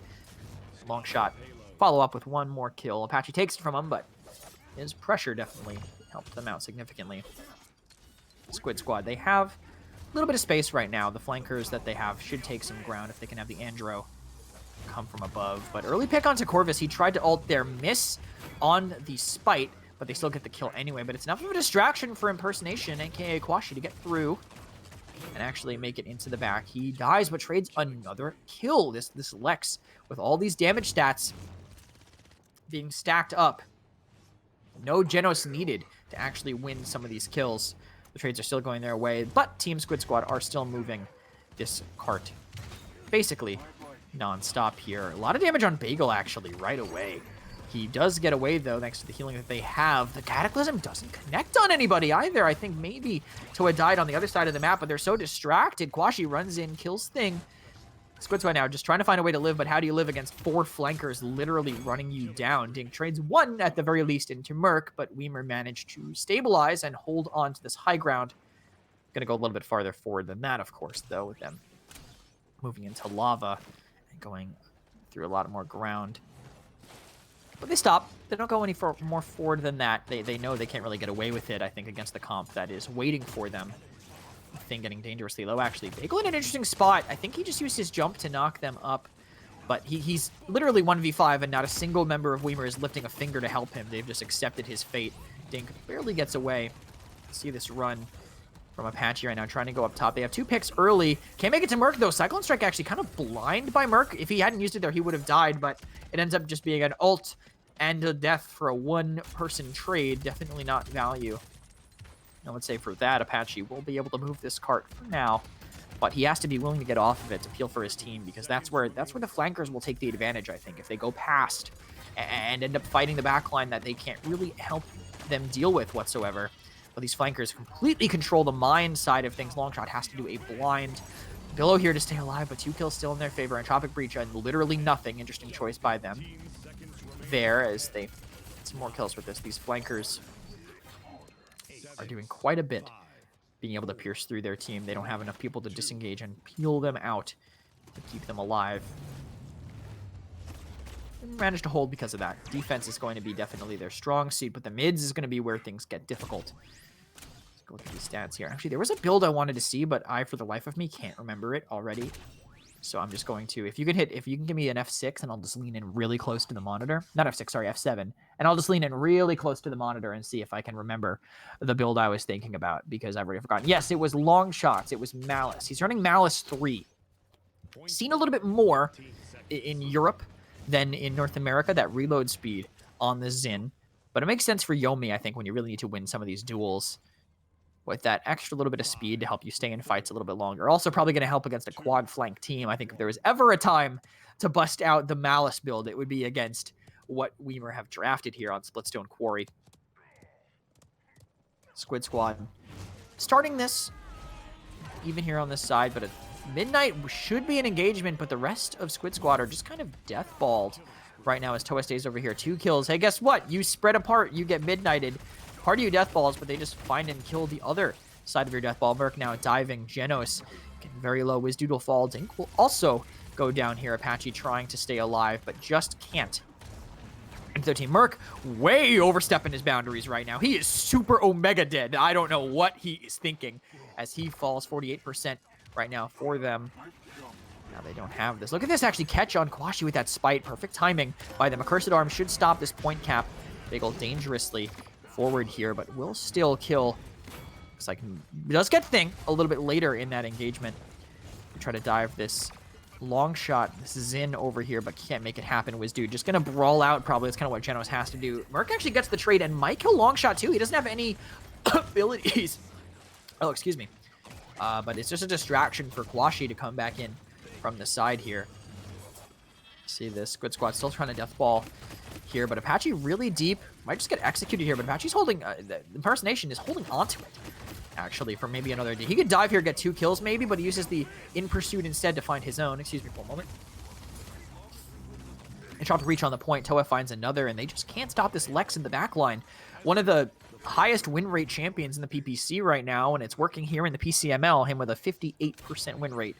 Long shot. Follow up with one more kill. Apache takes it from him, but his pressure definitely helped them out significantly. Squid Squad, they have a little bit of space right now. The flankers that they have should take some ground if they can have the Andro come from above. But early pick onto Corvus. He tried to ult their miss on the spite, but they still get the kill anyway. But it's enough of a distraction for Impersonation, aka Kwashi, to get through and actually make it into the back. He dies, but trades another kill. This Lex, with all these damage stats being stacked up, no Genos needed to actually win some of these kills. The trades are still going their way, but Team Squid Squad are still moving this cart basically non-stop here. A lot of damage on Bagel, actually, right away. He does get away, though, thanks to the healing that they have. The Cataclysm doesn't connect on anybody either. I think maybe Toa died on the other side of the map, but they're so distracted. Kwashi runs in, kills Thing. Squid Squad now just trying to find a way to live, but how do you live against 4 flankers literally running you down? Dink trades 1 at the very least into Merc, but Weimer managed to stabilize and hold on to this high ground. Gonna go a little bit farther forward than that, of course, though, with them moving into lava and going through a lot more ground. But they stop. they don't go any more forward than that. They know they can't really get away with it, I think, against the comp that is waiting for them. Thing getting dangerously low, actually. Bagel in an interesting spot. I think he just used his jump to knock them up. But he's literally 1v5, and not a single member of Weimer is lifting a finger to help him. They've just accepted his fate. Dink barely gets away. See this run from Apache right now, trying to go up top. They have 2 picks early. Can't make it to Merc, though. Cyclone Strike actually kind of blind by Merc. If he hadn't used it there, he would have died, but it ends up just being an ult and a death for a one-person trade. Definitely not value. I would say for that, Apache will be able to move this cart for now. But he has to be willing to get off of it to peel for his team, because that's where the flankers will take the advantage, I think. If they go past and end up fighting the backline that they can't really help them deal with whatsoever. But these flankers completely control the mine side of things. Longshot has to do a blind Billow here to stay alive, but 2 kills still in their favor. Entropic Breach and literally nothing. Interesting choice by them there as they get some more kills with this. These flankers are doing quite a bit, being able to pierce through their team. They don't have enough people to disengage and peel them out to keep them alive. They managed to hold because of that. Defense is going to be definitely their strong suit, but the mids is going to be where things get difficult. Let's go look at these stats here. Actually, there was a build I wanted to see, but I, for the life of me, can't remember it already. So I'm just going to, if you can give me an F6, and I'll just lean in really close to the monitor. Not F6, sorry, F7. And I'll just lean in really close to the monitor and see if I can remember the build I was thinking about, because I've already forgotten. Yes, it was long shots. It was Malice. He's running Malice 3. Seen a little bit more in Europe than in North America, that reload speed on the Xin. But it makes sense for Yomi, I think, when you really need to win some of these duels, with that extra little bit of speed to help you stay in fights a little bit longer. Also probably going to help against a quad flank team. I think if there was ever a time to bust out the Malice build, it would be against what Weimer have drafted here on Splitstone Quarry. Squid Squad starting this, even here on this side, but at Midnight should be an engagement, but the rest of Squid Squad are just kind of deathballed right now as Toa stays over here. 2 kills. Hey, guess what? You spread apart, you get midnighted. Part of you deathballs, but they just find and kill the other side of your deathball. Merc now diving. Genos getting very low. Wizdude will fall. Dink will also go down here. Apache trying to stay alive, but just can't. And 13. Merc way overstepping his boundaries right now. He is super omega dead. I don't know what he is thinking as he falls. 48% right now for them. Now they don't have this. Look at this actually catch on Kwashi with that spite. Perfect timing by them. Accursed Arm should stop this point cap. Bagel dangerously forward here, but will still kill. Looks like he does get Thing a little bit later in that engagement. We try to dive this long shot. This is in over here, but can't make it happen. Wizdude just gonna brawl out probably. That's kind of what Genos has to do. Merc actually gets the trade and might kill long shot too. He doesn't have any abilities. Oh, excuse me. But it's just a distraction for Kwashi to come back in from the side here. See this Squid Squad still trying to deathball here, but Apache really deep. Might just get executed here, but Apache's holding, the impersonation is holding onto it, actually, for maybe another day. He could dive here, get 2 kills maybe, but he uses the in pursuit instead to find his own. Excuse me for a moment. And try to reach on the point. Toa finds another, and they just can't stop this Lex in the back line. One of the highest win rate champions in the PPC right now, and it's working here in the PCML, him with a 58% win rate.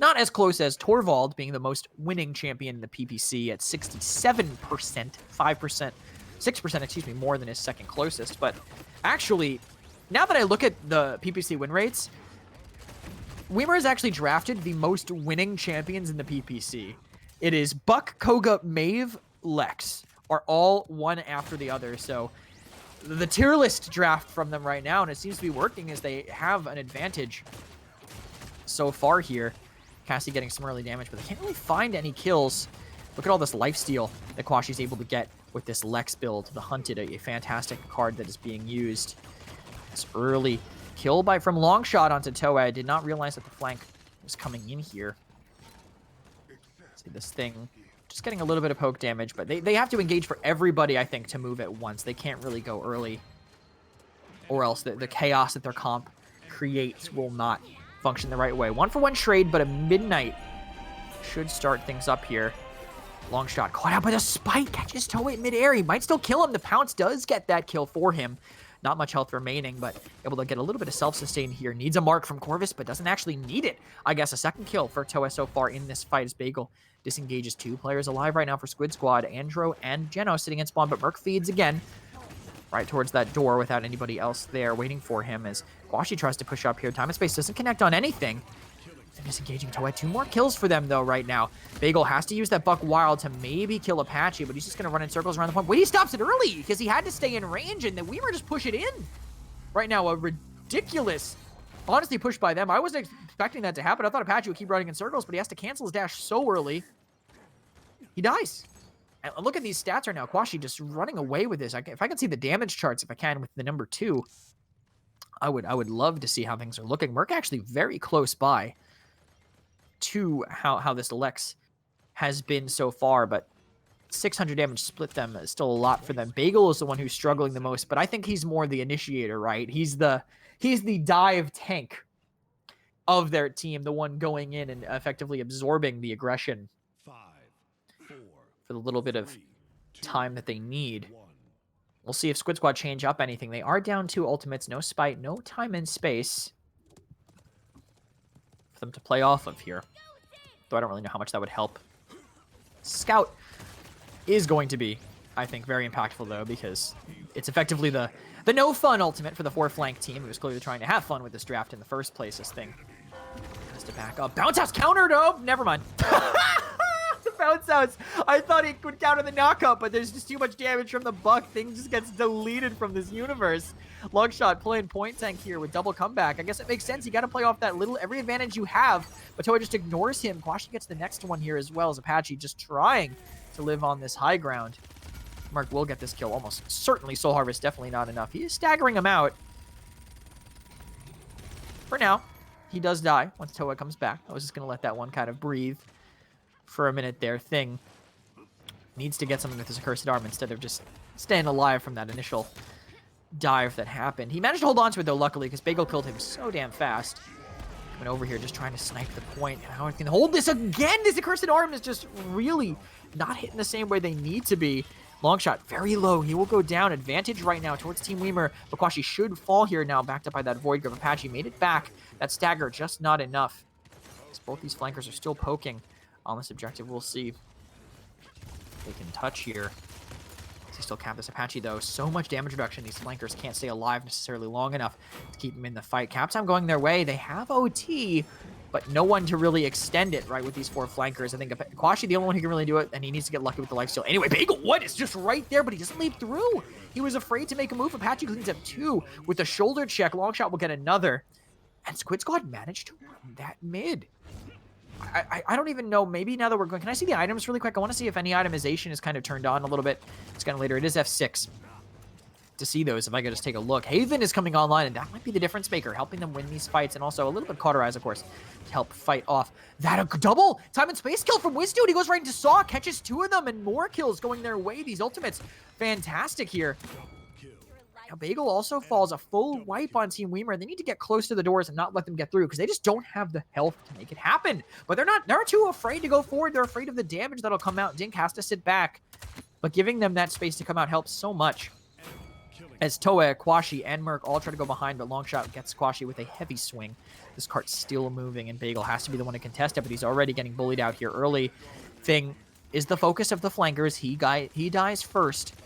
Not as close as Torvald being the most winning champion in the PPC at 67%, 5%, 6%, excuse me, more than his second closest. But actually, now that I look at the PPC win rates, Weimer has actually drafted the most winning champions in the PPC. It is Buck, Koga, Maeve, Lex are all one after the other. So the tier list draft from them right now, and it seems to be working as they have an advantage so far here. Cassie getting some early damage, but they can't really find any kills. Look at all this lifesteal that Kwashi's able to get with this Lex build. The Hunted, a fantastic card that is being used. This early kill from Longshot onto Toa. I did not realize that the flank was coming in here. See this Thing just getting a little bit of poke damage, but they have to engage for everybody, I think, to move at once. They can't really go early, or else the chaos that their comp creates will not function the right way. 1-for-1 trade, but a Midnight should start things up here. Long shot caught out by the spike. Catches Toa in midair. He might still kill him. The pounce does get that kill for him. Not much health remaining, but able to get a little bit of self-sustain here. Needs a mark from Corvus, but doesn't actually need it. I guess a second kill for Toa so far in this fight as Bagel Disengages 2 players alive right now for Squid Squad. Andro and Geno sitting in spawn, but Merc feeds again. Right towards that door without anybody else there waiting for him as Kwashi tries to push up here. Time and Space doesn't connect on anything. And disengaging Toei. 2 more kills for them, though, right now. Bagel has to use that Buck Wild to maybe kill Apache, but he's just going to run in circles around the point. Wait, he stops it early because he had to stay in range, and then Weimer just push it in. Right now, a ridiculous, honestly, push by them. I wasn't expecting that to happen. I thought Apache would keep running in circles, but he has to cancel his dash so early. He dies. And look at these stats right now. Kwashi just running away with this. If I can see the damage charts, if I can, with the number 2, I would love to see how things are looking. Merc actually very close by to how this Lex has been so far, but 600 damage split them is still a lot for them. Bagel is the one who's struggling the most, but I think he's more the initiator, right? He's the dive tank of their team, the one going in and effectively absorbing the aggression 5, 4, for the little bit of 3, 2, time that they need. 1. We'll see if Squid Squad change up anything. They are down 2 ultimates, no spite, no time and space for them to play off of here. Though I don't really know how much that would help. Scout is going to be, I think, very impactful, though, because it's effectively the no-fun ultimate for the 4-flank team, who was clearly trying to have fun with this draft in the first place. This thing has to back up. Bounce House countered! Oh, never mind. The Bounce House. I thought he would counter the knockup, but there's just too much damage from the Buck. Thing just gets deleted from this universe. Longshot playing point tank here with double comeback. I guess it makes sense. You got to play off that every advantage you have, but Toei just ignores him. Kwashi gets the next one here as well as Apache just trying to live on this high ground. Mark will get this kill almost certainly. Soul Harvest definitely not enough. He is staggering him out. For now, he does die once Toei comes back. I was just going to let that one kind of breathe for a minute there. Thing needs to get something with his accursed arm instead of just staying alive from that initial dive that happened. He managed to hold on to it, though, luckily, because Bagel killed him so damn fast. Coming over here, just trying to snipe the point. How he can hold this again. This accursed arm is just really not hitting the same way they need to be. Long shot, very low. He will go down. Advantage right now towards Team Weimer. Bakwashi should fall here now, backed up by that Void Grip. Apache made it back. That stagger, just not enough. As both these flankers are still poking on this objective. We'll see if they can touch here. He still cap this Apache, though. So much damage reduction. These flankers can't stay alive necessarily long enough to keep them in the fight. Captime going their way. They have OT, but no one to really extend it, right, with these 4 flankers. I think Kwashi, the only one who can really do it, and he needs to get lucky with the lifesteal. Anyway, Bagel, what? It's just right there, but he doesn't leap through. He was afraid to make a move. Apache cleans up 2 with a shoulder check. Longshot will get another. And Squid Squad managed to run that mid. I don't even know. Maybe now that we're going... Can I see the items really quick? I want to see if any itemization is kind of turned on a little bit. It's kind of later. It is F6 to see those, if I could just take a look. Haven is coming online, and that might be the difference maker, helping them win these fights, and also a little bit of Cauterize, of course, to help fight off that. A double time and space kill from Wizdude. He goes right into Saw, catches 2 of them, and more kills going their way. These ultimates, fantastic here. Now, Bagel also falls a full wipe on Team Weimer. They need to get close to the doors and not let them get through because they just don't have the health to make it happen. But they're too afraid to go forward. They're afraid of the damage that'll come out. Dink has to sit back, but giving them that space to come out helps so much. As Toei, Kwashi, and Merc all try to go behind, but Longshot gets Kwashi with a heavy swing. This cart's still moving, and Bagel has to be the one to contest it, but he's already getting bullied out here early. Thing is the focus of the flankers. He dies first.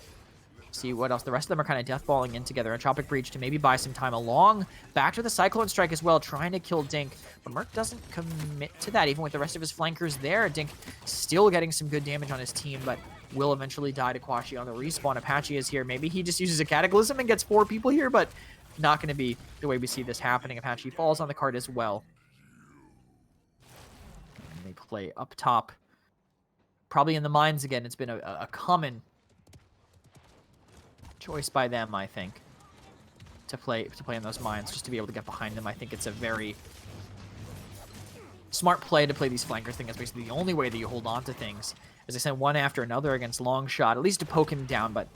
See what else. The rest of them are kind of deathballing in together. Entropic Breach to maybe buy some time along. Back to the Cyclone Strike as well, trying to kill Dink. But Merc doesn't commit to that, even with the rest of his flankers there. Dink still getting some good damage on his team, but will eventually die to Kwashi on the respawn. Apache is here. Maybe he just uses a Cataclysm and gets 4 people here, but not going to be the way we see this happening. Apache falls on the card as well. And they play up top. Probably in the mines again. It's been a common choice by them, I think, to play in those mines, just to be able to get behind them. I think it's a very smart play to play these flankers. I think that's basically the only way that you hold on to things. As I said, one after another against Longshot, at least to poke him down, but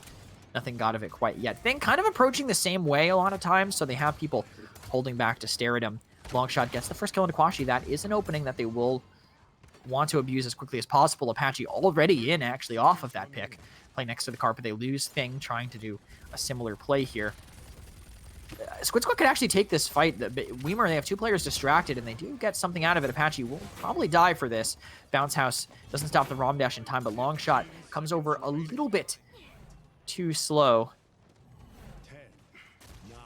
nothing got of it quite yet. Thing kind of approaching the same way a lot of times, so they have people holding back to stare at him. Longshot gets the first kill into Kwashi. That is an opening that they will want to abuse as quickly as possible. Apache already in, actually, off of that pick. Play next to the carpet. They lose Thing, trying to do a similar play here. Squid Squad could actually take this fight. Weimer, they have 2 players distracted, and they do get something out of it. Apache will probably die for this. Bounce House doesn't stop the Rom Dash in time, but Long Shot comes over a little bit too slow. 10, 9,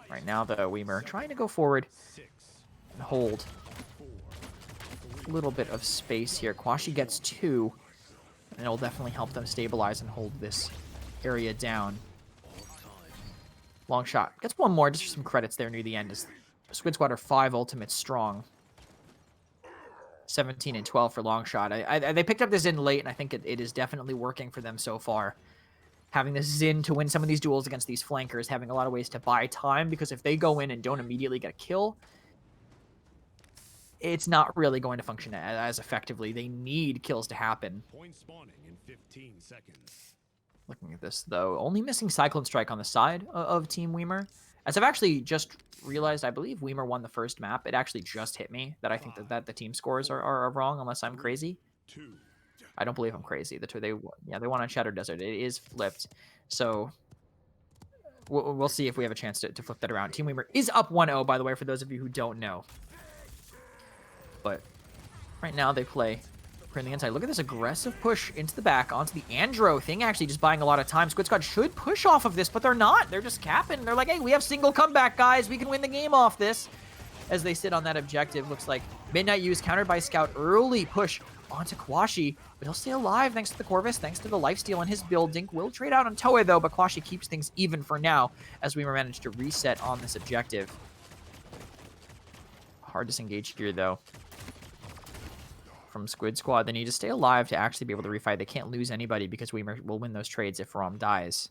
8, Right now, though, Weimer trying to go forward 6, and hold 4, a little bit of space here. Kwashi gets 2, and it'll definitely help them stabilize and hold this area down. Long Shot gets 1 more, just for some credits there near the end. As Squid Squad are 5 ultimates strong. 17 and 12 for Long Shot. They picked up the Xin late, and I think it is definitely working for them so far. Having the Xin to win some of these duels against these flankers, having a lot of ways to buy time, because if they go in and don't immediately get a kill, it's not really going to function as effectively. They need kills to happen. point spawning in 15 seconds. Looking at this, though, only missing Cyclone Strike on the side of Team Weimer. As I've actually just realized, I believe Weimer won the first map. It actually just hit me that I think that the team scores are wrong, unless I'm crazy. 2, I don't believe I'm crazy. They won on Shadow Desert. It is flipped. So we'll see if we have a chance to flip that around. Team Weimer is up 1-0, by the way, for those of you who don't know. But right now they play on the inside. Look at this aggressive push into the back onto the Andro thing, actually just buying a lot of time. Squid Squad should push off of this, but they're not. They're just capping. They're like, hey, we have single comeback, guys. We can win the game off this. As they sit on that objective, looks like Midnight Use countered by Scout. Early push onto Kwashi, but he'll stay alive thanks to the Corvus, thanks to the lifesteal on his build. Dink will trade out on Toei, though, but Kwashi keeps things even for now as we managed to reset on this objective. Hard disengage here, though. From Squid Squad, they need to stay alive to actually be able to refight. They can't lose anybody because we will win those trades if Rom dies.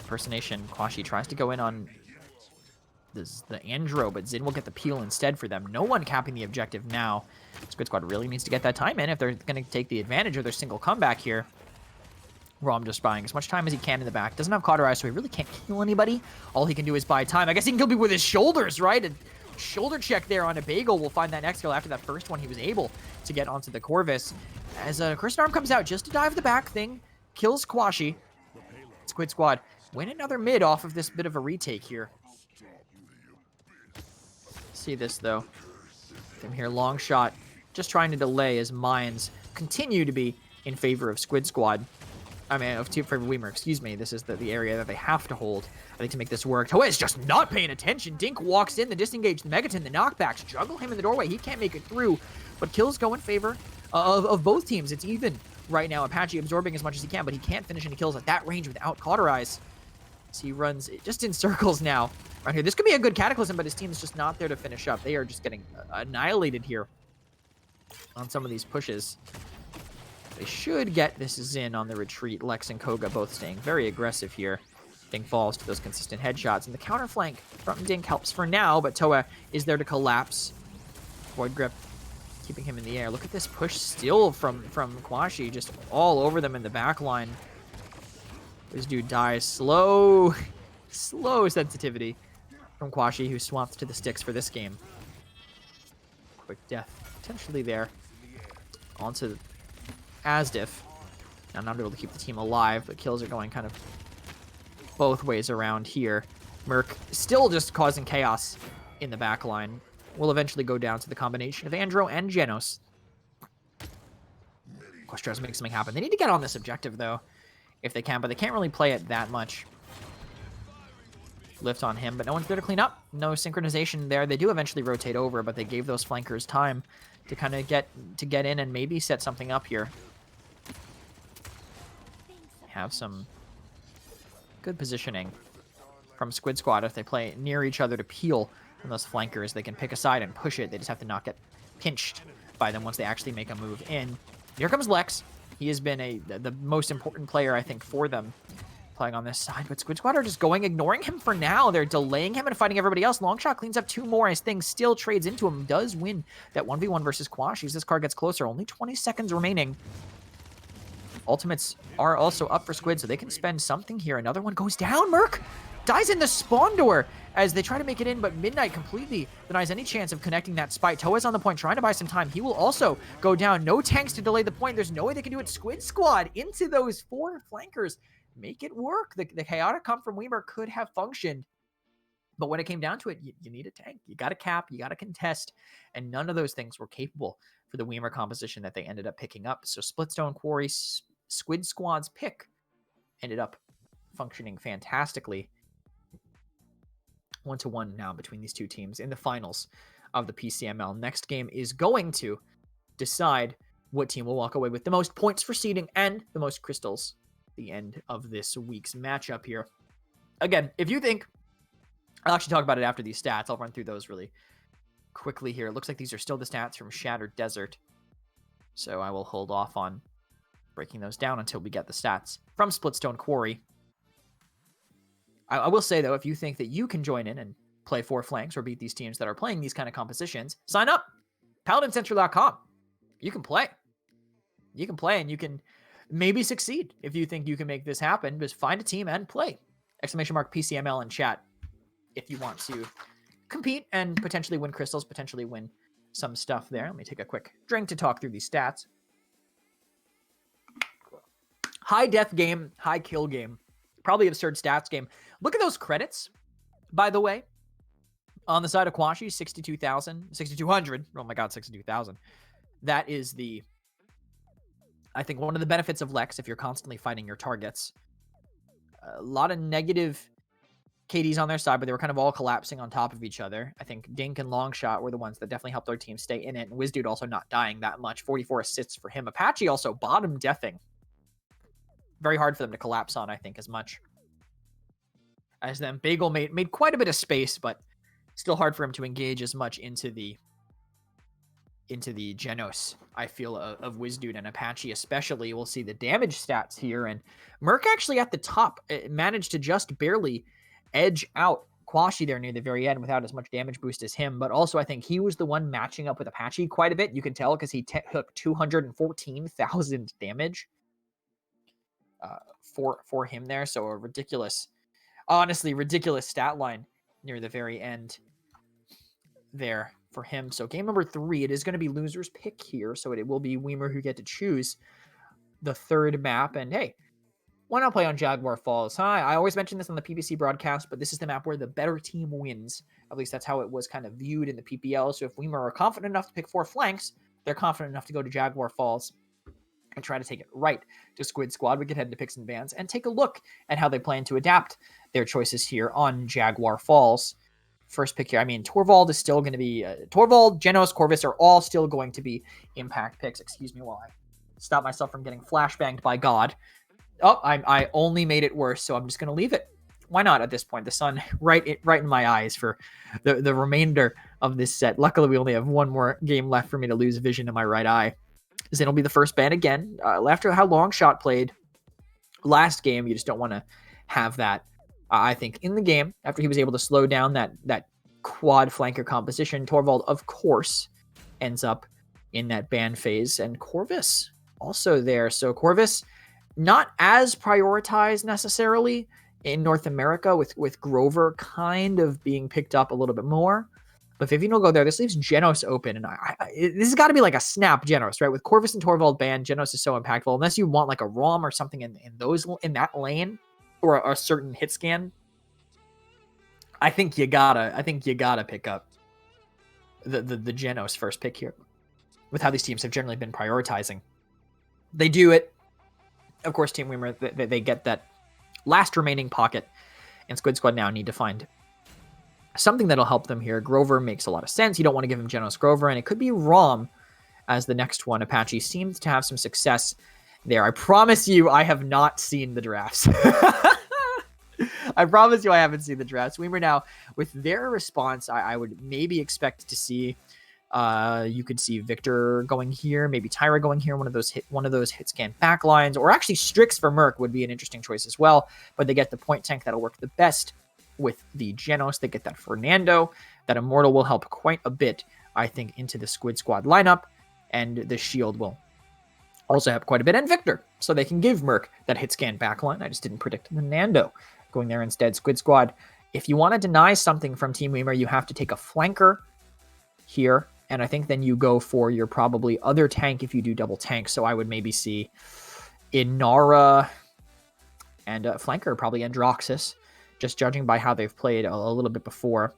Impersonation. Kwashi tries to go in on the Andro, but Xin will get the peel instead for them. No one capping the objective now. Squid Squad really needs to get that time in if they're going to take the advantage of their single comeback here. Rom just buying as much time as he can in the back. Doesn't have Cauterize, so he really can't kill anybody. All he can do is buy time. I guess he can kill people with his shoulders, right? A shoulder check there on a Bagel will find that next kill after that first one. He was able to get onto the Corvus. As Christian Arm comes out just to dive the back thing, kills Kwashi. Squid Squad win another mid off of this bit of a retake here. See this, though. From here, Long Shot just trying to delay as mines continue to be in favor of Squid Squad. I mean, of Team Favor Weimer, excuse me. This is the area that they have to hold, I think, to make this work. Toei is just not paying attention. Dink walks in, the disengage, the Megaton, the knockbacks, juggle him in the doorway. He can't make it through, but kills go in favor of both teams. It's even right now. Apache absorbing as much as he can, but he can't finish any kills at that range without Cauterize. So he runs just in circles now right here. This could be a good Cataclysm, but his team is just not there to finish up. They are just getting annihilated here on some of these pushes. They should get this Xin on the retreat. Lex and Koga both staying very aggressive here. Dink falls to those consistent headshots, and the counter flank from Dink helps for now, but Toei is there to collapse. Void Grip keeping him in the air. Look at this push still from Kwashi, just all over them in the back line. This dude dies. Slow sensitivity from Kwashi, who swapped to the sticks for this game. Quick death potentially there. Onto Asdif. Now not able to keep the team alive, but kills are going kind of both ways around here. Merc still just causing chaos in the back line. Will eventually go down to the combination of Andro and Genos. Questros makes something happen. They need to get on this objective, though, if they can, but they can't really play it that much. Lift on him, but no one's there to clean up. No synchronization there. They do eventually rotate over, but they gave those flankers time to kind of get in and maybe set something up here. Have some good positioning from Squid Squad. If they play near each other to peel from those flankers, they can pick a side and push it. They just have to not get pinched by them once they actually make a move in. Here comes Lex. He has been the most important player, I think, for them playing on this side. But Squid Squad are just ignoring him for now. They're delaying him and fighting everybody else. Longshot cleans up 2 more as things still trades into him. Does win that 1v1 versus Quash. As this card gets closer. Only 20 seconds remaining. Ultimates are also up for Squid, so they can spend something here. Another one goes down. Merc dies in the spawn door as they try to make it in, but Midnight completely denies any chance of connecting that spike. Toei's on the point, trying to buy some time. He will also go down. No tanks to delay the point. There's no way they can do it. Squid Squad into those 4 flankers make it work. The chaotic comp from Weimer could have functioned. But when it came down to it, you need a tank. You got to cap, you got to contest. And none of those things were capable for the Weimer composition that they ended up picking up. So Splitstone Quarry Squid Squad's pick ended up functioning fantastically. 1-1 now between these two teams in the finals of the PCML. Next game is going to decide what team will walk away with the most points for seeding and the most crystals at the end of this week's matchup here. Again, if you think, I'll actually talk about it after these stats. I'll run through those really quickly here. It looks like these are still the stats from Shattered Desert. So I will hold off on breaking those down until we get the stats from Splitstone Quarry. I will say, though, if you think that you can join in and play 4 flanks or beat these teams that are playing these kind of compositions, sign up. PaladinCentral.com. You can play. You can play and you can maybe succeed if you think you can make this happen. Just find a team and play. !PCML in chat if you want to compete and potentially win crystals, potentially win some stuff there. Let me take a quick drink to talk through these stats. High death game, high kill game. Probably absurd stats game. Look at those credits, by the way. On the side of Kwashi, 6,200. Oh my god, 62,000. That is I think one of the benefits of Lex if you're constantly fighting your targets. A lot of negative KDs on their side, but they were kind of all collapsing on top of each other. I think Dink and Longshot were the ones that definitely helped their team stay in it. And WizDude also not dying that much. 44 assists for him. Apache also bottom deathing. Very hard for them to collapse on, I think, as much as them. Bagel made quite a bit of space, but still hard for him to engage as much into the Genos, I feel, of WizDude and Apache especially. We'll see the damage stats here. And Merc actually at the top managed to just barely edge out Kwashi there near the very end without as much damage boost as him. But also I think he was the one matching up with Apache quite a bit. You can tell because he took 214,000 damage for him there. So a honestly ridiculous stat line near the very end there for him. So game number 3, it is going to be loser's pick here. So it will be Weimer who get to choose the third map. And hey, why not play on Jaguar Falls? I always mention this on the PPC broadcast, but this is the map where the better team wins. At least that's how it was kind of viewed in the PPL. So if Weimer are confident enough to pick 4 flanks, they're confident enough to go to Jaguar Falls and try to take it right to Squid Squad. We can head into picks and bans and take a look at how they plan to adapt their choices here on Jaguar Falls. First pick here. I mean, Torvald is still going to be... Torvald, Genos, Corvus are all still going to be impact picks. Excuse me while I stop myself from getting flashbanged by God. Oh, I only made it worse, so I'm just going to leave it. Why not at this point? The sun right in my eyes for the remainder of this set. Luckily, we only have one more game left for me to lose vision in my right eye. Then it'll be the first ban again. After how Longshot played last game, you just don't want to have that, I think, in the game. After he was able to slow down that quad flanker composition, Torvald, of course, ends up in that ban phase. And Corvus also there. So Corvus, not as prioritized necessarily in North America, with Grover kind of being picked up a little bit more. But if Vivino will go there, this leaves Genos open. And this has got to be like a snap Genos, right? With Corvus and Torvald banned, Genos is so impactful. Unless you want like a ROM or something in that lane, or a certain hit scan, I think you gotta pick up the Genos first pick here. With how these teams have generally been prioritizing, they do it. Of course, Team Weimer, they get that last remaining pocket, and Squid Squad now need to find something that'll help them here. Grover makes a lot of sense. You don't want to give him Genos Grover, and it could be ROM as the next one. Apache seems to have some success there. I promise you I have not seen the drafts. I promise you I haven't seen the drafts. Weimer now, with their response, I would maybe expect to see... you could see Victor going here, maybe Tyra going here, one of those hit scan backlines, or actually Strix for Merc would be an interesting choice as well. But they get the point tank that'll work the best with the Genos. They get that Fernando. That Immortal will help quite a bit, I think, into the Squid Squad lineup, and the Shield will also help quite a bit, and Victor, so they can give Merc that hit scan backline. I just didn't predict the Nando going there instead. Squid Squad, if you want to deny something from Team Weimer, you have to take a flanker here. And I think then you go for your probably other tank if you do double tank. So I would maybe see Inara and flanker probably Androxus, just judging by how they've played a little bit before.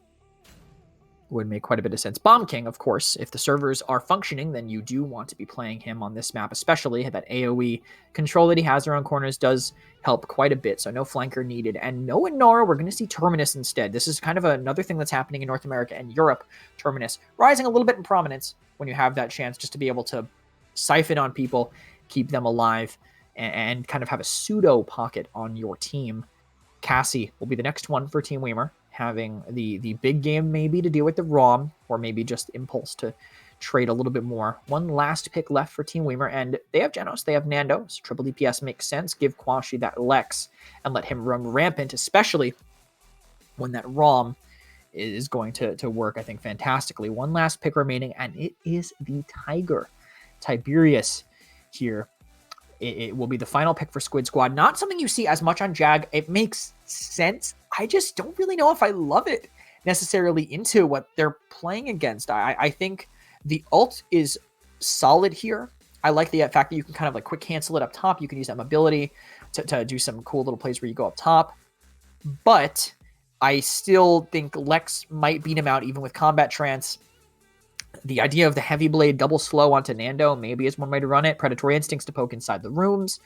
Would make quite a bit of sense. Bomb King, of course, if the servers are functioning, then you do want to be playing him on this map, especially that AoE control that he has around corners does help quite a bit. So no flanker needed. And no Inara, we're going to see Terminus instead. This is kind of another thing that's happening in North America and Europe. Terminus rising a little bit in prominence when you have that chance just to be able to siphon on people, keep them alive, and kind of have a pseudo pocket on your team. Cassie will be the next one for Team Weimer, having the big game maybe to deal with the ROM, or maybe just impulse to trade a little bit more. One last pick left for Team Weimer, and they have Genos, they have Nando, so triple DPS makes sense. Give Quashi that Lex and let him run rampant, especially when that ROM is going to work, I think, fantastically. One last pick remaining, and it is the Tiger. Tiberius here. It will be the final pick for Squid Squad. Not something you see as much on Jag. It makes sense. I just don't really know if I love it necessarily into what they're playing against. I think the ult is solid here. I like the fact that you can kind of like quick cancel it up top. You can use that mobility to do some cool little plays where you go up top. But I still think Lex might beat him out even with combat trance. The idea of the heavy blade double slow onto Nando maybe is one way to run it. Predatory instincts to poke inside the rooms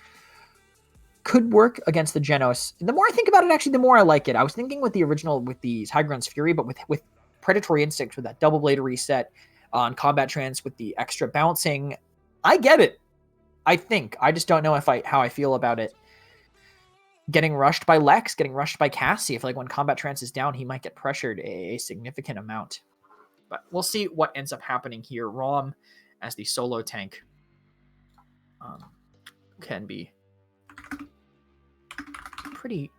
could work against the Genos. The more I think about it, actually, the more I like it. I was thinking with the original, with the Tiger's Fury, but with predatory instincts, with that double blade reset on combat trance, with the extra bouncing, I get it. I think. I just don't know how I feel about it. Getting rushed by Lex, getting rushed by Cassie. I feel like when combat trance is down, he might get pressured a significant amount. But we'll see what ends up happening here. Rom as the solo tank can be pretty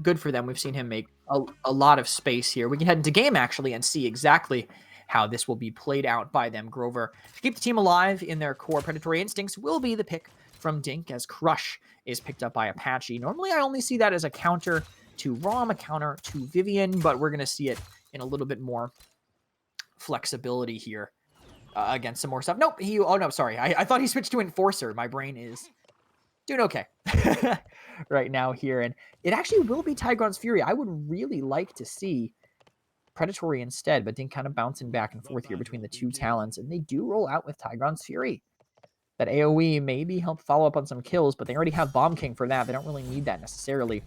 good for them. We've seen him make a lot of space here. We can head into game, actually, and see exactly how this will be played out by them. Grover, to keep the team alive in their core predatory instincts, will be the pick from Dink, as Crush is picked up by Apache. Normally, I only see that as a counter to Rom, a counter to Vivian, but we're going to see it in a little bit more flexibility here against some more stuff. Nope. Oh no, sorry. I thought he switched to Enforcer. My brain is doing okay right now here. And it actually will be Tigron's Fury. I would really like to see Predatory instead, but Dink kind of bouncing back and forth here between the two talents. And they do roll out with Tigron's Fury. That AoE maybe help follow up on some kills, but they already have Bomb King for that. They don't really need that necessarily.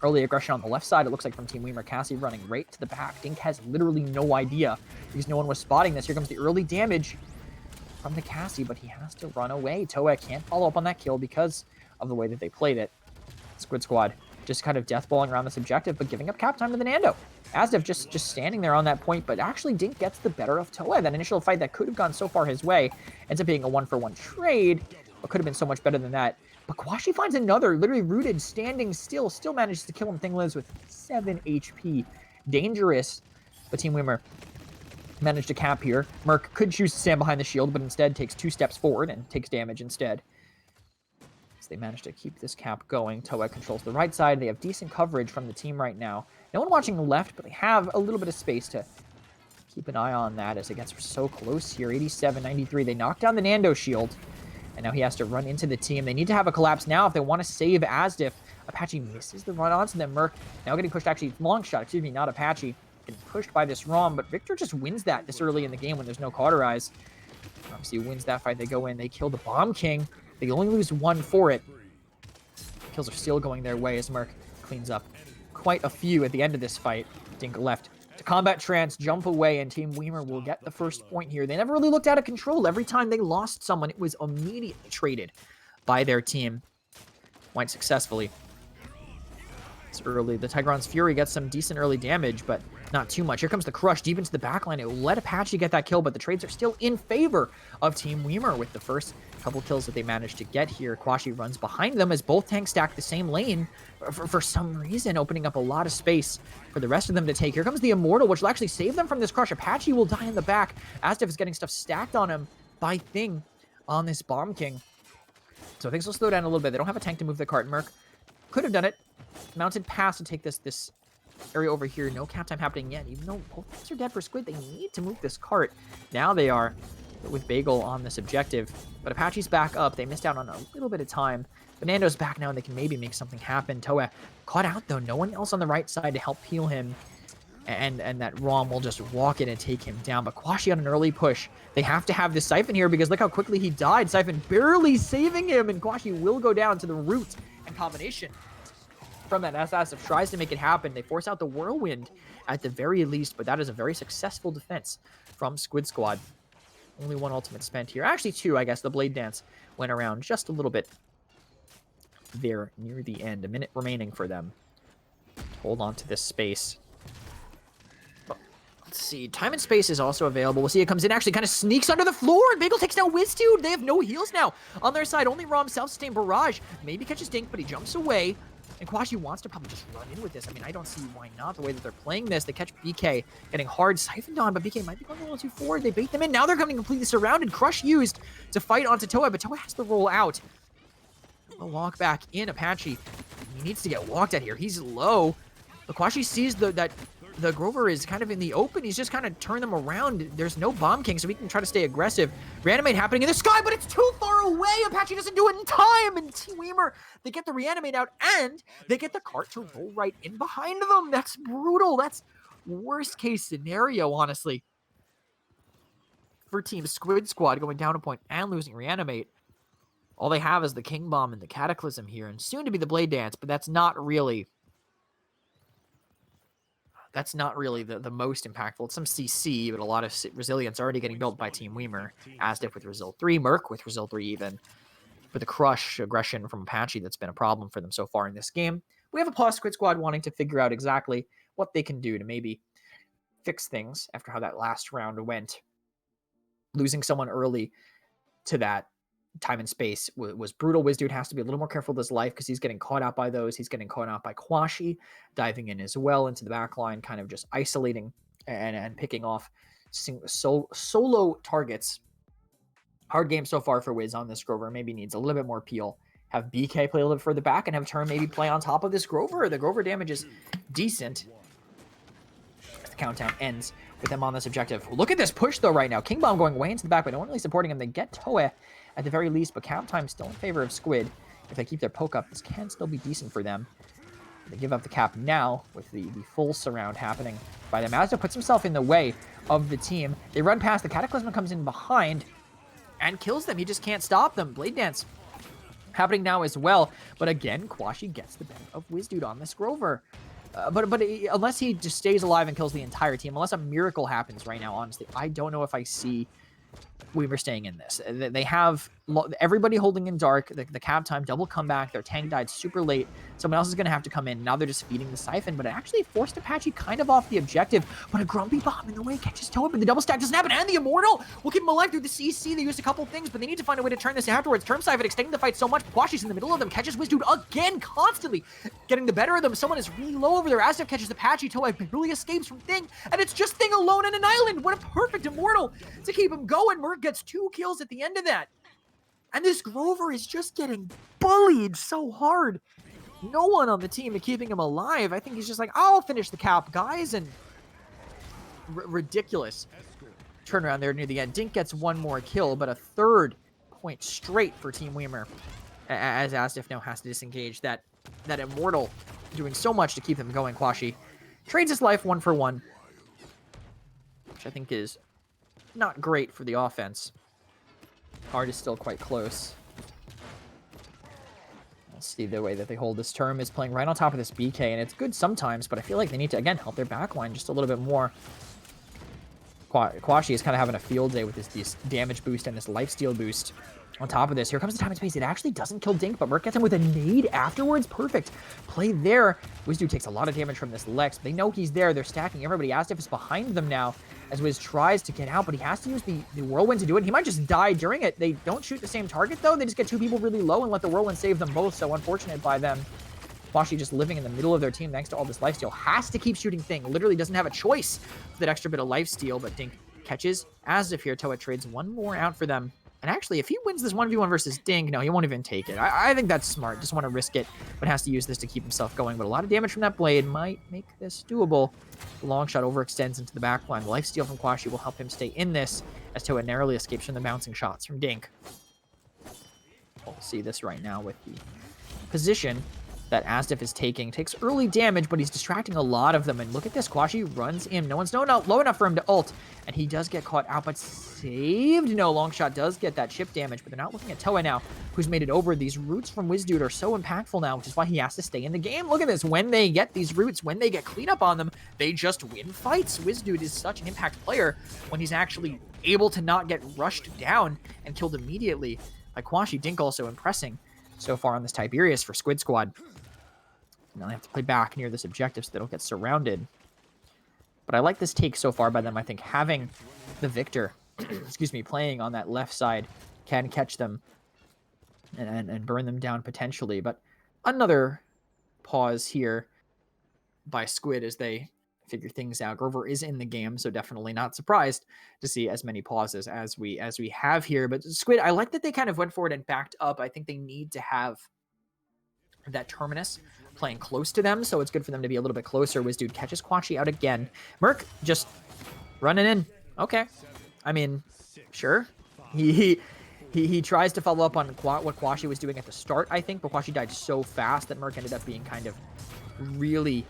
Early aggression on the left side, it looks like from Team Weimer. Cassie running right to the back. Dink has literally no idea because no one was spotting this. Here comes the early damage from the Cassie, but he has to run away. Toa can't follow up on that kill because of the way that they played it. Squid Squad just kind of deathballing around this objective, but giving up cap time to the Nando. Asdev just standing there on that point, but actually Dink gets the better of Toa. That initial fight that could have gone so far his way ends up being a 1-for-1 trade, but could have been so much better than that. But Quashi finds another, literally rooted, standing still manages to kill him. Thing lives with 7 HP. Dangerous, but Team Weimer managed to cap here. Merc could choose to stand behind the shield, but instead takes 2 steps forward and takes damage instead. So they managed to keep this cap going. Toa controls the right side. They have decent coverage from the team right now. No one watching the left, but they have a little bit of space to keep an eye on that as it gets so close here. 87-93. They knock down the Nando shield. And now he has to run into the team. They need to have a collapse now if they want to save Asdiff. Apache misses the run onto them. Merc now getting pushed, actually, long shot, excuse me, not Apache. Getting pushed by this ROM, but Victor just wins that this early in the game when there's no cauterize. Obviously wins that fight. They go in, they kill the Bomb King. They only lose 1 for it. Kills are still going their way as Merc cleans up quite a few at the end of this fight. Dink left to combat trance, jump away, and Team Weimer will get the first point here. They never really looked out of control. Every time they lost someone, it was immediately traded by their team. Quite successfully. It's early. The Tigron's Fury gets some decent early damage, but not too much. Here comes the Crush deep into the backline. It will let Apache get that kill, but the trades are still in favor of Team Weimer with the first couple kills that they managed to get here. Quashi runs behind them as both tanks stack the same lane for some reason, opening up a lot of space for the rest of them to take. Here comes the Immortal, which will actually save them from this Crush. Apache will die in the back. Asdev is getting stuff stacked on him by Thing on this Bomb King. So things will slow down a little bit. They don't have a tank to move the cart. Merc could have done it. Mounted pass to take this area over here. No cap time happening yet. Even though both tanks are dead for Squid, they need to move this cart. Now they are with Bagel on this objective. But Apache's back up. They missed out on a little bit of time. Fernando's back now, and they can maybe make something happen. Toa caught out, though. No one else on the right side to help peel him. And that Rom will just walk in and take him down. But Kwashi on an early push. They have to have this Siphon here because look how quickly he died. Siphon barely saving him, and Kwashi will go down to the root and combination from that. Asif tries to make it happen. They force out the Whirlwind at the very least, but that is a very successful defense from Squid Squad. Only one ultimate spent here. Actually, two, I guess. The Blade Dance went around just a little bit there near the end. A minute remaining for them. Hold on to this space. Let's see. Time and space is also available. We'll see it comes in, actually kind of sneaks under the floor, and Bagel takes down Wizdude. They have no heals now on their side. Only Rom self-sustained barrage. Maybe catches Dink, but he jumps away. And Kwashi wants to probably just run in with this. I mean, I don't see why not, the way that they're playing this. They catch BK getting hard siphoned on, but BK might be going a little too forward. They bait them in. Now they're coming completely surrounded. Crush used to fight onto Toa, but Toa has to roll out. A walk back in. Apache, he needs to get walked at here. He's low. But Kwashi sees that the Grover is kind of in the open. He's just kind of turned them around. There's no Bomb King, so we can try to stay aggressive. Reanimate happening in the sky, but it's too far away. Apache doesn't do it in time. And Team Weimer, they get the Reanimate out, and they get the cart to roll right in behind them. That's brutal. That's worst case scenario, honestly, for Team Squid Squad, going down a point and losing Reanimate. All they have is the King Bomb and the Cataclysm here, and soon to be the Blade Dance, but that's not really the most impactful. It's some CC, but a lot of resilience already getting built by Team Weimer. Asdif with Result 3, Merc with Result 3 even. With the crush aggression from Apache that's been a problem for them so far in this game. We have a plus Squid Squad wanting to figure out exactly what they can do to maybe fix things after how that last round went. Losing someone early to that time and space was brutal. Wizdude has to be a little more careful with his life because he's getting caught out by those. He's getting caught out by Kwashi, diving in as well into the back line, kind of just isolating and picking off solo targets. Hard game so far for Wiz on this Grover. Maybe needs a little bit more peel. Have BK play a little bit further back and have Turn maybe play on top of this Grover. The Grover damage is decent. The countdown ends with them on this objective. Look at this push though right now. King Bomb going way into the back, but no one really supporting him. They get Toa at the very least, but count time still in favor of Squid. If they keep their poke up, this can still be decent for them. They give up the cap now with the full surround happening by them. Mazda puts himself in the way of the team. They run past. The Cataclysm comes in behind and kills them. He just can't stop them. Blade Dance happening now as well. But again, Kwashi gets the benefit of Wizdude on this Grover. But unless he just stays alive and kills the entire team, unless a miracle happens right now, honestly, I don't know if I see Weaver staying in this. They have everybody holding in dark, the cap time, double comeback, their tank died super late, someone else is going to have to come in, now they're just feeding the Siphon, but it actually forced Apache kind of off the objective, but a Grumpy Bomb in the way catches Toa, but the double stack doesn't happen, and the Immortal will keep him alive through the CC. They used a couple things, but they need to find a way to turn this afterwards. Term Siphon extending the fight so much, Kwashi's in the middle of them, catches Wizdude again, constantly getting the better of them. Someone is really low over there. Asdif catches Apache, Toa really escapes from Thing, and it's just Thing alone on an island. What a perfect Immortal to keep him going. Merc gets 2 kills at the end of that. And this Grover is just getting bullied so hard. No one on the team is keeping him alive. I think he's just like, I'll finish the cap, guys. And ridiculous turnaround there near the end. Dink gets 1 more kill, but a 3rd point straight for Team Weimer. As Asdif now has to disengage. That Immortal doing so much to keep him going. Kwashi trades his life 1 for 1. Which I think is not great for the offense. Hard is still quite close. Let's see the way that they hold this term is playing right on top of this BK, and it's good sometimes, but I feel like they need to, again, help their backline just a little bit more. Kwashi is kind of having a field day with this damage boost and this lifesteal boost. On top of this, here comes the time and space. It actually doesn't kill Dink, but Merc gets him with a nade afterwards. Perfect play there. Wizdude takes a lot of damage from this Lex. They know he's there. They're stacking everybody. Asdif is behind them now as Wiz tries to get out, but he has to use the Whirlwind to do it. He might just die during it. They don't shoot the same target, though. They just get 2 people really low and let the Whirlwind save them both, so unfortunate by them. Kwashi just living in the middle of their team thanks to all this lifesteal. Has to keep shooting Thing. Literally doesn't have a choice for that extra bit of lifesteal, but Dink catches Asdif here. Toa trades 1 more out for them. And actually, if he wins this 1v1 versus Dink, no, he won't even take it. I think that's smart. Just want to risk it, but has to use this to keep himself going. But a lot of damage from that blade might make this doable. The long shot overextends into the back line. Lifesteal from Kwashi will help him stay in this. as Toa narrowly escapes from the bouncing shots from Dink. We'll see this right now with the position that Asdif is taking. Takes early damage, but he's distracting a lot of them. And look at this. Kwashi runs in. No one's low enough for him to ult. And he does get caught out, but saved. No, Longshot does get that chip damage, but they're not looking at Toa now, who's made it over. These roots from Wizdude are so impactful now, which is why he has to stay in the game. Look at this. When they get these roots, when they get cleanup on them, they just win fights. Wizdude is such an impact player when he's actually able to not get rushed down and killed immediately by Kwashi. Dink also impressing so far on this Tiberius for Squid Squad. Now they have to play back near this objective so they don't get surrounded. But I like this take so far by them. I think having the Victor, excuse me, playing on that left side can catch them and burn them down potentially. But another pause here by Squid as they figure things out. Grover is in the game, so definitely not surprised to see as many pauses as we have here. But Squid, I like that they kind of went forward and backed up. I think they need to have that Terminus playing close to them, so it's good for them to be a little bit closer. Wizdude catches Kwashi out again. Merc just running in. Okay. I mean, sure. He tries to follow up on what Kwashi was doing at the start, I think, but Kwashi died so fast that Merc ended up being kind of really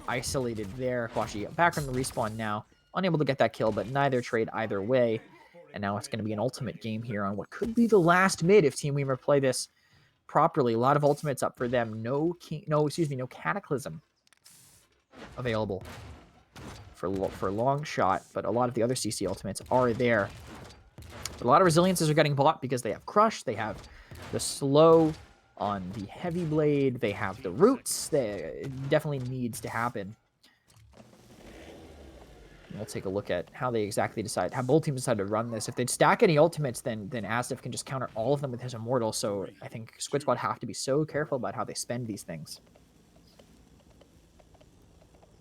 isolated there. Kwashi back from the respawn now. Unable to get that kill, but neither trade either way. And now it's going to be an ultimate game here on what could be the last mid if Team Weimer play this properly. A lot of ultimates up for them. No Cataclysm available for long shot, but a lot of the other CC ultimates are there. But a lot of resiliences are getting bought because they have Crush, they have the slow on the Heavy Blade, they have the roots. It definitely needs to happen. We'll take a look at how they exactly decide, how both teams decide to run this. If they stack any ultimates, then Asdif can just counter all of them with his Immortal. So I think Squid Squad have to be so careful about how they spend these things.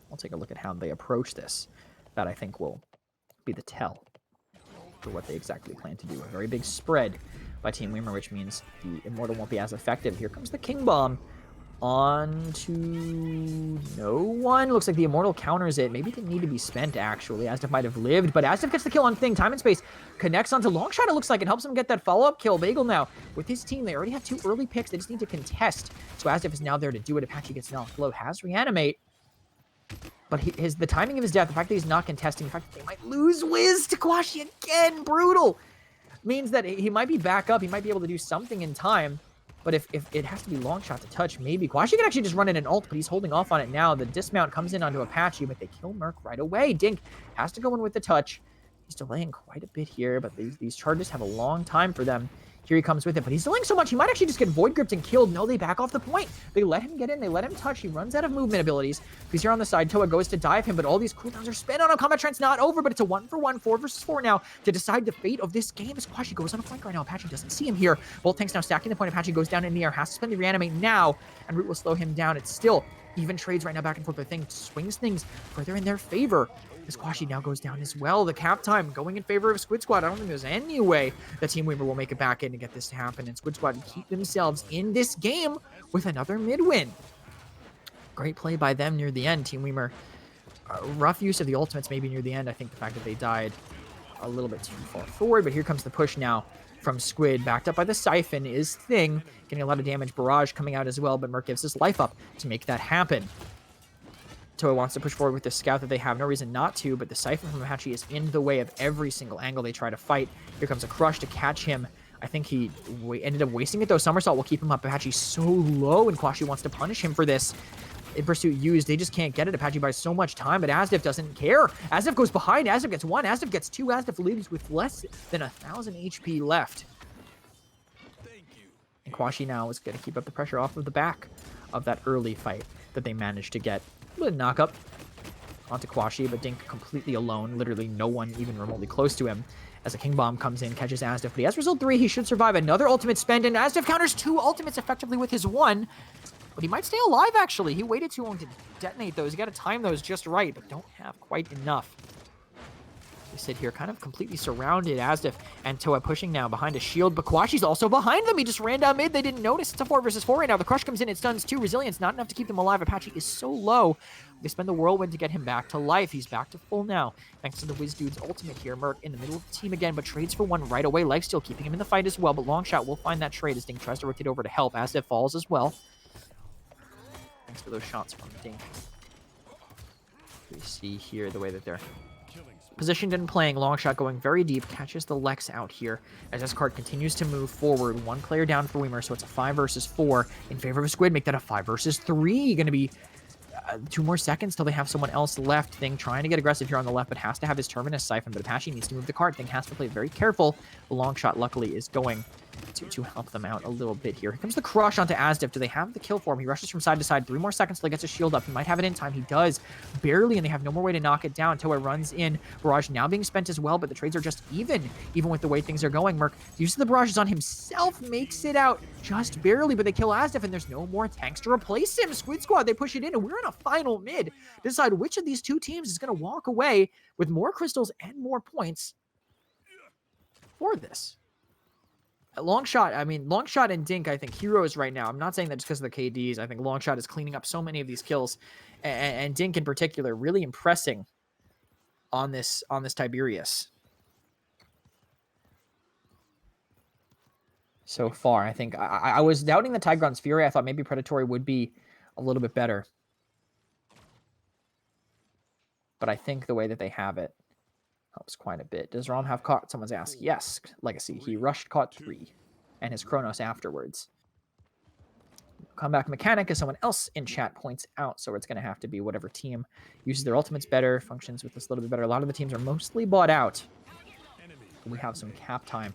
We'll take a look at how they approach this. That I think will be the tell for what they exactly plan to do. A very big spread by Team Weimer, which means the Immortal won't be as effective. Here comes the King Bomb. On to no one. Looks like the Immortal counters it. Maybe it didn't need to be spent, actually. Asdif might have lived, but Asdif gets the kill on Thing. Time and Space connects onto Longshot, it looks like. It helps him get that follow-up kill. Bagel now, with his team, they already have 2 early picks. They just need to contest. So Asdif is now there to do it. Apache gets knocked low. Has Reanimate. But the timing of his death, the fact that he's not contesting, the fact that they might lose Wiz to Kwashi again, brutal, means that he might be back up. He might be able to do something in time. But if it has to be Longshot to touch, maybe. Kwashi can actually just run in an ult, but he's holding off on it now. The dismount comes in onto Apache, but they kill Merc right away. Dink has to go in with the touch. He's delaying quite a bit here, but these charges have a long time for them. Here he comes with it, but he's delaying so much, he might actually just get void gripped and killed. No, they back off the point. They let him get in, they let him touch. He runs out of movement abilities. He's here on the side. Toa goes to dive him, but all these cooldowns are spent on him. Combat Trend's not over, but it's a 1-for-1, 4 versus 4 now to decide the fate of this game as Kwashi goes on a flank right now. Apache doesn't see him here. Both tanks now stacking the point. Apache goes down in the air, has to spend the reanimate now, and Root will slow him down. It's still even trades right now back and forth. The Thing swings things further in their favor. As Kwashi now goes down as well. The cap time going in favor of Squid Squad. I don't think there's any way that Team Weimer will make it back in to get this to happen. And Squid Squad keep themselves in this game with another mid win. Great play by them near the end. Team Weimer, rough use of the ultimates maybe near the end. I think the fact that they died a little bit too far forward. But here comes the push now from Squid. Backed up by the Siphon is Thing. Getting a lot of damage. Barrage coming out as well. But Merc gives his life up to make that happen. Toa wants to push forward with the scout that they have no reason not to, but the Siphon from Apache is in the way of every single angle they try to fight. Here comes a Crush to catch him. I think he ended up wasting it, though. Somersault will keep him up. Apache's so low, and Kwashi wants to punish him for this. In Pursuit used, they just can't get it. Apache buys so much time, but Asdif doesn't care. Asdif goes behind. Asdif gets 1. Asdif gets 2. Asdif leaves with less than 1,000 HP left. And Kwashi now is going to keep up the pressure off of the back of that early fight that they managed to get. A little knock up onto Kwashi, but Dink completely alone. Literally no one even remotely close to him. As a King Bomb comes in, catches Asdif, but he has result 3. He should survive another ultimate spend, and Asdif counters 2 ultimates effectively with his 1. But he might stay alive, actually. He waited too long to detonate those. You got to time those just right, but don't have quite enough. They sit here kind of completely surrounded. Asdif and Toa pushing now behind a shield, but Kwashi's also behind them. He just ran down mid. They didn't notice. It's a 4 versus 4 right now. The crush comes in. It stuns 2. Resilience not enough to keep them alive. Apache is so low. They spend the whirlwind to get him back to life. He's back to full now, thanks to the Wiz Dude's ultimate here. Merc in the middle of the team again, but trades for one right away. Lifesteal keeping him in the fight as well, but Longshot will find that trade as Dink tries to rotate over to help. Asdif falls as well. Thanks for those shots from Dink. We see here the way that they're positioned and playing. Longshot going very deep, catches the Lex out here as this card continues to move forward. One player down for Weimer, so it's a 5 versus 4 in favor of Squid. Make that a 5 versus 3. Going to be 2 more seconds till they have someone else left. Thing trying to get aggressive here on the left, but has to have his Terminus Siphon, but Apache needs to move the card. Thing has to play very careful. The Longshot, luckily, is going to help them out a little bit here. Here comes the crush onto Asdif. Do they have the kill for him? He rushes from side to side. 3 more seconds till he gets his shield up. He might have it in time. He does. Barely, and they have no more way to knock it down. Toa runs in. Barrage now being spent as well, but the trades are just even with the way things are going. Merc uses the barrages on himself, makes it out just barely, but they kill Asdif, and there's no more tanks to replace him. Squid Squad, they push it in, and we're in a final mid to decide which of these two teams is going to walk away with more crystals and more points for this. Longshot and Dink, I think, heroes right now. I'm not saying that just because of the KDs. I think Longshot is cleaning up so many of these kills, and Dink in particular really impressing on this Tiberius so far. I think I was doubting the Tigron's Fury. I thought maybe Predatory would be a little bit better, but I think the way that they have it helps quite a bit. Does Rom have caught? Someone's asked. Yes, Legacy. He rushed, caught 3, and his Chronos afterwards. Comeback mechanic, as someone else in chat points out, so it's going to have to be whatever team uses their ultimates better, functions with this a little bit better. A lot of the teams are mostly bought out. We have some cap time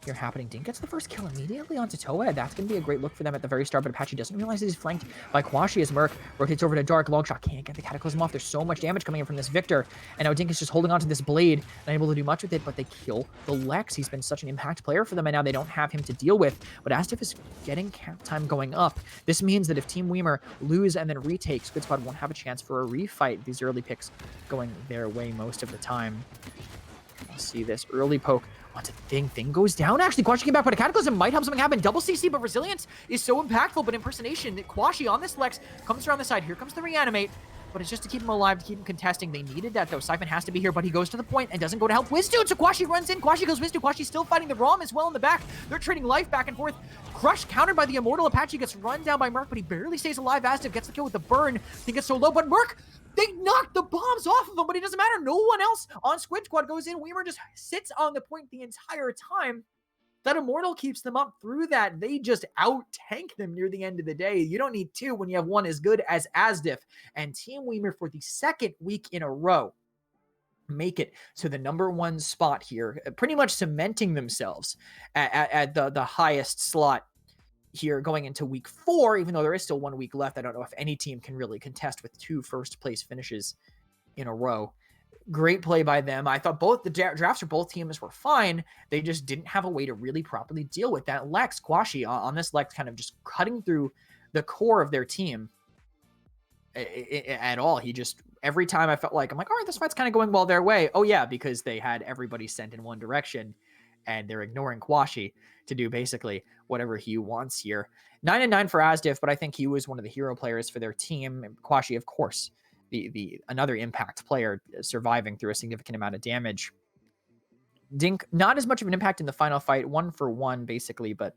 here happening. Dink gets the first kill immediately onto Toa. That's going to be a great look for them at the very start, but Apache doesn't realize that he's flanked by Kwashi as Merc rotates over to Dark. Longshot can't get the Cataclysm off. There's so much damage coming in from this Victor, and now Dink is just holding onto this blade, unable to do much with it, but they kill the Lex. He's been such an impact player for them, and now they don't have him to deal with, but Astif is getting cap time going up. This means that if Team Weimer lose and then retake, Squid Squad won't have a chance for a refight. These early picks going their way most of the time. I'll see this early poke onto Thing. Thing goes down, actually. Kwashi came back, but a Cataclysm might have something happen. Double CC, but Resilience is so impactful, but Impersonation, Kwashi on this Lex comes around the side. Here comes the Reanimate, but it's just to keep him alive, to keep him contesting. They needed that, though. Siphon has to be here, but he goes to the point and doesn't go to help Wizdude, so Kwashi runs in. Kwashi goes Wizdude. Kwashi's still fighting the Rom as well in the back. They're trading life back and forth. Crush countered by the Immortal. Apache gets run down by Merc, but he barely stays alive. Astif gets the kill with the burn. Thing gets so low, but Merc, they knocked the bombs off of him, but it doesn't matter. No one else on Squid Squad goes in. Weimer just sits on the point the entire time. That Immortal keeps them up through that. They just out-tank them near the end of the day. You don't need 2 when you have 1 as good as Asdif. And Team Weimer, for the 2nd week in a row, make it to the #1 spot here, pretty much cementing themselves at the highest slot here going into week 4, even though there is still 1 week left. I don't know if any team can really contest with 2 first-place finishes in a row. Great play by them. I thought both the drafts for both teams were fine. They just didn't have a way to really properly deal with that. Lex, Kwashi on this Lex kind of just cutting through the core of their team at all. He just, every time I felt like, I'm like, all right, this fight's kind of going well their way. Oh yeah, because they had everybody sent in one direction, and they're ignoring Kwashi to do basically whatever he wants here. 9-9 for Asdif, but I think he was one of the hero players for their team. Kwashi, of course, the another impact player, surviving through a significant amount of damage. Dink, not as much of an impact in the final fight, 1 for 1 basically, but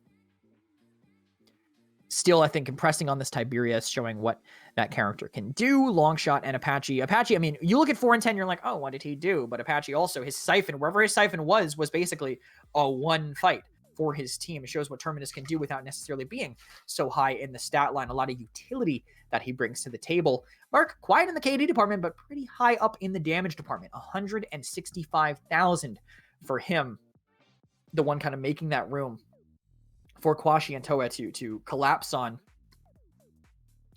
still, I think, impressing on this Tiberius, showing what that character can do. Longshot and Apache. Apache, I mean, you look at 4 and 10, you're like, oh, what did he do? But Apache also, his Siphon, wherever his Siphon was basically a 1 fight for his team. It shows what Terminus can do without necessarily being so high in the stat line. A lot of utility that he brings to the table. Mark, quiet in the KD department, but pretty high up in the damage department. 165,000 for him. The one kind of making that room for Kwashi and Toa to collapse on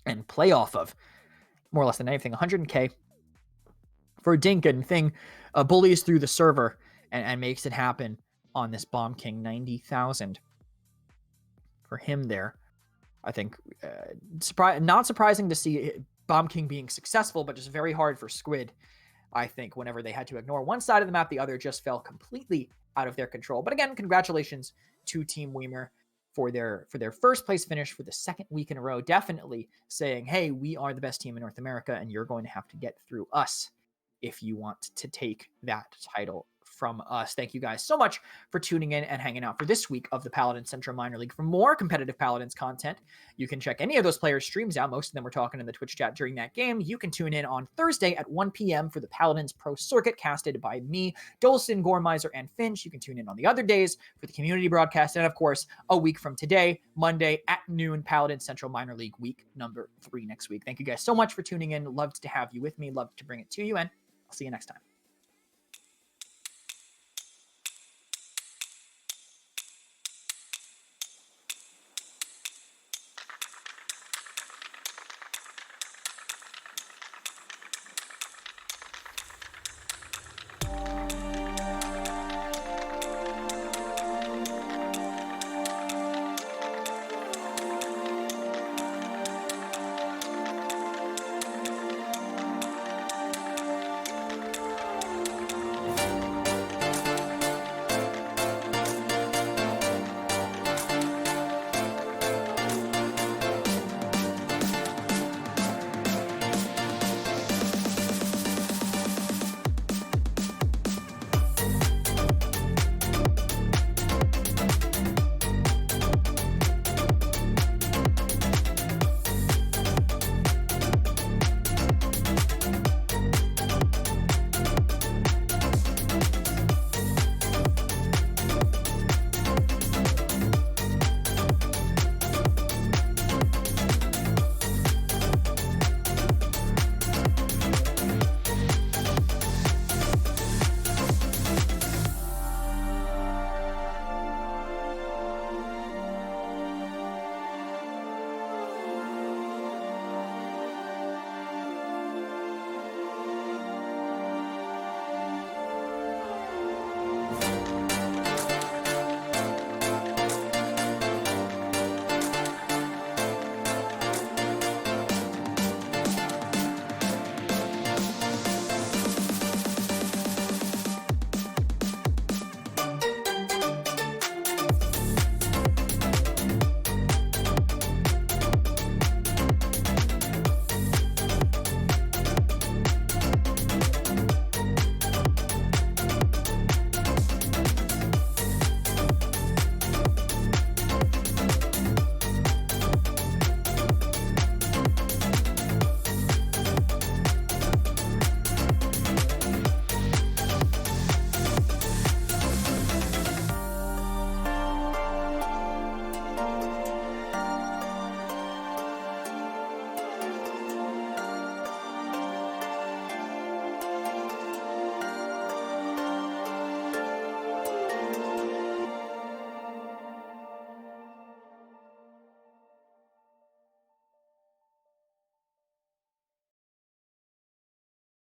and play off of, more or less than anything. 100k for Dink, and Thing bullies through the server and makes it happen on this Bomb King. 90,000 for him there. I think not surprising to see Bomb King being successful, but just very hard for Squid I think whenever they had to ignore one side of the map, the other just fell completely out of their control. But again, congratulations to Team Weimer for their first place finish for the second week in a row. Definitely saying, hey, we are the best team in North America, and you're going to have to get through us if you want to take that title from us. Thank you guys so much for tuning in and hanging out for this week of the Paladin Central Minor League. For more competitive Paladins content, you can check any of those players' streams out. Most of them were talking in the Twitch chat during that game. You can tune in on Thursday at 1 p.m. for the Paladins Pro Circuit, casted by me, Dolson, Gormizer, and Finch. You can tune in on the other days for the community broadcast. And of course, a week from today, Monday at noon, Paladin Central Minor League week number 3 next week. Thank you guys so much for tuning in. Loved to have you with me. Loved to bring it to you. And I'll see you next time.